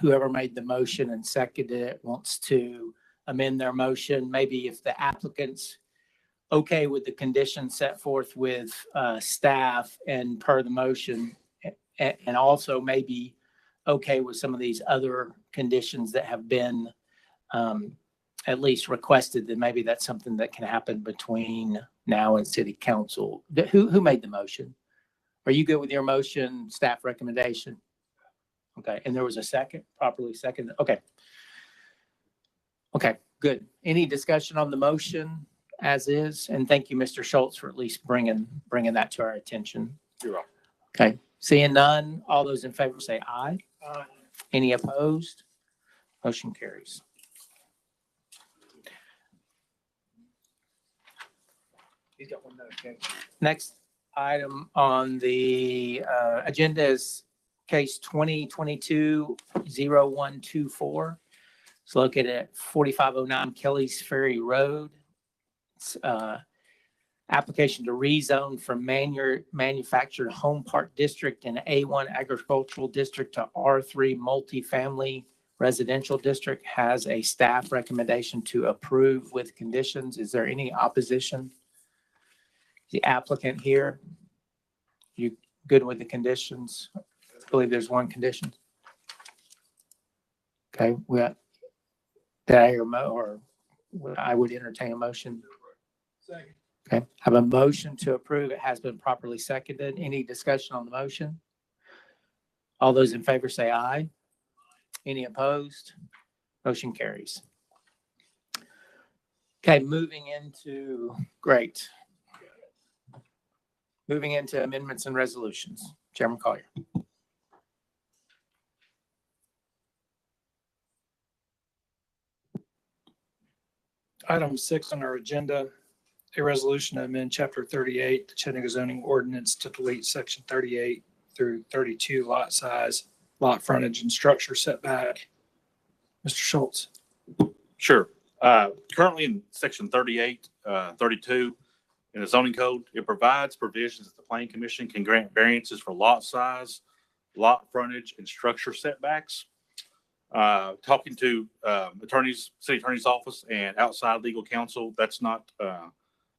whoever made the motion and seconded it wants to amend their motion, maybe if the applicant's okay with the conditions set forth with staff and per the motion, and also maybe okay with some of these other conditions that have been at least requested, then maybe that's something that can happen between now and city council. Who made the motion? Are you good with your motion, staff recommendation? Okay, and there was a second, properly seconded? Okay. Okay, good. Any discussion on the motion as is? And thank you, Mr. Schultz, for at least bringing that to our attention. You're welcome. Okay, seeing none, all those in favor say aye. Aye. Any opposed? Motion carries. He's got one notification. Next item on the agenda is case 2022-0124. It's located at 4509 Kelly's Ferry Road. It's application to rezone from manufactured home park district and A1 agricultural district to R3 multifamily residential district. Has a staff recommendation to approve with conditions. Is there any opposition? The applicant here, you good with the conditions? I believe there's one condition. Okay, we got that or I would entertain a motion. Second. Okay, have a motion to approve. It has been properly seconded. Any discussion on the motion? All those in favor say aye. Any opposed? Motion carries. Okay, moving into amendments and resolutions. Chairman Collier. Item 6 on our agenda, a resolution to amend chapter 38, the Chattanooga zoning ordinance to delete section 38 through 32 lot size, lot frontage and structure setback. Mr. Schultz. Sure. Currently in section 38, 32 in the zoning code, it provides provisions that the planning commission can grant variances for lot size, lot frontage, and structure setbacks. Talking to city attorney's office and outside legal counsel, that's not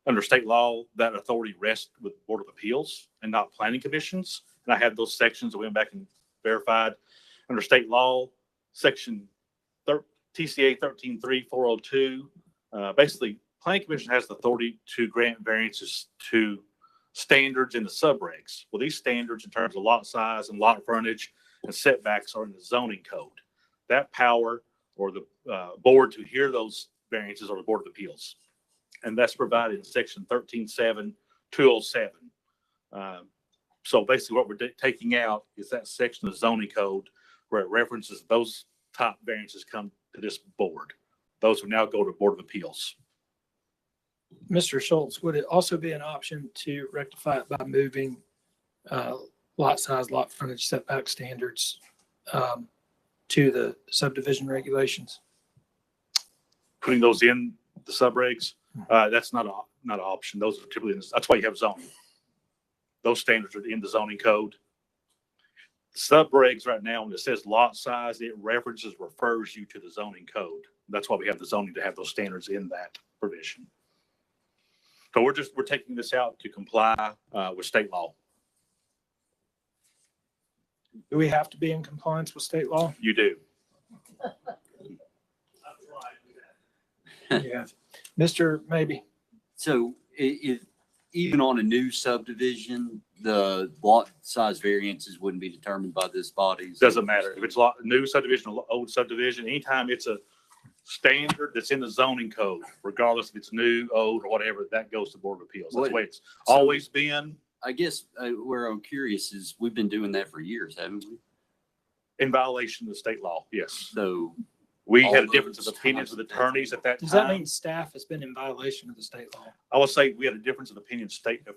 under state law. That authority rests with Board of Appeals and not planning commissions. And I had those sections that we went back and verified under state law, section TCA 133402. Basically, planning commission has the authority to grant variances to standards in the subregs. Well, these standards in terms of lot size and lot frontage and setbacks are in the zoning code. That power or the board to hear those variances are the Board of Appeals. And that's provided in section 13.7.207. So basically what we're taking out is that section of the zoning code where it references those top variances come to this board. Those will now go to Board of Appeals. Mr. Schultz, would it also be an option to rectify it by moving lot size, lot frontage setback standards to the subdivision regulations? Putting those in the subregs, that's not an option. Those are typically, that's why you have zoning. Those standards are in the zoning code. Subregs right now, when it says lot size, it refers you to the zoning code. That's why we have the zoning to have those standards in that provision. So we're taking this out to comply with state law. Do we have to be in compliance with state law? You do. Yeah. Mr. Maybe. So if even on a new subdivision, the lot size variances wouldn't be determined by this body? Doesn't matter if it's new subdivision or old subdivision. Anytime it's a standard that's in the zoning code, regardless if it's new, old, or whatever, that goes to Board of Appeals. That's the way it's always been. I guess where I'm curious is we've been doing that for years, haven't we? In violation of the state law, yes. So we had a difference of opinions with attorneys at that time. Does that mean staff has been in violation of the state law? I will say we had a difference of opinion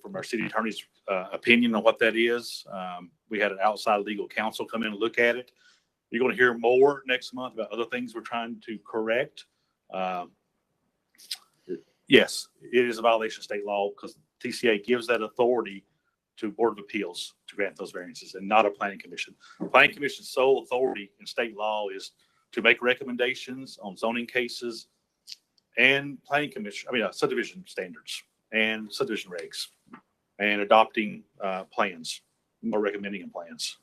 from our city attorney's opinion on what that is. We had an outside legal counsel come in and look at it. You're going to hear more next month about other things we're trying to correct. Yes, it is a violation of state law because TCA gives that authority to Board of Appeals to grant those variances and not a planning commission. Planning commission's sole authority in state law is to make recommendations on zoning cases and planning commission, subdivision standards and subdivision regs and adopting plans or recommending plans.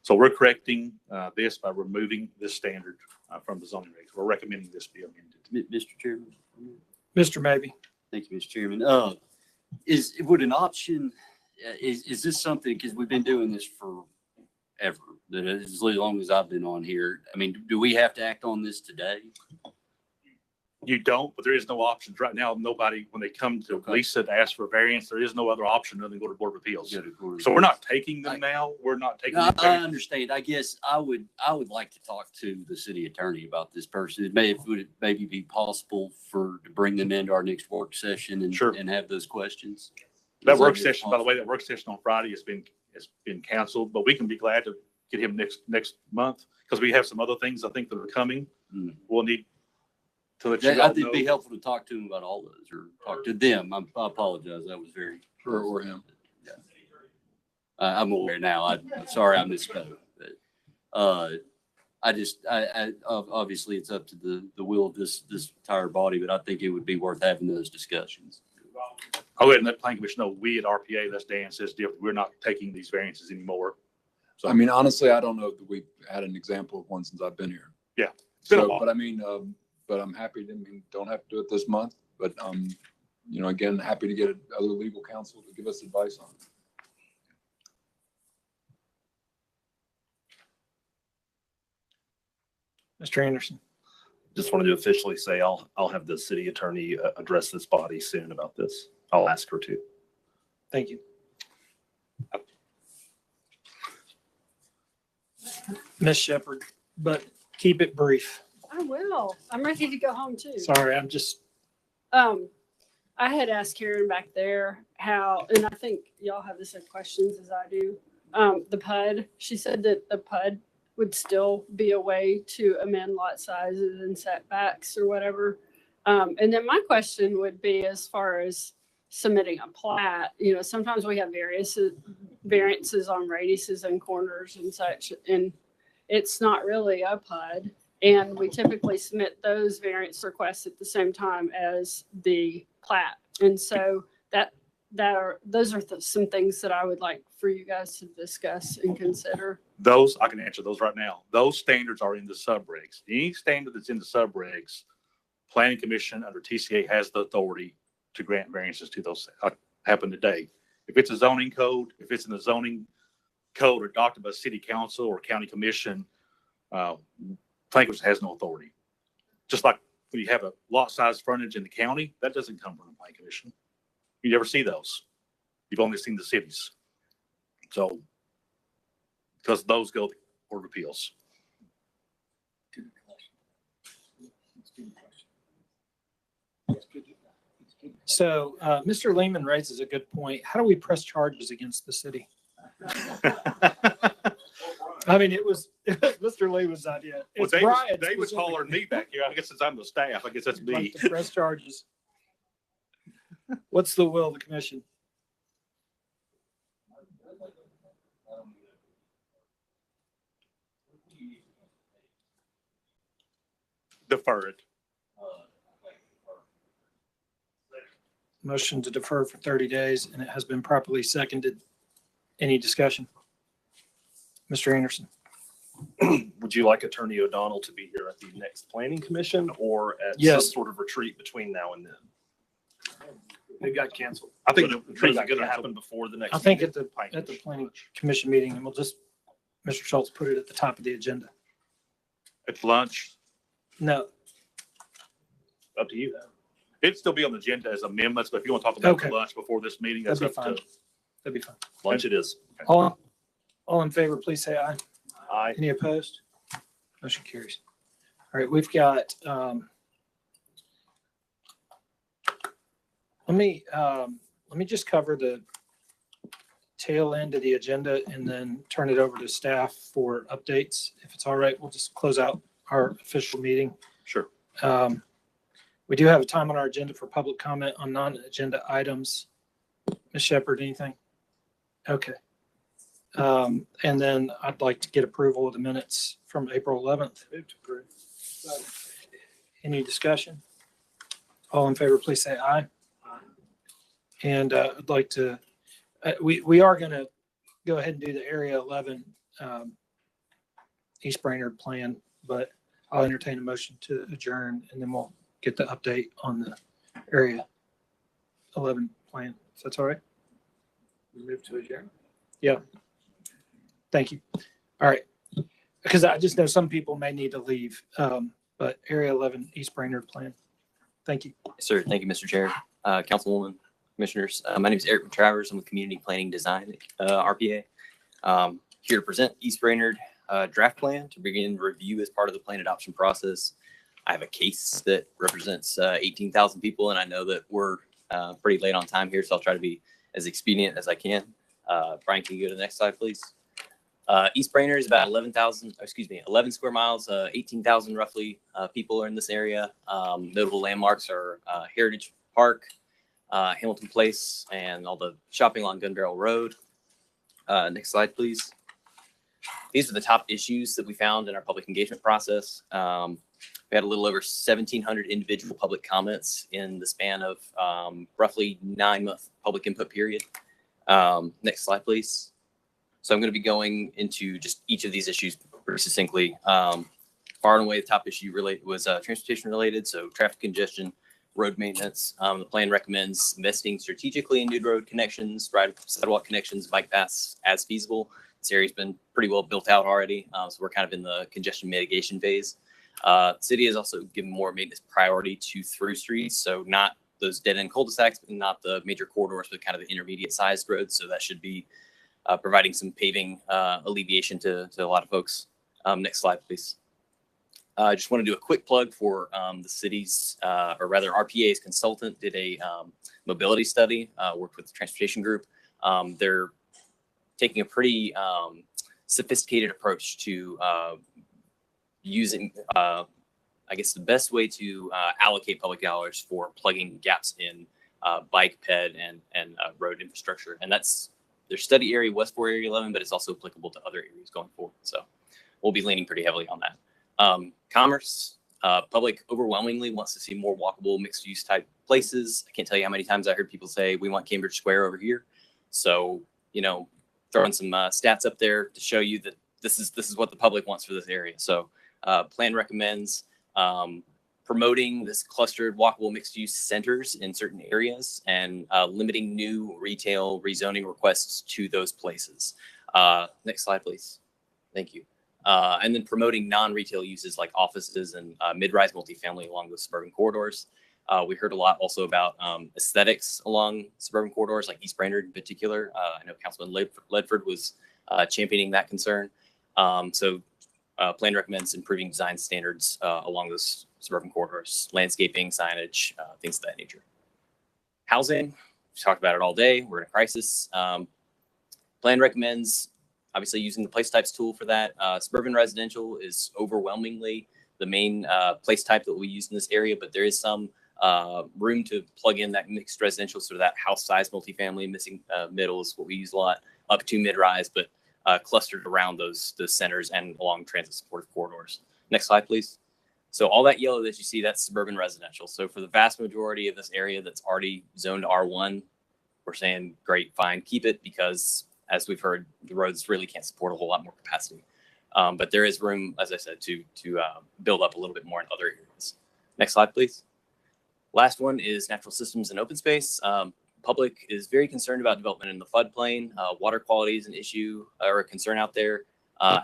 So we're correcting this by removing this standard from the zoning regs. We're recommending this be amended. Mr. Chairman. Mr. Maybe. Thank you, Mr. Chairman. Would an option, is this something, because we've been doing this forever, that as long as I've been on here. I mean, do we have to act on this today? You don't, but there is no options right now. Nobody, when they come to Lisa to ask for a variance, there is no other option other than go to Board of Appeals. So we're not taking them now. We're not taking them. I understand. I guess I would like to talk to the city attorney about this person. Would it maybe be possible to bring them into our next work session and have those questions? That work session, by the way, that work session on Friday has been canceled, but we can be glad to get him next month because we have some other things I think that are coming. We'll need to let you I all think it'd be know. helpful to talk to him about all those or talk to them. I apologize. That was very. Or him. Yeah. I'm aware now. I'm sorry I misspoke, but obviously it's up to the will of this entire body, but I think it would be worth having those discussions. I'll go ahead and let planning commission know we at RPA, that's Dan says different. We're not taking these variances anymore. So I mean, honestly, I don't know that we've had an example of one since I've been here. Yeah. It's been a So, while. but I mean, but I'm happy to, don't have to do it this month, but, again, happy to get other legal counsel to give us advice on it. Mr. Anderson. Just wanted to officially say I'll have the city attorney address this body soon about this. I'll ask her to. Thank you. Ms. Shepherd, but keep it brief. I will. I'm ready to go home too. Sorry, I'm just, I had asked Karen back there how, and I think y'all have the same questions as I do. The PUD, she said that the PUD would still be a way to amend lot sizes and setbacks or whatever. And then my question would be as far as submitting a plat, sometimes we have variances on radiuses and corners and such, and it's not really a PUD. And we typically submit those variance requests at the same time as the plat. And so those are some things that I would like for you guys to discuss and consider. Those, I can answer those right now. Those standards are in the subregs. Any standard that's in the subregs, planning commission under TCA has the authority to grant variances to those. Happened today. If it's a zoning code, if it's in the zoning code adopted by city council or county commission, planning commission has no authority. Just like when you have a lot size frontage in the county, that doesn't come from the planning commission. You never see those. You've only seen the cities. So, because those go to the Board of Appeals. so Mr. Lehman raises a good point. How do we press charges against the city? I mean, it was Mr. Lehman's idea. Well, It's David, Brian's David's specifically. calling me back here. I guess since I'm the staff, I guess that's me. Like to press charges. What's the will of the commission? Defer it. Motion to defer for 30 days, and it has been properly seconded. Any discussion? Mr. Anderson. Would you like Attorney O'Donnell to be here at the next planning commission or at some Yes. sort of retreat between now and then? It got canceled. I think Is it going to happen before the next? I think meeting? at the planning commission meeting, and we'll just, Mr. Schultz put it at the top of the agenda. At lunch, No, up to you. It'd still be on the agenda as amendments, but if you want to talk about Okay. the lunch before this meeting, that's that'd be up fine. to. That'd be fine. Lunch it is. All in favor, please say aye. Aye. Any opposed? Motion carries. All right, we've got, let me just cover the tail end of the agenda and then turn it over to staff for updates. If it's all right, we'll just close out our official meeting. Sure. We do have a time on our agenda for public comment on non-agenda items. Ms. Shepherd, anything? Okay. And then I'd like to get approval of the minutes from April 11th. Any discussion? All in favor, please say aye. And I'd like to, we are going to go ahead and do the Area 11 East Brainerd plan, but I'll entertain a motion to adjourn and then we'll get the update on the Area 11 plan. If that's all right? We move to adjourn. Yeah. Thank you. All right. Because I just know some people may need to leave, but Area 11 East Brainerd plan. Thank you. Sir, thank you, Mr. Chair, Councilwoman, Commissioners. My name is Eric Travers. I'm with Community Planning Design, RPA. Here to present East Brainerd draft plan to begin review as part of the plan adoption process. I have a case that represents 18,000 people, and I know that we're pretty late on time here, so I'll try to be as expedient as I can. Brian, can you go to the next slide, please? East Brainerd is about 11 square miles, 18,000 roughly people are in this area. Notable landmarks are Heritage Park, Hamilton Place, and all the shopping along Gun Barrel Road. Next slide, please. These are the top issues that we found in our public engagement process. We had a little over 1,700 individual public comments in the span of roughly 9-month public input period. Next slide, please. So I'm going to be going into just each of these issues pretty succinctly. Far and away, the top issue was transportation related, so traffic congestion, road maintenance. The plan recommends investing strategically in new road connections, sidewalk connections, bike paths as feasible. This area's been pretty well built out already, so we're kind of in the congestion mitigation phase. The city has also given more maintenance priority to through streets, so not those dead-end cul-de-sacs, but not the major corridors, but kind of the intermediate-sized roads. So that should be providing some paving alleviation to a lot of folks. Next slide, please. I just want to do a quick plug for the city's, or rather RPA's consultant did a mobility study, worked with the transportation group. They're taking a pretty sophisticated approach to using, I guess, the best way to allocate public dollars for plugging gaps in bike, ped, and road infrastructure. And that's their study area, West 4 Area 11, but it's also applicable to other areas going forward. So we'll be leaning pretty heavily on that. Commerce, public overwhelmingly wants to see more walkable mixed use type places. I can't tell you how many times I heard people say, we want Cambridge Square over here. So, throwing some stats up there to show you that this is what the public wants for this area. So plan recommends promoting this clustered walkable mixed use centers in certain areas and limiting new retail rezoning requests to those places. Next slide, please. Thank you. And then promoting non-retail uses like offices and mid-rise multifamily along those suburban corridors. We heard a lot also about aesthetics along suburban corridors like East Brainerd in particular. I know Councilman Ledford was championing that concern. So plan recommends improving design standards along those suburban corridors, landscaping, signage, things of that nature. Housing, we've talked about it all day. We're in a crisis. Plan recommends obviously using the place types tool for that. Suburban residential is overwhelmingly the main place type that we use in this area, but there is some room to plug in that mixed residential, sort of that house size multifamily. Missing middle is what we use a lot, up to mid-rise, but clustered around those centers and along transit supportive corridors. Next slide, please. So all that yellow that you see, that's suburban residential. So for the vast majority of this area that's already zoned R1, we're saying, great, fine, keep it, because as we've heard, the roads really can't support a whole lot more capacity. But there is room, as I said, to build up a little bit more in other areas. Next slide, please. Last one is natural systems and open space. Public is very concerned about development in the floodplain. Water quality is an issue or a concern out there,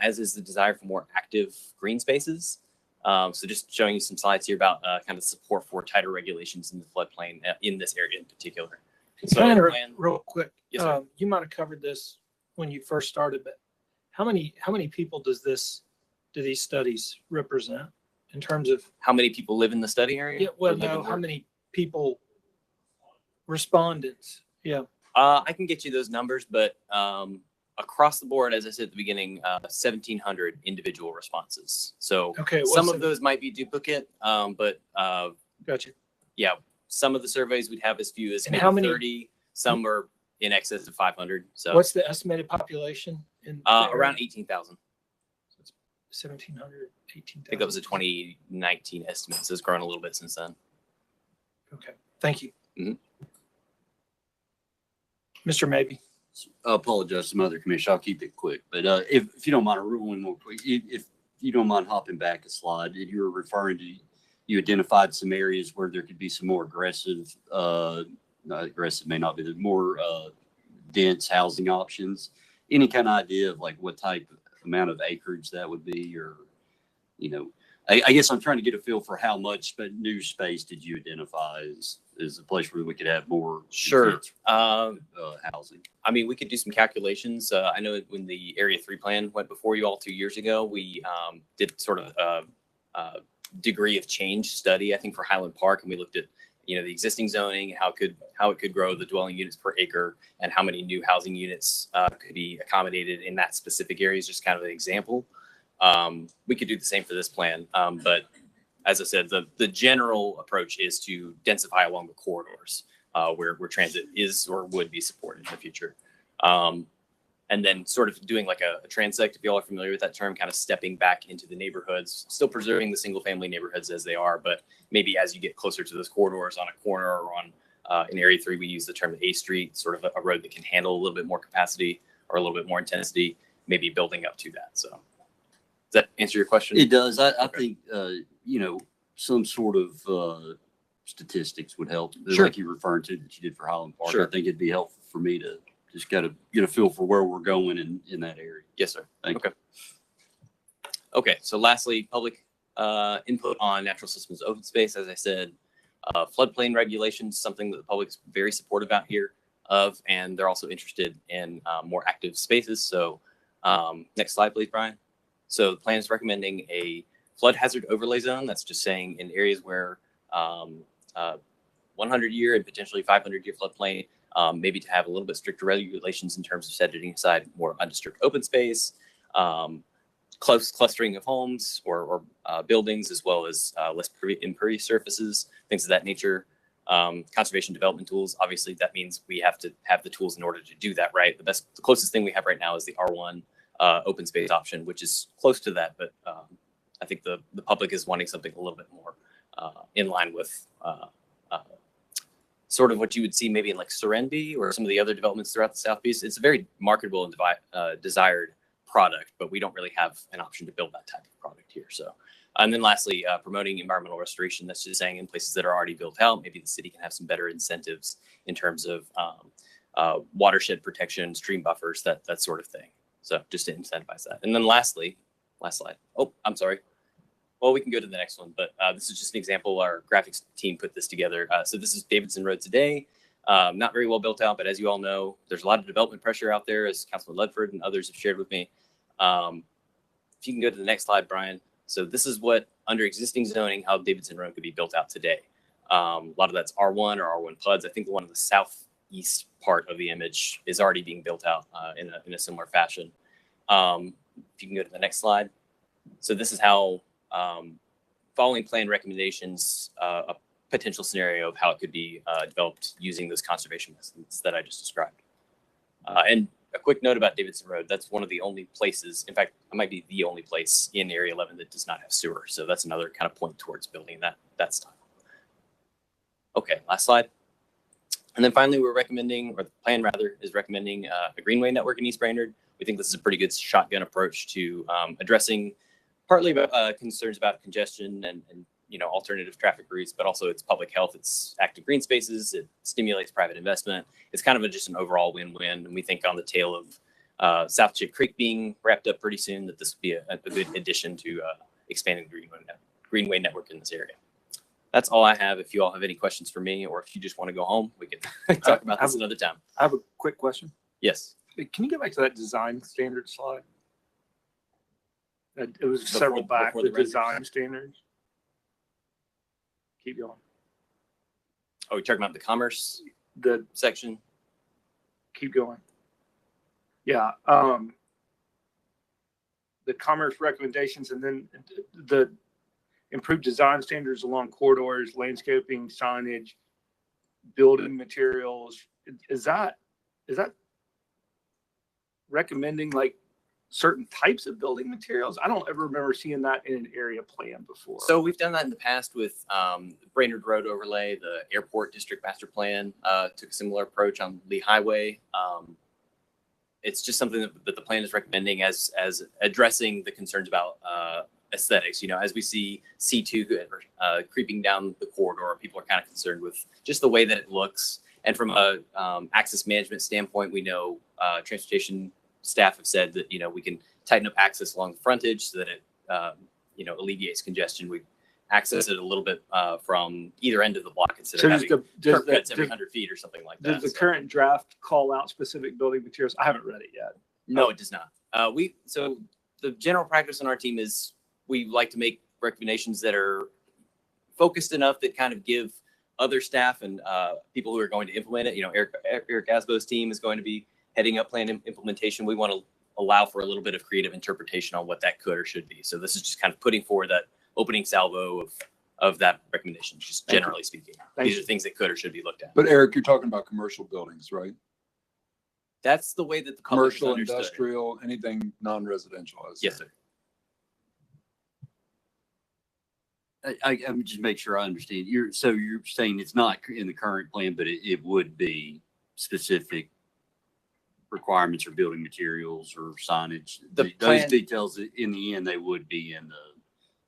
as is the desire for more active green spaces. So just showing you some slides here about kind of support for tighter regulations in the floodplain in this area in particular. So real quick, yes, you might have covered this when you first started, but how many people do these studies represent in terms of how many people live in the study area? Yeah, well, no, how many people, respondents? Yeah. I can get you those numbers, but across the board, as I said at the beginning, 1,700 individual responses. So Okay, some what's of the- those might be duplicate, but Gotcha. yeah, some of the surveys we'd have as few as And maybe how many- 30. Some are in excess of 500. So What's the estimated population in? the area? around 18,000. 1,700, 18,000. I think that was a 2019 estimate. So it's grown a little bit since then. Okay, thank you. Mhm. Mr. Maybe. I apologize to my other commission. I'll keep it quick, but if you don't mind, one more quick. If you don't mind hopping back a slide, you were referring to, you identified some areas where there could be some more aggressive, not aggressive may not be, the more dense housing options. Any kind of idea of like what type of amount of acreage that would be, or, you know, I guess I'm trying to get a feel for how much new space did you identify as a place where we could have more Sure. dense, housing. I mean, we could do some calculations. I know when the Area 3 plan went before you all 2 years ago, we did sort of a degree of change study, I think, for Highland Park, and we looked at, you know, the existing zoning, how it could grow the dwelling units per acre, and how many new housing units could be accommodated in that specific area. Is just kind of an example. We could do the same for this plan, but as I said, the general approach is to densify along the corridors where transit is or would be supported in the future. And then sort of doing like a transect, if you all are familiar with that term, kind of stepping back into the neighborhoods, still preserving the single family neighborhoods as they are, but maybe as you get closer to those corridors on a corner or on in Area 3, we use the term A Street, sort of a road that can handle a little bit more capacity or a little bit more intensity, maybe building up to that. So does that answer your question? It does. I think, you know, some sort of statistics would help. Sure. Like you referred to that you did for Highland Park. Sure. I think it'd be helpful for me to just kind of get a feel for where we're going in that area. Yes, sir. Thank Okay. Okay. So lastly, public input on natural systems open space. As I said, floodplain regulations, something that the public is very supportive out here of, and they're also interested in more active spaces. So next slide, please, Brian. So the plan is recommending a flood hazard overlay zone. That's just saying in areas where 100-year and potentially 500-year floodplain, maybe to have a little bit stricter regulations in terms of setting aside more undisturbed open space, close clustering of homes or buildings, as well as less impervious surfaces, things of that nature. Conservation development tools. Obviously, that means we have to have the tools in order to do that, right? The closest thing we have right now is the R1 open space option, which is close to that, but I think the public is wanting something a little bit more in line with sort of what you would see maybe in like Serenity or some of the other developments throughout the Southeast. It's a very marketable and desired product, but we don't really have an option to build that type of product here. So, and then lastly, promoting environmental restoration. That's just saying in places that are already built out, maybe the city can have some better incentives in terms of watershed protection, stream buffers, that sort of thing. So just to incentivize that. And then lastly, last slide. Oh, I'm sorry. Well, we can go to the next one, but this is just an example. Our graphics team put this together. So this is Davidson Road today. Not very well built out, but as you all know, there's a lot of development pressure out there, as Councilman Ledford and others have shared with me. If you can go to the next slide, Brian. So this is what, under existing zoning, how Davidson Road could be built out today. A lot of that's R1 or R1 PUDs. I think the one in the southeast part of the image is already being built out in a similar fashion. If you can go to the next slide. So this is how, following plan recommendations, a potential scenario of how it could be developed using those conservation methods that I just described. And a quick note about Davidson Road, that's one of the only places, in fact, it might be the only place in Area 11 that does not have sewer. So that's another kind of point towards building that style. Okay, last slide. And then finally, we're recommending, or the plan rather, is recommending a greenway network in East Brainerd. We think this is a pretty good shotgun approach to addressing partly concerns about congestion and alternative traffic routes, but also it's public health, it's active green spaces, it stimulates private investment. It's kind of just an overall win-win. And we think on the tail of South Chick Creek being wrapped up pretty soon, that this would be a good addition to expanding the greenway network in this area. That's all I have. If you all have any questions for me, or if you just want to go home, we can talk about this another time. I have a quick question. Yes. Can you get back to that design standard slide? It was several back, before the the render. design standards. Keep going. Oh, you're talking about the commerce The section? keep going. Yeah, the commerce recommendations and then the improved design standards along corridors, landscaping, signage, building materials. Is that recommending like certain types of building materials? I don't ever remember seeing that in an area plan before. So we've done that in the past with Brainerd Road overlay, the airport district master plan took a similar approach on Lee Highway. It's just something that the plan is recommending as addressing the concerns about aesthetics. You know, as we see C2 creeping down the corridor, people are kind of concerned with just the way that it looks. And from a access management standpoint, we know transportation staff have said that, you know, we can tighten up access along the frontage so that it, you know, alleviates congestion. We access it a little bit from either end of the block instead of having curb cuts every 100 feet or something like that. Does the current draft call out specific building materials? I haven't read it yet. No, it does not. So the general practice on our team is we like to make recommendations that are focused enough that kind of give other staff and people who are going to implement it. You know, Eric Asbo's team is going to be heading up plan implementation. We want to allow for a little bit of creative interpretation on what that could or should be. So this is just kind of putting forward that opening salvo of that recommendation, just generally speaking. These are things that could or should be looked at. But Eric, you're talking about commercial buildings, right? That's the way that the public has Commercial, understood it. industrial, anything non-residential. Yes, sir. I'm just make sure I understand. You're saying it's not in the current plan, but it would be specific requirements or building materials or signage. The Those plan- details in the end, they would be in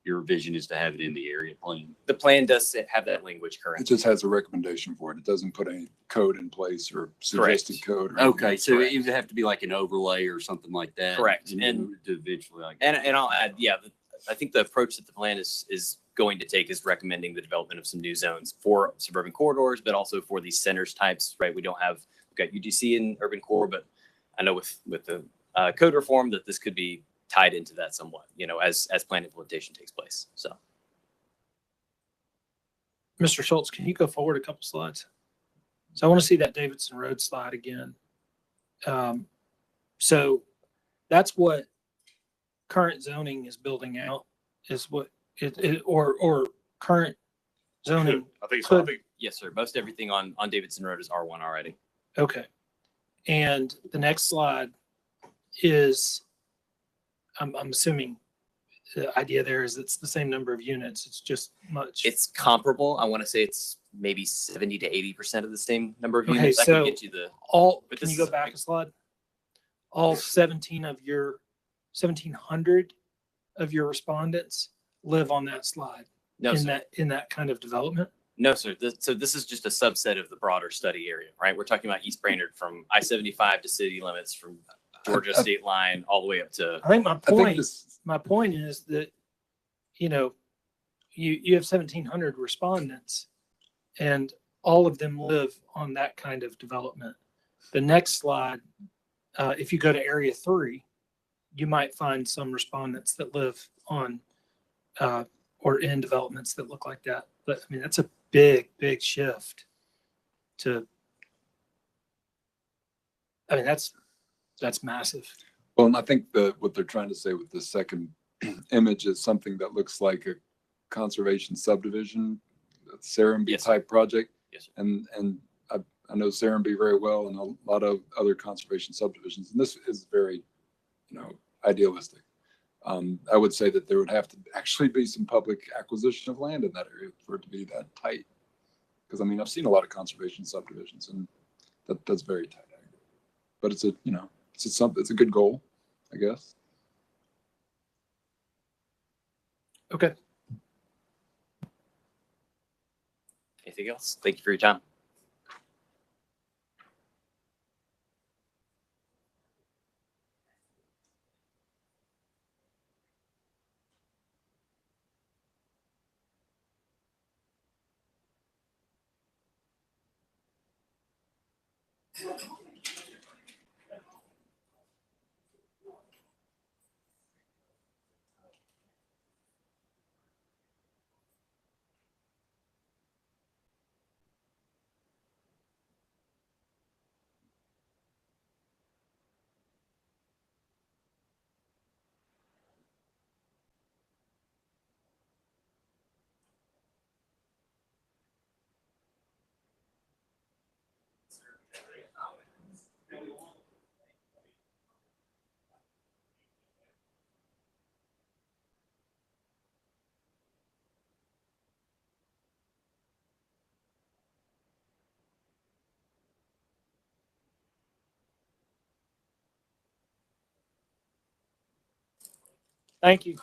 your vision is to have it in the area plan. The plan does have that language It currently. just has a recommendation for it. It doesn't put any code in place or suggested code. or anything. Okay, so Correct. it would have to be like an overlay or something like that. Correct. And And- to eventually like. And I'll add, yeah, I think the approach that the plan is going to take is recommending the development of some new zones for suburban corridors, but also for these centers types, right? We've got UDC in urban core, but I know with the code reform that this could be tied into that somewhat, you know, as plan implementation takes place. So. Mr. Schultz, can you go forward a couple slides? So I want to see that Davidson Road slide again. So that's what current zoning is building out, is what or current zoning. I think could- so. Yes, sir. Most everything on Davidson Road is R1 already. Okay. And the next slide is, I'm assuming the idea there is it's the same number of units. It's just much. It's comparable. I want to say it's maybe 70 to 80% of the same number of Okay, units. I so can get you the. all, but can this you go is- back a slide? All 1,700 of your respondents live on that slide. No, sir. In that kind of development? No, sir. So this is just a subset of the broader study area, right? We're talking about East Brainerd from I-75 to city limits, from Georgia state line all the way up to. I think my point is that, you know, you have 1,700 respondents and all of them live on that kind of development. The next slide, if you go to area 3, you might find some respondents that live on or in developments that look like that. But I mean, that's a big shift to, I mean, that's massive. Well, and I think what they're trying to say with the second image is something that looks like a conservation subdivision, Serenbe type project. Yes, sir. And I know Serenbe very well and a lot of other conservation subdivisions. And this is very, you know, idealistic. I would say that there would have to actually be some public acquisition of land in that area for it to be that tight. Because I mean, I've seen a lot of conservation subdivisions and that's very tight. But it's a, you know, it's a good goal, I guess. Okay. Anything else? Thank you for your time. Thank you.